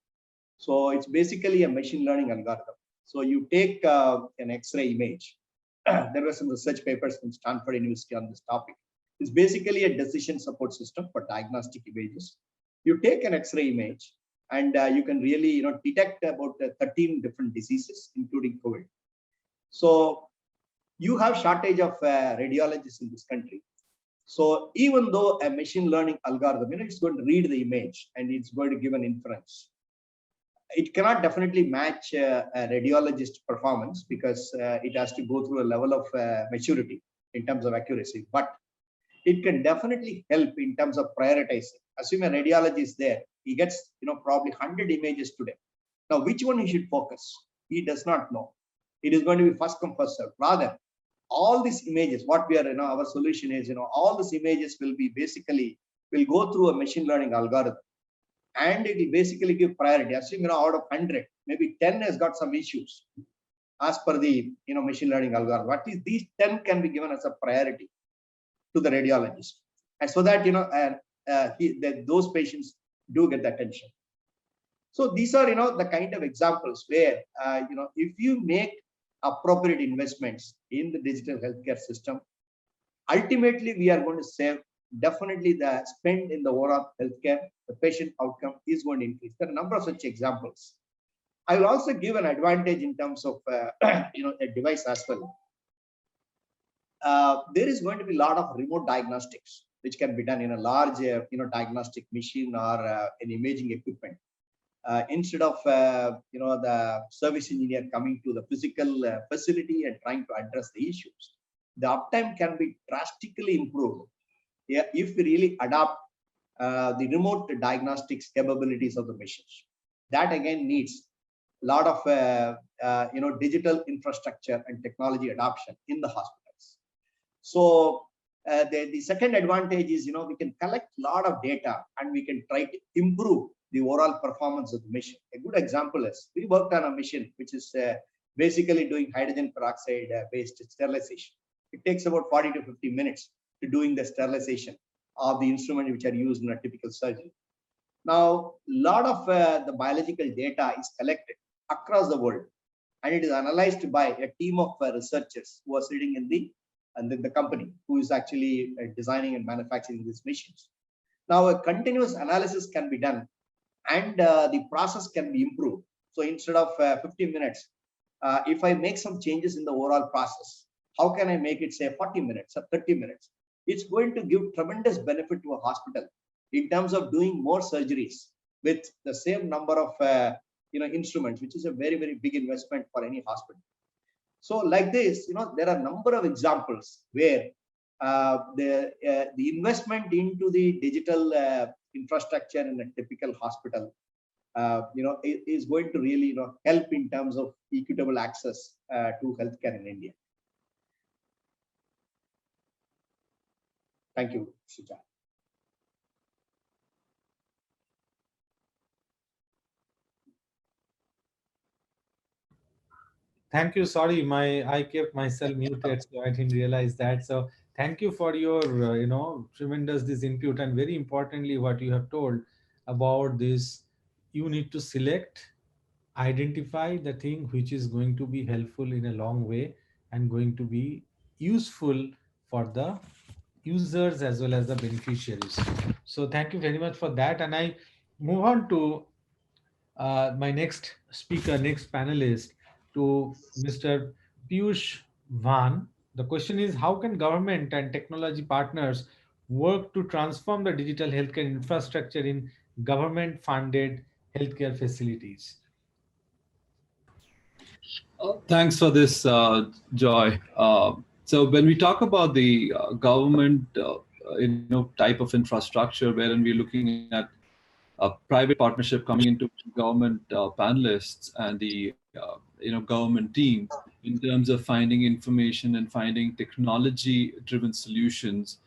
So it's basically a machine learning algorithm. So you take an X-ray image. There were some research papers from Stanford University on this topic. It's basically a decision support system for diagnostic images. You take an X-ray image, and you can really detect about 13 different diseases, including COVID. So you have shortage of radiologists in this country. So even though a machine learning algorithm, it's going to read the image and it's going to give an inference, it cannot definitely match a radiologist performance, because it has to go through a level of maturity in terms of accuracy. But it can definitely help in terms of prioritizing. Assume a radiologist is there, he gets probably 100 images today. Now, which one he should focus? He does not know. It is going to be first come first serve. Rather, all these images, what we are our solution is all these images will go through a machine learning algorithm, and it will basically give priority. Assume out of 100, maybe 10 has got some issues as per the machine learning algorithm. At least these 10 can be given as a priority to the radiologist, and so that that those patients do get the attention. So these are the kind of examples where if you make appropriate investments in the digital healthcare system, ultimately we are going to save definitely the spend in the overall healthcare. The patient outcome is going to increase. There are a number of such examples. I will also give an advantage in terms of a device as well. There is going to be a lot of remote diagnostics which can be done in a large diagnostic machine or an imaging equipment. Instead of the service engineer coming to the physical facility and trying to address the issues, the uptime can be drastically improved if we really adopt the remote diagnostics capabilities of the machines. That again needs a lot of digital infrastructure and technology adoption in the hospitals. So the second advantage is we can collect a lot of data and we can try to improve the overall performance of the machine. A good example is we worked on a machine which is basically doing hydrogen peroxide based sterilization. It takes about 40 to 50 minutes to doing the sterilization of the instruments which are used in a typical surgery. Now, a lot of the biological data is collected across the world, and it is analyzed by a team of researchers who are sitting in the company who is actually designing and manufacturing these machines. Now, a continuous analysis can be done, and the process can be improved. So instead of 15 minutes, if I make some changes in the overall process, how can I make it say 40 minutes or 30 minutes? It's going to give tremendous benefit to a hospital in terms of doing more surgeries with the same number of instruments, which is a very, very big investment for any hospital. So like this, there are a number of examples where the investment into the digital infrastructure in a typical hospital, is going to really, help in terms of equitable access to healthcare in India. Thank you, Suja. Thank you. Sorry, I kept myself muted, so I didn't realize that. So thank you for your tremendous this input, and very importantly what you have told about this. You need to select, identify the thing which is going to be helpful in a long way and going to be useful for the users as well as the beneficiaries. So thank you very much for that, and I move on to my next speaker, next panelist, to Mr. Piyush Bhan. The question is, how can government and technology partners work to transform the digital healthcare infrastructure in government-funded healthcare facilities? Thanks for this, Joy. So when we talk about the government, type of infrastructure, wherein we're looking at a private partnership coming into government panelists and the government team in terms of finding information and finding technology-driven solutions.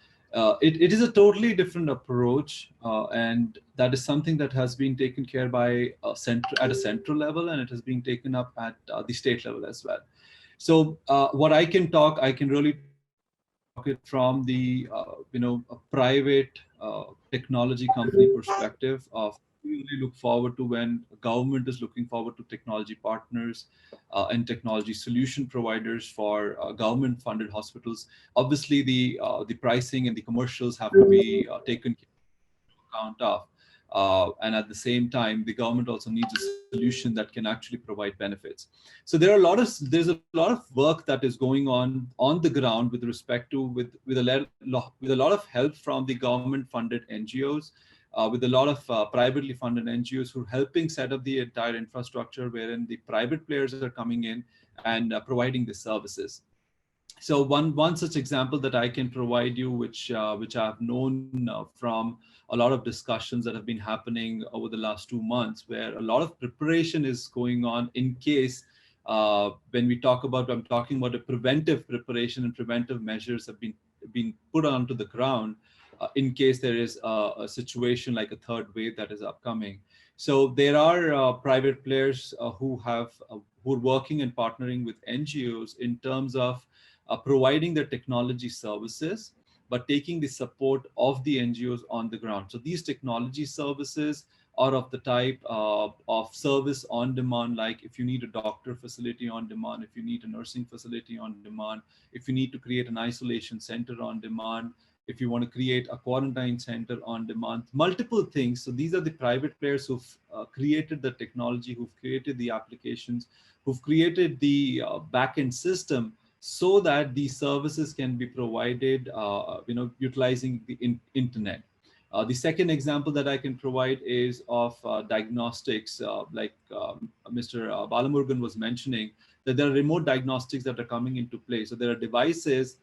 It is a totally different approach, and that is something that has been taken care by at a central level, and it has been taken up at the state level as well. So what I can really talk it from the a private technology company perspective of we really look forward to when government is looking forward to technology partners and technology solution providers for government funded hospitals. Obviously the pricing and the commercials have to be taken into account of. And at the same time, the government also needs a solution that can actually provide benefits. So there's a lot of work that is going on the ground with respect to with a lot of help from the government-funded NGOs, with a lot of privately funded NGOs who are helping set up the entire infrastructure, wherein the private players are coming in and providing the services. So one such example that I can provide you, which I've known from a lot of discussions that have been happening over the last 2 months, where a lot of preparation is going on in case when I'm talking about a preventive preparation and preventive measures have been put onto the ground in case there is a situation like a third wave that is upcoming. So there are private players who are working and partnering with NGOs in terms of providing the technology services, but taking the support of the NGOs on the ground. So these technology services are of the type of service on demand, like if you need a doctor facility on demand, if you need a nursing facility on demand, if you need to create an isolation center on demand, if you want to create a quarantine center on demand, multiple things. So these are the private players who've created the technology, who've created the applications, who've created the backend system so that these services can be provided, utilizing the internet. The second example that I can provide is of diagnostics, like Mr. Balamurgan was mentioning, that there are remote diagnostics that are coming into play. So there are devices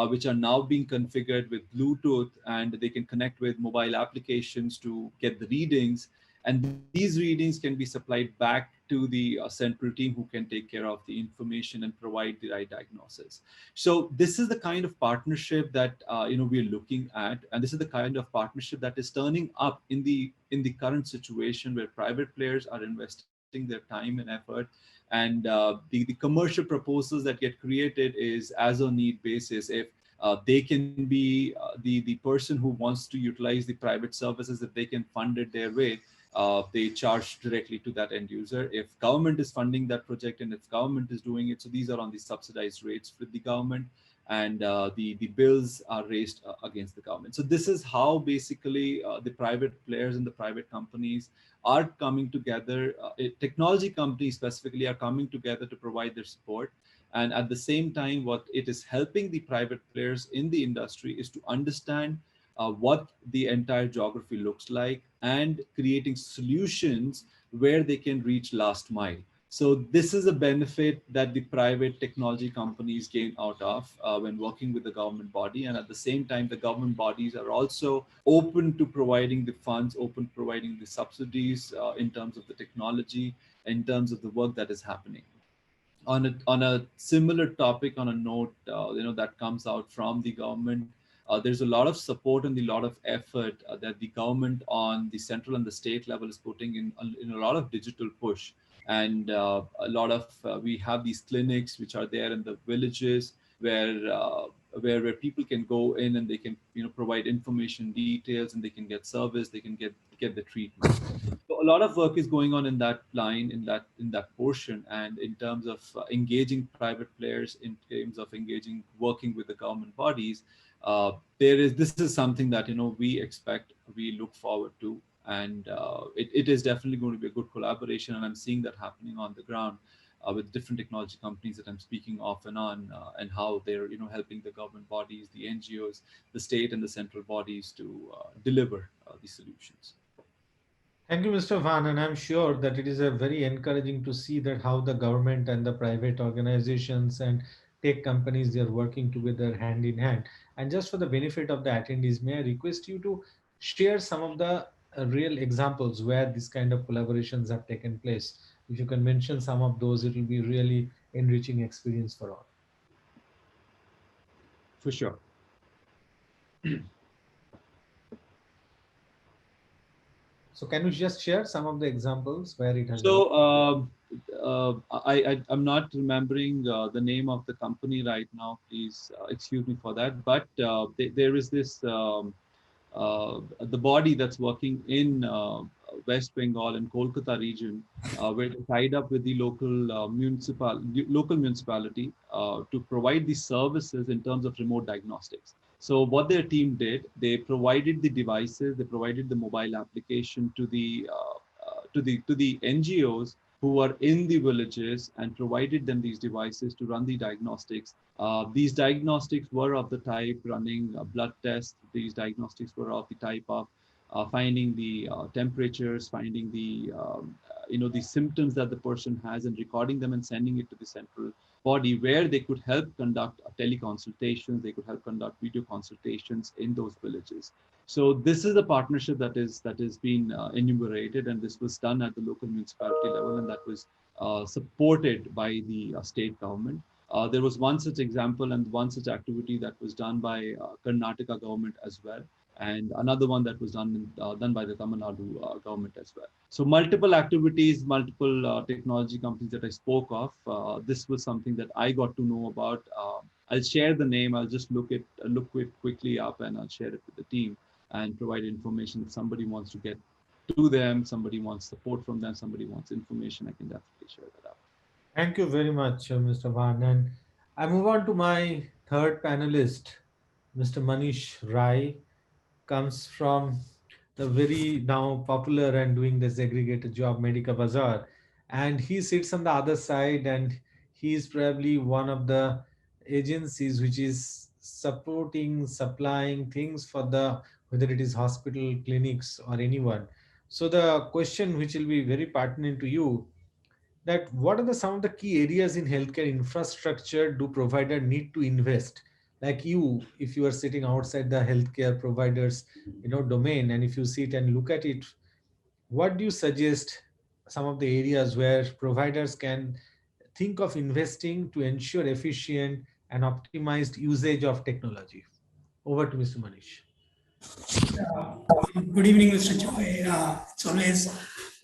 which are now being configured with Bluetooth, and they can connect with mobile applications to get the readings. And these readings can be supplied back to the central team who can take care of the information and provide the right diagnosis. So this is the kind of partnership that we're looking at, and this is the kind of partnership that is turning up in the current situation where private players are investing their time and effort, and the commercial proposals that get created is as a need basis. If they can be the person who wants to utilize the private services, if they can fund it their way, they charge directly to that end user. If government is funding that project and if government is doing it, so these are on the subsidized rates with the government, and the bills are raised against the government. So this is how basically the private players and the private companies are coming together. Technology companies specifically are coming together to provide their support. And at the same time, what it is helping the private players in the industry is to understand what the entire geography looks like and creating solutions where they can reach last mile. So this is a benefit that the private technology companies gain out of when working with the government body. And at the same time, the government bodies are also open to providing the funds, open to providing the subsidies in terms of the technology, in terms of the work that is happening. On a similar topic, on a note, that comes out from the government, there's a lot of support and a lot of effort that the government on the central and the state level is putting in a lot of digital push. And a lot of we have these clinics which are there in the villages where people can go in and they can provide information, details, and they can get service, they can get the treatment. So a lot of work is going on in that line, in that portion, and in terms of engaging private players, in terms of engaging, working with the government bodies. This is something that we expect, we look forward to, and it is definitely going to be a good collaboration, and I'm seeing that happening on the ground with different technology companies that I'm speaking off and on, and how they're helping the government bodies, the NGOs, the state and the central bodies to deliver these solutions. Thank you, Mr. Bhan, and I'm sure that it is a very encouraging to see that how the government and the private organizations and tech companies, they are working together hand in hand. And just for the benefit of the attendees, may I request you to share some of the real examples where this kind of collaborations have taken place. If you can mention some of those, it will be really enriching experience for all. For sure. So can you just share some of the examples where it has? So I'm not remembering the name of the company right now. Please excuse me for that. But there is this the body that's working in West Bengal and Kolkata region, where they tied up with the local municipality to provide the services in terms of remote diagnostics. So what their team did, they provided the devices, they provided the mobile application to the NGOs who are in the villages, and provided them these devices to run the diagnostics. These diagnostics were of the type running blood tests. These diagnostics were of the type of finding the temperatures, finding the the symptoms that the person has, and recording them and sending it to the central body, where they could help conduct teleconsultations, they could help conduct video consultations in those villages. So this is a partnership that is been enumerated, and this was done at the local municipality level, and that was supported by the state government. There was one such example and one such activity that was done by Karnataka government as well, and another one that was done by the Tamil Nadu government as well. So multiple activities, multiple technology companies that I spoke of. This was something that I got to know about. I'll share the name. I'll just look it quickly up, and I'll share it with the team and provide information. If somebody wants to get to them, somebody wants support from them, somebody wants information, I can definitely share that out. Thank you very much, Mr. Bhan. And I move on to my third panelist, Mr. Manish Rai, comes from the very now popular and doing the segregated job, Medikabazaar. And he sits on the other side, and he is probably one of the agencies which is supporting, supplying things for whether it is hospital, clinics, or anyone. So the question which will be very pertinent to you, that what are some of the key areas in healthcare infrastructure do provider need to invest? Like you, if you are sitting outside the healthcare providers domain, and if you sit and look at it, what do you suggest some of the areas where providers can think of investing to ensure efficient and optimized usage of technology? Over to Mr. Manish. Good evening, Mr. Joy. It's always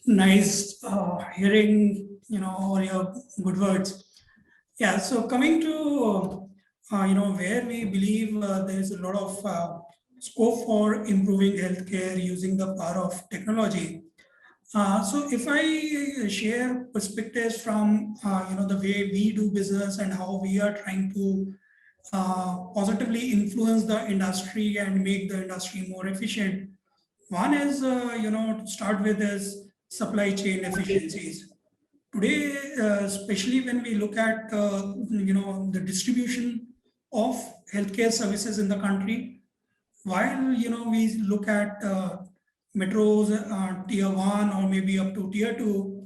nice hearing all your good words. Yeah, so coming to where we believe there is a lot of scope for improving healthcare using the power of technology. So if I share perspectives from the way we do business and how we are trying to positively influence the industry and make the industry more efficient. One is, to start with, is supply chain efficiencies. Today, especially when we look at, the distribution of healthcare services in the country, while, we look at metros, tier 1 or maybe up to tier 2,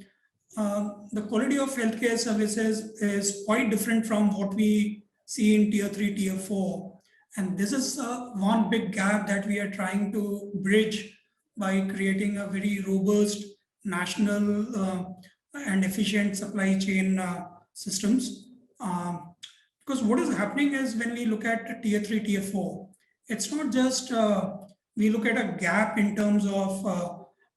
the quality of healthcare services is quite different from what we see in tier 3, tier 4. And this is one big gap that we are trying to bridge by creating a very robust national and efficient supply chain systems. Because what is happening is when we look at tier 3, tier 4, it's not just we look at a gap in terms of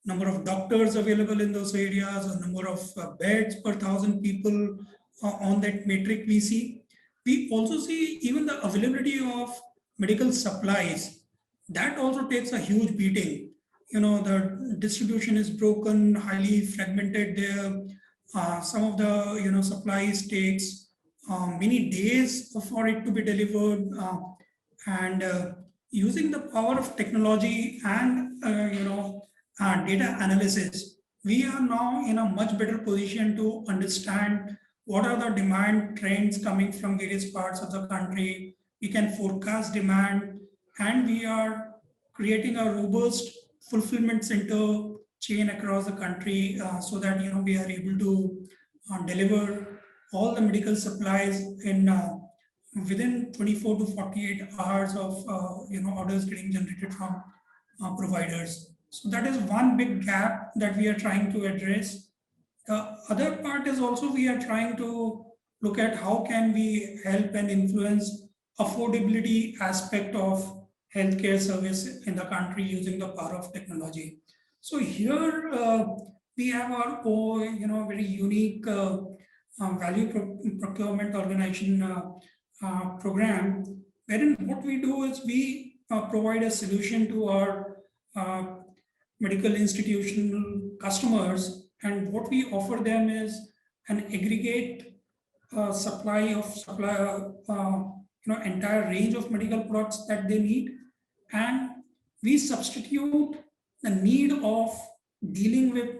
number of doctors available in those areas or number of beds per 1,000 people on that metric we see. We also see even the availability of medical supplies. That also takes a huge beating. You know, the distribution is broken, highly fragmented there. Some of the supplies takes many days for it to be delivered. And using the power of technology and data analysis, we are now in a much better position to understand what are the demand trends coming from various parts of the country. We can forecast demand, and we are creating a robust fulfillment center chain across the country so that we are able to deliver all the medical supplies in within 24 to 48 hours of orders getting generated from providers. So that is one big gap that we are trying to address. The other part is also we are trying to look at how can we help and influence affordability aspect of healthcare service in the country using the power of technology. So here we have our own, very unique value procurement organization program, wherein what we do is we provide a solution to our medical institutional customers, and what we offer them is an aggregate supply entire range of medical products that they need, and we substitute the need of dealing with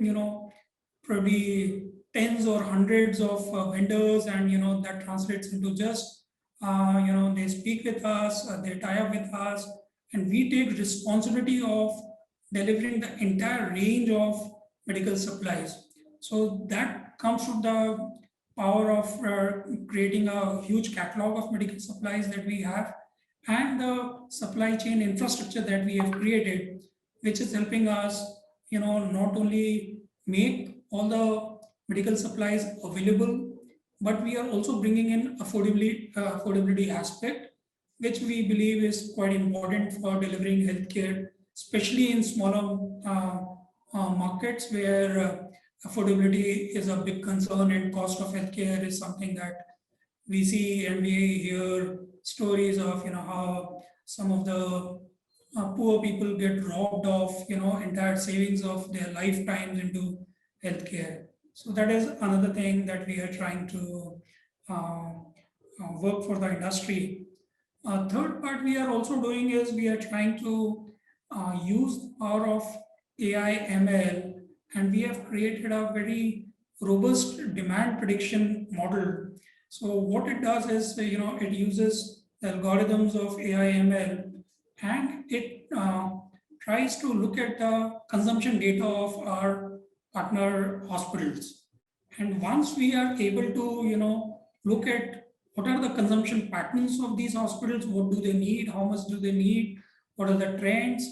probably tens or hundreds of vendors, and that translates into just they speak with us, they tie up with us, and we take responsibility of delivering the entire range of medical supplies. So that comes from the power of creating a huge catalog of medical supplies that we have, and the supply chain infrastructure that we have created, which is helping us, not only make all the medical supplies available, but we are also bringing in affordability aspect, which we believe is quite important for delivering healthcare, especially in smaller markets where affordability is a big concern and cost of healthcare is something that we see, and we hear stories of how some of the poor people get robbed of entire savings of their lifetimes into healthcare. So that is another thing that we are trying to work for the industry. Third part we are also doing is we are trying to use the power of AI ML, and we have created a very robust demand prediction model. So what it does is, it uses the algorithms of AI ML, and it tries to look at the consumption data of our partner hospitals. And once we are able to, look at what are the consumption patterns of these hospitals, what do they need, how much do they need, what are the trends,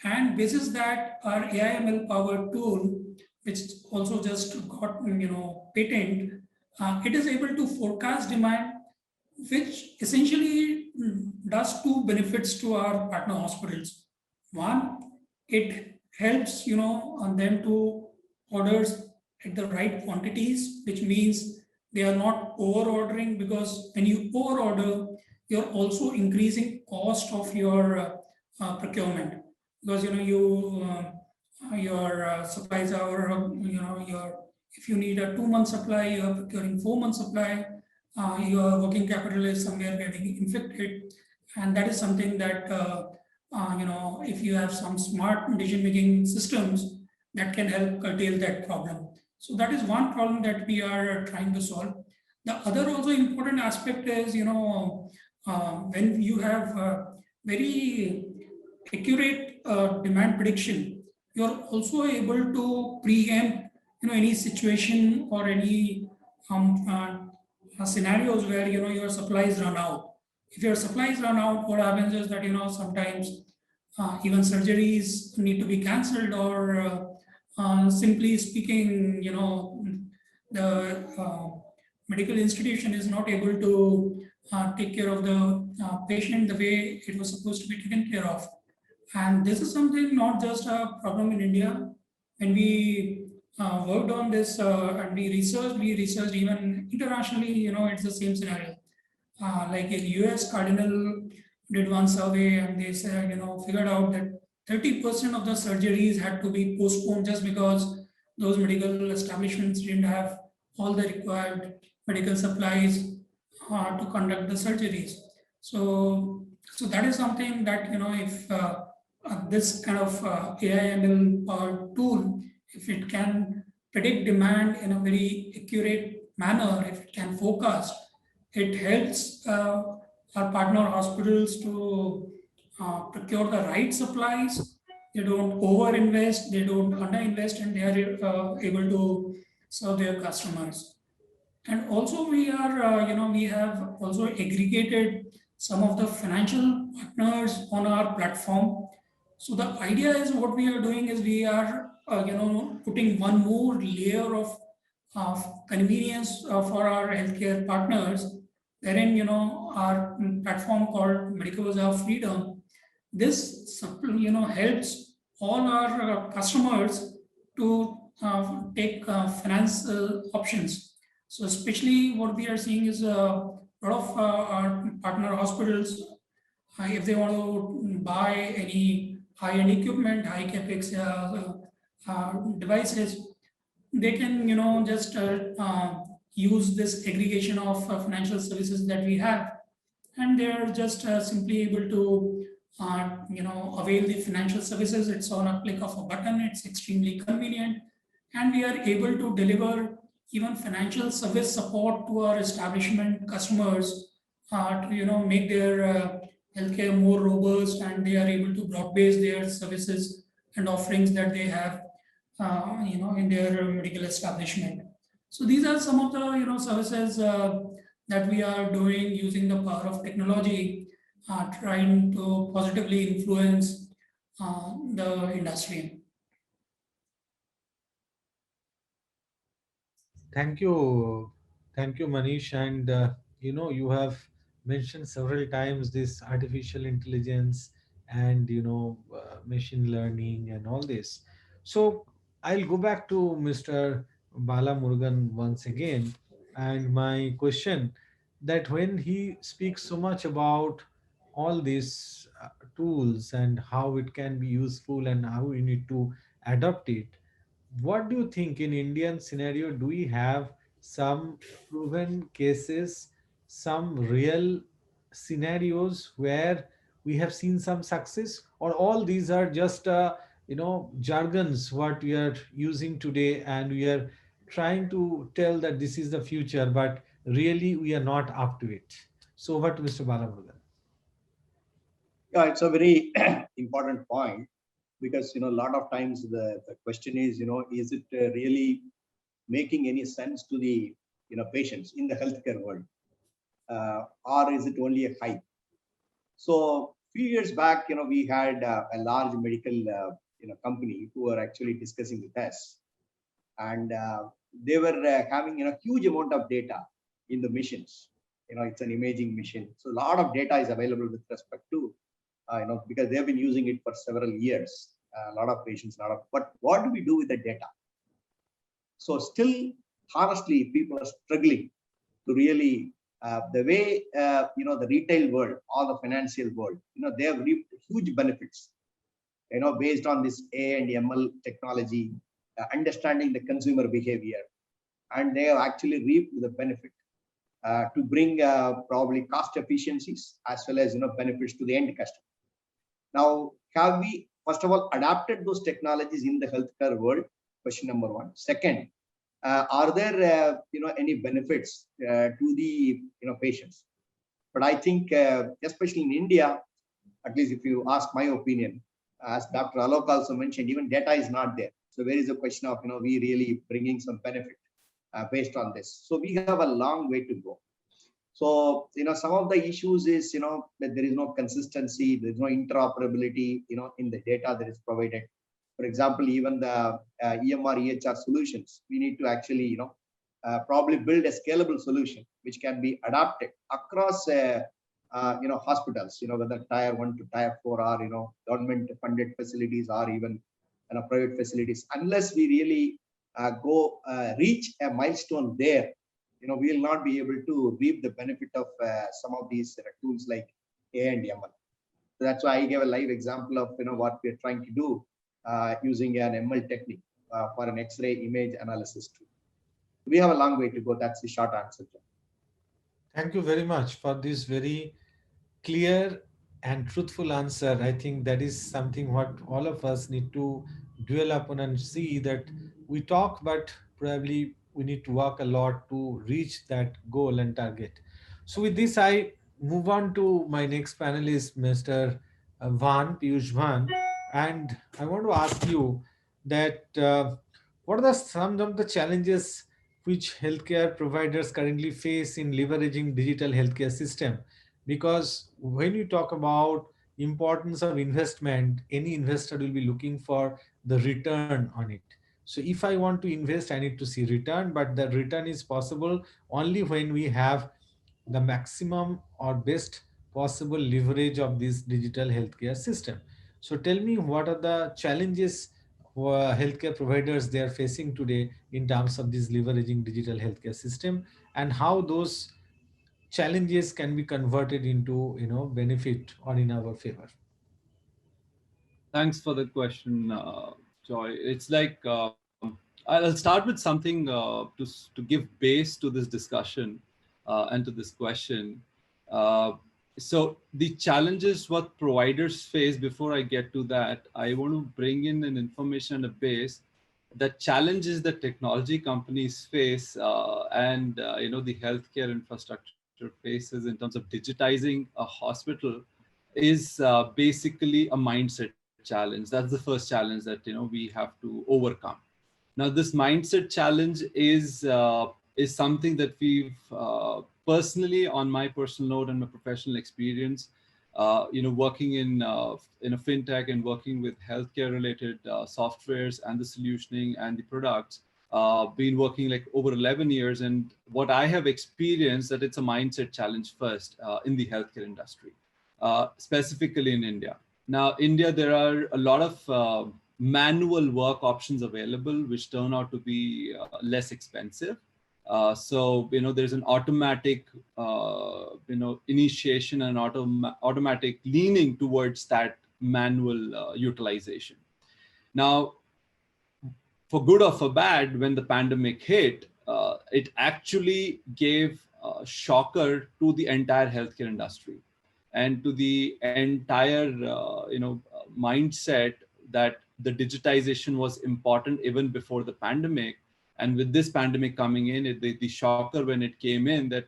and basis that our AI ML powered tool, which also just got patent, it is able to forecast demand, which essentially does two benefits to our partner hospitals. One, it helps on them to orders at the right quantities, which means they are not over ordering, because when you over order, you're also increasing cost of your procurement, because your supplies are if you need a 2-month supply, you are procuring 4-month supply, your working capital is somewhere getting infected, and that is something that if you have some smart decision making systems that can help curtail that problem. So that is one problem that we are trying to solve. The other also important aspect is when you have very accurate demand prediction, you are also able to preempt any situation or any scenarios where your supplies run out. If your supplies run out, what happens is that sometimes even surgeries need to be cancelled, or simply speaking, the medical institution is not able to take care of the patient the way it was supposed to be taken care of. And this is something not just a problem in India. When we worked on this and we researched even internationally, it's the same scenario. Like in US, Cardinal did one survey and they said, figured out that 30% of the surgeries had to be postponed just because those medical establishments didn't have all the required medical supplies to conduct the surgeries. So that is something that, if this kind of AI/ML tool, if it can predict demand in a very accurate manner, if it can forecast, it helps our partner hospitals to procure the right supplies. They don't overinvest, they don't underinvest, and they are able to serve their customers. And also we are, we have also aggregated some of the financial partners on our platform. So the idea is, what we are doing is we are, putting one more layer of convenience for our healthcare partners, wherein, our platform called Medikabazaar Freedom, this, helps all our customers to take finance options. So especially what we are seeing is a lot of our partner hospitals, if they want to buy any high-end equipment, high capex devices, they can, just use this aggregation of financial services that we have, and they are just simply able to avail the financial services. It's on a click of a button. It's extremely convenient, and we are able to deliver even financial service support to our establishment customers to make their healthcare more robust, and they are able to broad base their services and offerings that they have in their medical establishment. So these are some of the services that we are doing using the power of technology, trying to positively influence the industry. Thank you, Manish. And you have mentioned several times this artificial intelligence and machine learning and all this. So I'll go back to Mr. Bala Murugan once again, and my question, that when he speaks so much about all these tools and how it can be useful and how we need to adopt it, what do you think in Indian scenario? Do we have some proven cases, some real scenarios where we have seen some success, or all these are just jargons what we are using today, and we are trying to tell that this is the future, but really we are not up to it? So what, Mr. Balamurugan? Yeah, it's a very important point, because a lot of times the question is, is it really making any sense to the patients in the healthcare world, or is it only a hype? So a few years back, we had a large medical company who were actually discussing with us, and they were having a huge amount of data in the machines. It's an imaging machine, so a lot of data is available with respect to because they've been using it for several years. A lot of patients, but what do we do with the data? So still, honestly, people are struggling to really the way the retail world or the financial world, they have reaped huge benefits, based on this AI and ML technology, understanding the consumer behavior, and they have actually reaped the benefit to bring probably cost efficiencies as well as benefits to the end customer. Now, have we first of all adapted those technologies in the healthcare world? Question number one. Second, are there any benefits to the patients? But I think especially in India, at least if you ask my opinion, as Dr. Aloke also mentioned, even data is not there. So where is the question of, we really bringing some benefit based on this? So we have a long way to go. So, some of the issues is, that there is no consistency, there is no interoperability, in the data that is provided. For example, even the EMR, EHR solutions, we need to actually, probably build a scalable solution which can be adapted across, hospitals, whether tier 1 to tier 4 or, government funded facilities or even, private facilities. Unless we really go reach a milestone there, we will not be able to reap the benefit of some of these tools like AI and ML. So that's why I gave a live example of what we're trying to do using an ML technique for an X-ray image analysis tool. We have a long way to go. That's the short answer. Thank you very much for this very clear and truthful answer. I think that is something what all of us need to dwell upon and see, that we talk, but probably we need to work a lot to reach that goal and target. So with this, I move on to my next panelist, Mr. Bhan, Piyush Bhan. And I want to ask you that what are some of the challenges which healthcare providers currently face in leveraging digital healthcare system? Because when you talk about importance of investment, any investor will be looking for the return on it. So if I want to invest, I need to see return, but the return is possible only when we have the maximum or best possible leverage of this digital healthcare system. So tell me, what are the challenges healthcare providers they are facing today in terms of this leveraging digital healthcare system, and how those challenges can be converted into benefit or in our favor? Thanks for the question, Joy. It's like I'll start with something to give base to this discussion and to this question. So the challenges what providers face, before I get to that, I want to bring in an information and a base. The challenges that technology companies face and the healthcare infrastructure faces in terms of digitizing a hospital is basically a mindset challenge. That's the first challenge that we have to overcome. Now, this mindset challenge is something that we've personally, on my personal note and my professional experience, working in a fintech and working with healthcare related softwares and the solutioning and the products, been working like over 11 years. And what I have experienced, that it's a mindset challenge first in the healthcare industry, specifically in India. Now, India, there are a lot of manual work options available, which turn out to be less expensive. So, there's an automatic, initiation and automatic leaning towards that manual utilization. Now, for good or for bad, when the pandemic hit, it actually gave a shocker to the entire healthcare industry and to the entire, mindset that the digitization was important even before the pandemic. And with this pandemic coming in, the shocker when it came in, that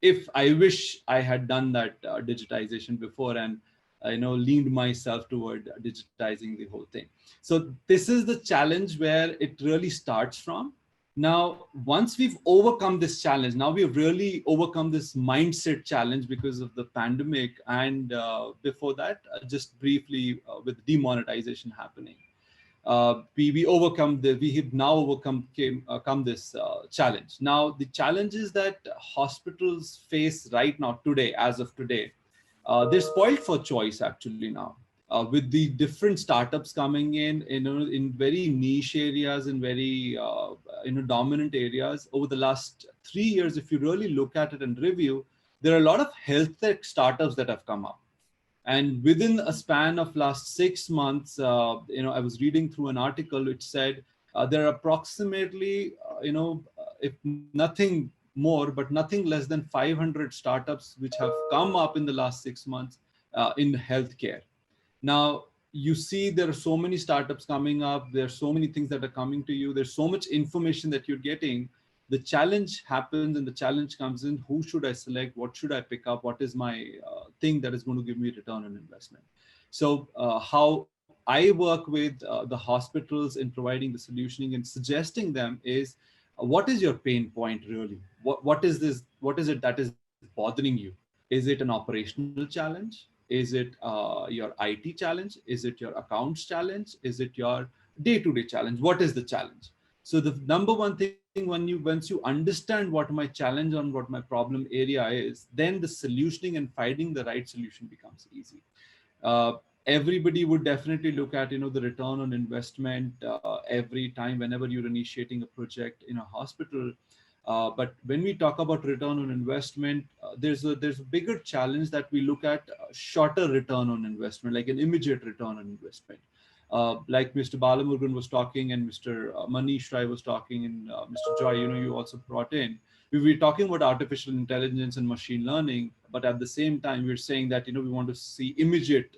if I wish I had done that digitization before and leaned myself toward digitizing the whole thing. So this is the challenge where it really starts from. Now, once we've overcome this challenge, now we've really overcome this mindset challenge because of the pandemic. And before that, just briefly with demonetization happening, we have now overcome this challenge. Now, the challenges that hospitals face right now, today, as of today, they're spoiled for choice actually now. With the different startups coming in very niche areas and very dominant areas over the last 3 years, if you really look at it and review, there are a lot of health tech startups that have come up. And within a span of last 6 months, I was reading through an article which said there are approximately, if nothing more, but nothing less than 500 startups which have come up in the last 6 months in healthcare. Now, you see there are so many startups coming up. There are so many things that are coming to you. There's so much information that you're getting. The challenge happens and the challenge comes in. Who should I select? What should I pick up? What is my thing that is going to give me return on investment? So how I work with the hospitals in providing the solutioning and suggesting them is, what is your pain point really? What is this? What is it that is bothering you? Is it an operational challenge? Is it your IT challenge? Is it your accounts challenge? Is it your day-to-day challenge? What is the challenge? So the number one thing, once you understand what my challenge and what my problem area is, then the solutioning and finding the right solution becomes easy. Everybody would definitely look at the return on investment every time whenever you're initiating a project in a hospital. But when we talk about return on investment, there's a bigger challenge that we look at shorter return on investment, like an immediate return on investment. Like Mr. Balamurgan was talking and Mr. Manish Rai was talking, and Mr. Joy, you also brought in. We were talking about artificial intelligence and machine learning, but at the same time, we're saying that we want to see immediate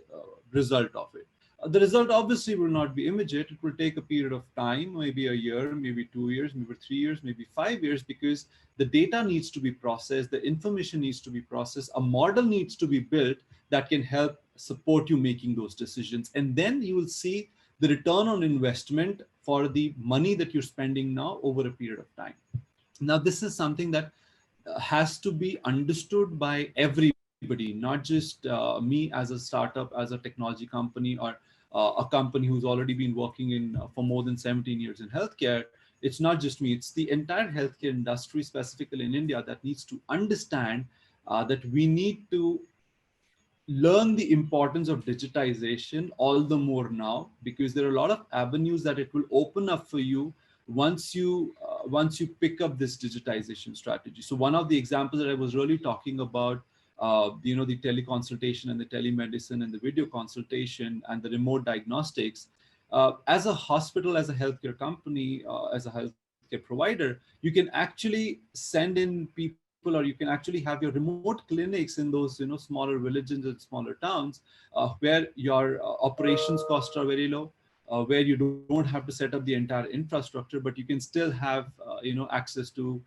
result of it. The result obviously will not be immediate. It will take a period of time, maybe a year, maybe 2 years, maybe 3 years, maybe 5 years, because the data needs to be processed, the information needs to be processed, a model needs to be built that can help support you making those decisions. And then you will see the return on investment for the money that you're spending now over a period of time. Now, this is something that has to be understood by everybody, not just me as a startup, as a technology company, or a company who's already been working in for more than 17 years in healthcare. It's not just me, it's the entire healthcare industry, specifically in India, that needs to understand that we need to learn the importance of digitization all the more now, because there are a lot of avenues that it will open up for you once you pick up this digitization strategy. So one of the examples that I was really talking about, the teleconsultation and the telemedicine and the video consultation and the remote diagnostics, as a hospital, as a healthcare company, as a healthcare provider, you can actually send in people, or you can actually have your remote clinics in those smaller villages and smaller towns, where your operations costs are very low, where you don't have to set up the entire infrastructure, but you can still have access to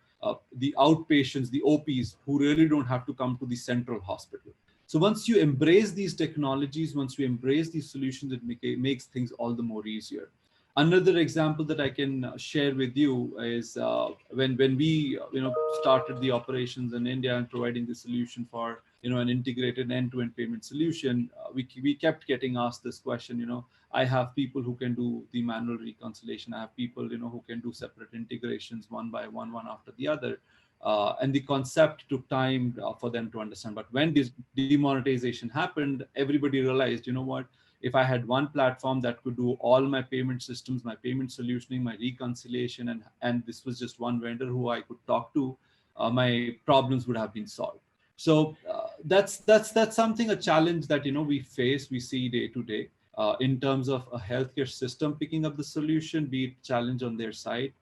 the outpatients, the OPs, who really don't have to come to the central hospital. So once you embrace these technologies, once you embrace these solutions, it makes things all the more easier. Another example that I can share with you is when we started the operations in India and providing the solution for an integrated end-to-end payment solution, we kept getting asked this question. I have people who can do the manual reconciliation. I have people who can do separate integrations one by one after the other. And the concept took time for them to understand. But when this demonetization happened, everybody realized, what? If I had one platform that could do all my payment systems, my payment solutioning, my reconciliation, and this was just one vendor who I could talk to, my problems would have been solved. So that's something, a challenge that we face, we see day to day in terms of a healthcare system picking up the solution, be it challenge on their side,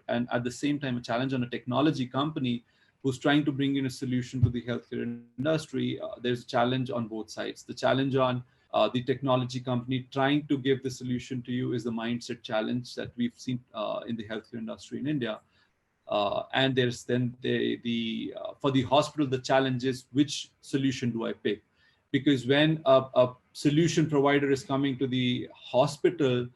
and at the same time a challenge on a technology company who's trying to bring in a solution to the healthcare industry. There's a challenge on both sides. The challenge on the technology company trying to give the solution to you is the mindset challenge that we've seen in the healthcare industry in India. And there's then for the hospital, the challenge is, which solution do I pick? Because when a solution provider is coming to the hospital,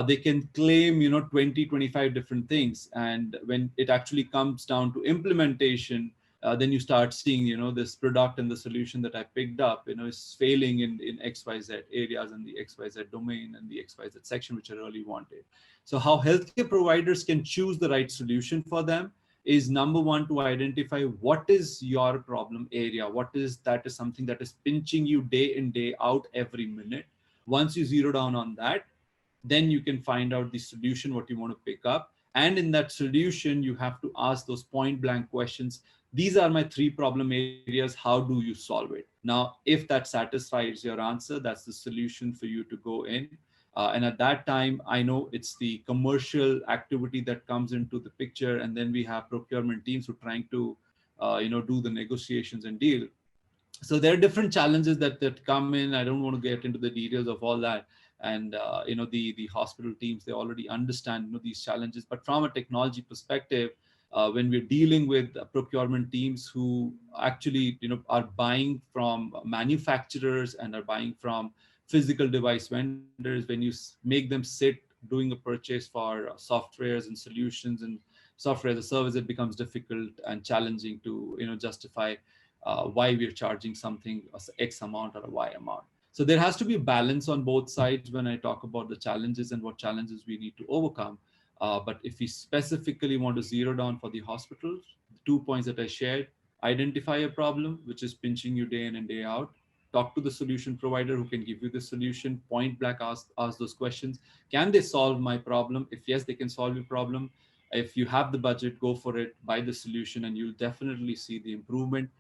they can claim 20, 25 different things. And when it actually comes down to implementation, then you start seeing, this product and the solution that I picked up, is failing in XYZ areas and the XYZ domain and the XYZ section, which I really wanted. So how healthcare providers can choose the right solution for them is, number one, to identify what is your problem area. What is something that is pinching you day in, day out, every minute. Once you zero down on that, then you can find out the solution, what you want to pick up. And in that solution, you have to ask those point blank questions. These are my 3 problem areas. How do you solve it? Now, if that satisfies your answer, that's the solution for you to go in. And at that time, I know it's the commercial activity that comes into the picture. And then we have procurement teams who are trying to, do the negotiations and deal. So there are different challenges that come in. I don't want to get into the details of all that. And the hospital teams, they already understand these challenges. But from a technology perspective, when we're dealing with procurement teams who actually are buying from manufacturers and are buying from physical device vendors, when you make them sit doing a purchase for softwares and solutions and software as a service, it becomes difficult and challenging to justify why we're charging something X amount or a Y amount. So there has to be a balance on both sides when I talk about the challenges and what challenges we need to overcome. But if we specifically want to zero down for the hospitals, the 2 points that I shared: identify a problem which is pinching you day in and day out, talk to the solution provider who can give you the solution, point blank ask those questions. Can they solve my problem? If yes, they can solve your problem. If you have the budget, go for it, buy the solution, and you'll definitely see the improvement.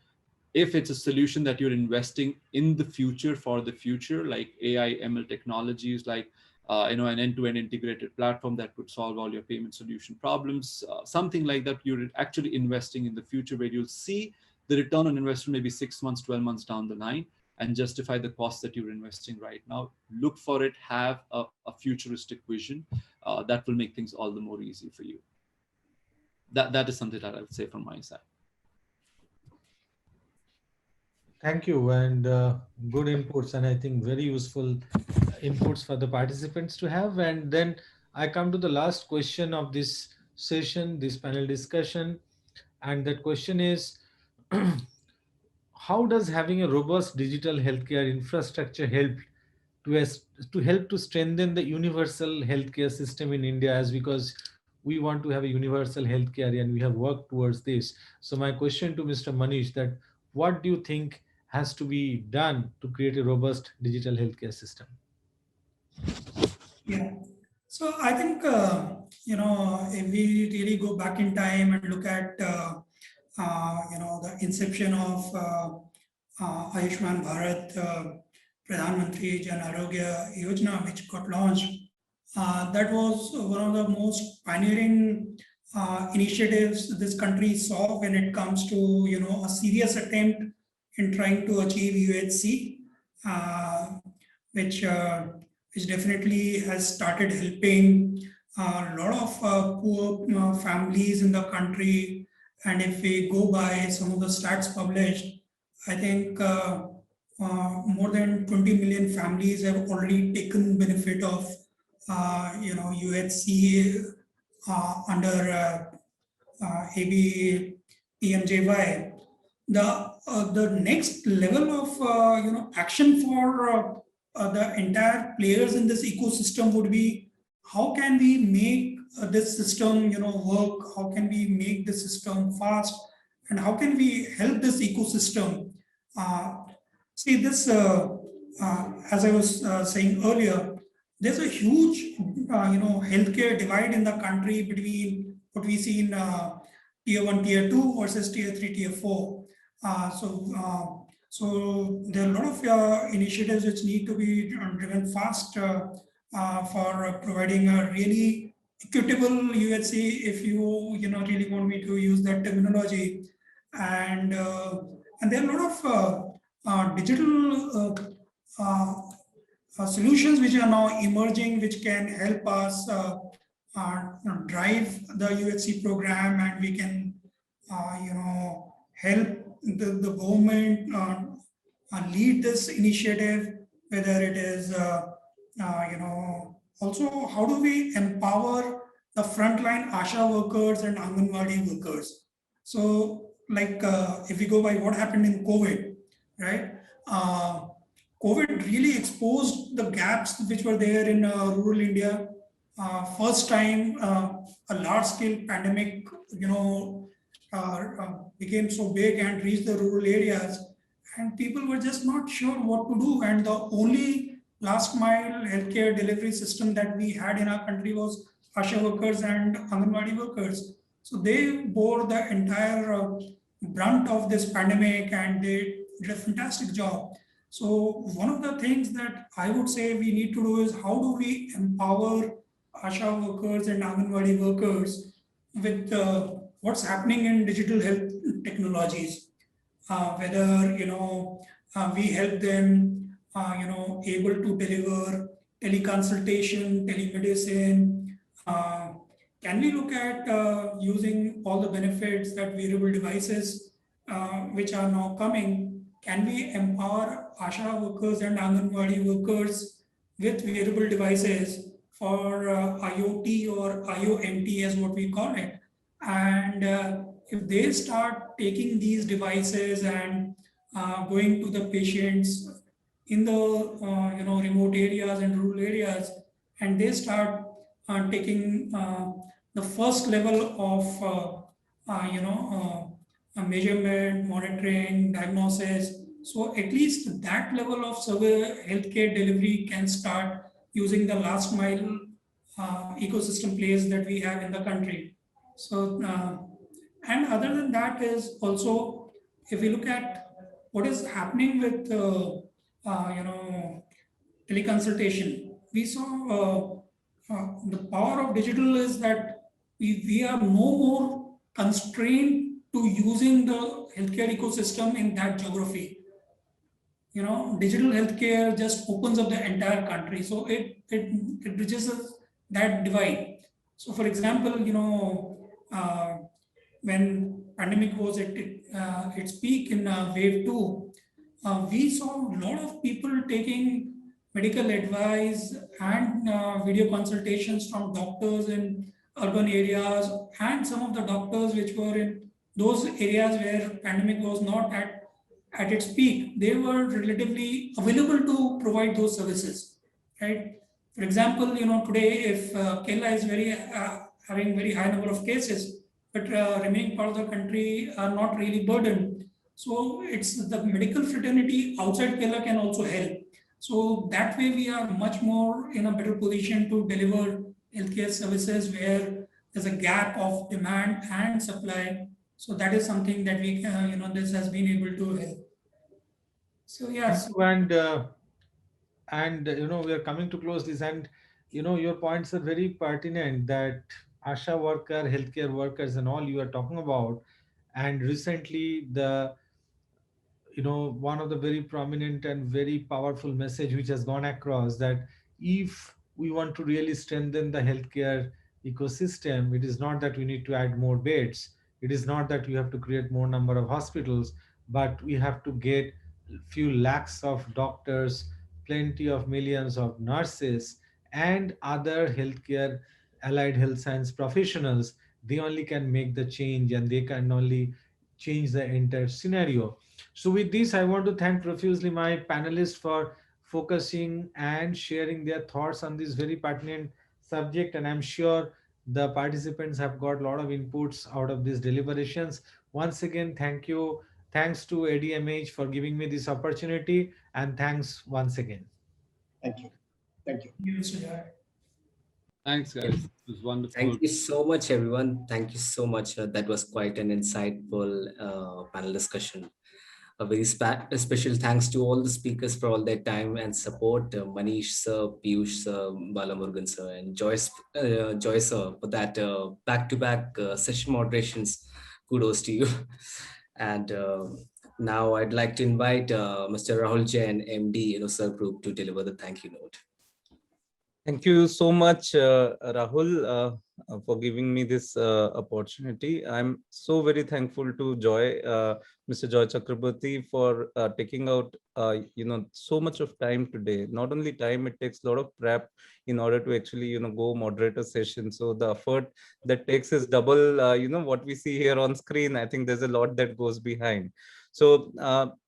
If it's a solution that you're investing in the future for the future, like AI, ML technologies, like an end-to-end integrated platform that could solve all your payment solution problems, something like that, you're actually investing in the future where you'll see the return on investment maybe 6 months, 12 months down the line, and justify the cost that you're investing right now. Look for it, have a futuristic vision that will make things all the more easy for you. That is something that I would say from my side. Thank you, and good inputs, and I think very useful inputs for the participants to have. And then I come to the last question of this session, this panel discussion, and that question is, how does having a robust digital healthcare infrastructure help to strengthen the universal healthcare system in India, as because we want to have a universal healthcare and we have worked towards this. So my question to Mr. Manish, that what do you think has to be done to create a robust digital healthcare system? Yeah. So I think, if we really go back in time and look at, the inception of Ayushman Bharat, Pradhan Mantri Jan Arogya Yojana, which got launched, that was one of the most pioneering initiatives this country saw when it comes to, a serious attempt in trying to achieve UHC, which definitely has started helping a lot of poor families in the country. And if we go by some of the stats published, I think more than 20 million families have already taken benefit of UHC under AB PMJY. The next level of action for the entire players in this ecosystem would be, how can we make this system work? How can we make the system fast? And how can we help this ecosystem? See this, as I was saying earlier, there's a huge healthcare divide in the country between what we see in tier 1, tier 2 versus tier 3, tier 4. So there are a lot of initiatives which need to be driven fast for providing a really equitable UHC, if you really want me to use that terminology. And there are a lot of digital solutions which are now emerging, which can help us drive the UHC program, and we can help the government lead this initiative, whether it is also how do we empower the frontline ASHA workers and Anganwadi workers. So like if we go by what happened in COVID, right? COVID really exposed the gaps which were there in rural India. First time a large-scale pandemic, became so big and reached the rural areas, and people were just not sure what to do. And the only last mile healthcare delivery system that we had in our country was ASHA workers and Anganwadi workers. So they bore the entire brunt of this pandemic, and they did a fantastic job. So one of the things that I would say we need to do is, how do we empower ASHA workers and Anganwadi workers with what's happening in digital health technologies, whether we help them able to deliver teleconsultation, telemedicine. Can we look at using all the benefits that wearable devices which are now coming? can we empower ASHA workers and Anganwadi workers with wearable devices for IoT or IoMT as what we call it. And if they start taking these devices and going to the patients in the remote areas and rural areas, and they start taking the first level of measurement, monitoring, diagnosis. So at least that level of healthcare delivery can start using the last mile ecosystem players that we have in the country. So, and other than that is also, if we look at what is happening with, teleconsultation, we saw the power of digital is that we are no more constrained to using the healthcare ecosystem in that geography. Digital healthcare just opens up the entire country. So it bridges that divide. So for example, when pandemic was at its peak in wave 2, we saw a lot of people taking medical advice and video consultations from doctors in urban areas, and some of the doctors which were in those areas where pandemic was not at its peak, they were relatively available to provide those services, right? For example, today if Kerala is having very high number of cases, but remaining part of the country are not really burdened. So it's the medical fraternity outside Kerala can also help. So that way we are much more in a better position to deliver healthcare services where there's a gap of demand and supply. So that is something that we, this has been able to help. So yes. And we are coming to close this, and your points are very pertinent, that ASHA worker, healthcare workers and all you are talking about. And recently one of the very prominent and very powerful message which has gone across, that if we want to really strengthen the healthcare ecosystem, it is not that we need to add more beds, it is not that we have to create more number of hospitals, but we have to get few lakhs of doctors, plenty of millions of nurses and other healthcare allied health science professionals. They only can make the change, and they can only change the entire scenario. So with this, I want to thank profusely my panelists for focusing and sharing their thoughts on this very pertinent subject. And I'm sure the participants have got a lot of inputs out of these deliberations. Once again, thank you. Thanks to ADMH for giving me this opportunity, and thanks once again. Thank you. Thank you. Thanks, guys. It was wonderful. Thank you so much, everyone. Thank you so much. That was quite an insightful panel discussion. A very special thanks to all the speakers for all their time and support. Manish sir, Piyush sir, Balamurgan sir, and Joy sir for that back-to-back session moderations. Kudos to you. And now I'd like to invite Mr. Rahul Jain, MD, InnoServ Group, to deliver the thank you note. Thank you so much, Rahul, for giving me this opportunity. I'm so very thankful to Mr. Joy Chakraborty for taking out, so much of time today. Not only time, it takes a lot of prep in order to actually, go moderator session. So the effort that takes is double, what we see here on screen. I think there's a lot that goes behind. So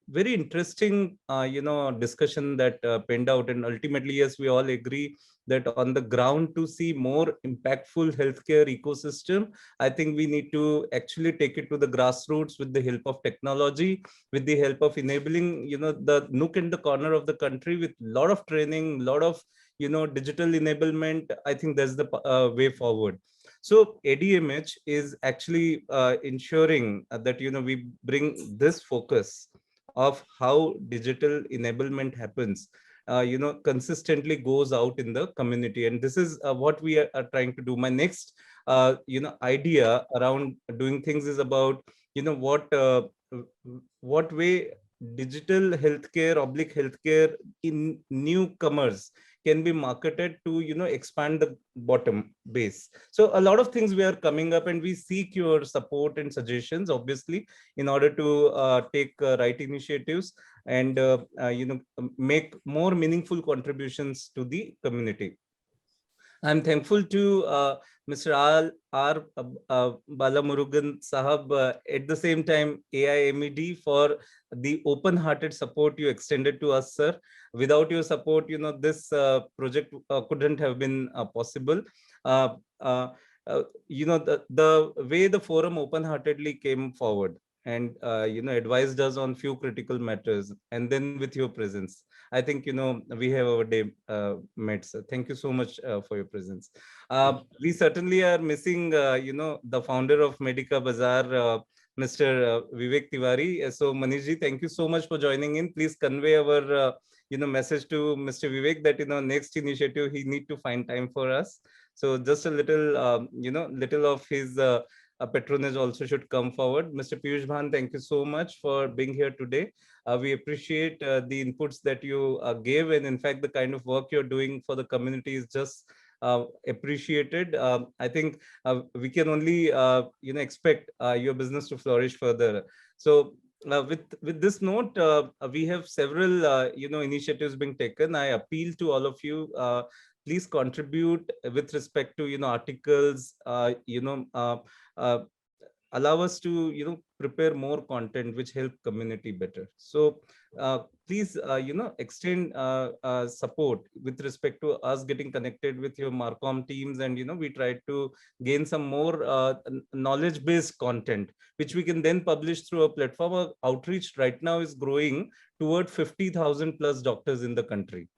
very interesting, discussion that penned out, and ultimately, yes, we all agree that on the ground, to see more impactful healthcare ecosystem, I think we need to actually take it to the grassroots with the help of technology, with the help of enabling, the nook and the corner of the country with a lot of training, a lot of, digital enablement. I think that's the way forward. So ADMH is actually ensuring that, we bring this focus of how digital enablement happens, consistently goes out in the community. And this is what we are trying to do. My next, idea around doing things is about, what way digital healthcare, healthcare in newcomers can be marketed to, expand the bottom base. So a lot of things we are coming up, and we seek your support and suggestions, obviously, in order to take right initiatives and, make more meaningful contributions to the community. I'm thankful to Mr. R. Balamurugan Sahab, at the same time AIMED, for the open-hearted support you extended to us, sir. Without your support, this project couldn't have been possible. The way the forum open-heartedly came forward and advised us on few critical matters, and then with your presence, I think we have our day met, sir. Thank you so much for your presence. We certainly are missing the founder of Medikabazaar, Mr. Vivek Tiwari. So Manishji, thank you so much for joining in. Please convey our message to Mr. Vivek that next initiative he need to find time for us. So just a little little of his patronage also should come forward. Mr. Piyush Bhan, thank you so much for being here today. We appreciate the inputs that you gave, and in fact, the kind of work you're doing for the community is just appreciated. I think we can only expect your business to flourish further. So with this note, we have several initiatives being taken. I appeal to all of you. Please contribute with respect to articles. Allow us to prepare more content which help community better. So please extend support with respect to us getting connected with your Marcom teams, and we try to gain some more knowledge based content which we can then publish through a platform. Our outreach right now is growing toward 50,000 plus doctors in the country.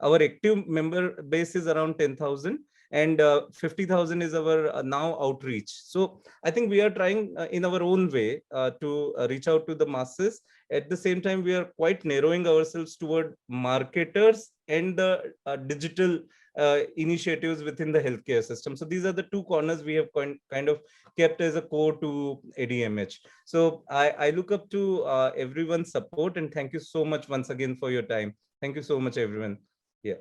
Our active member base is around 10,000, and 50,000 is our now outreach. So I think we are trying in our own way to reach out to the masses. At the same time, we are quite narrowing ourselves toward marketers and the digital initiatives within the healthcare system. So these are the two corners we have kind of kept as a core to ADMH. So I look up to everyone's support, and thank you so much once again for your time. Thank you so much, everyone. Yeah.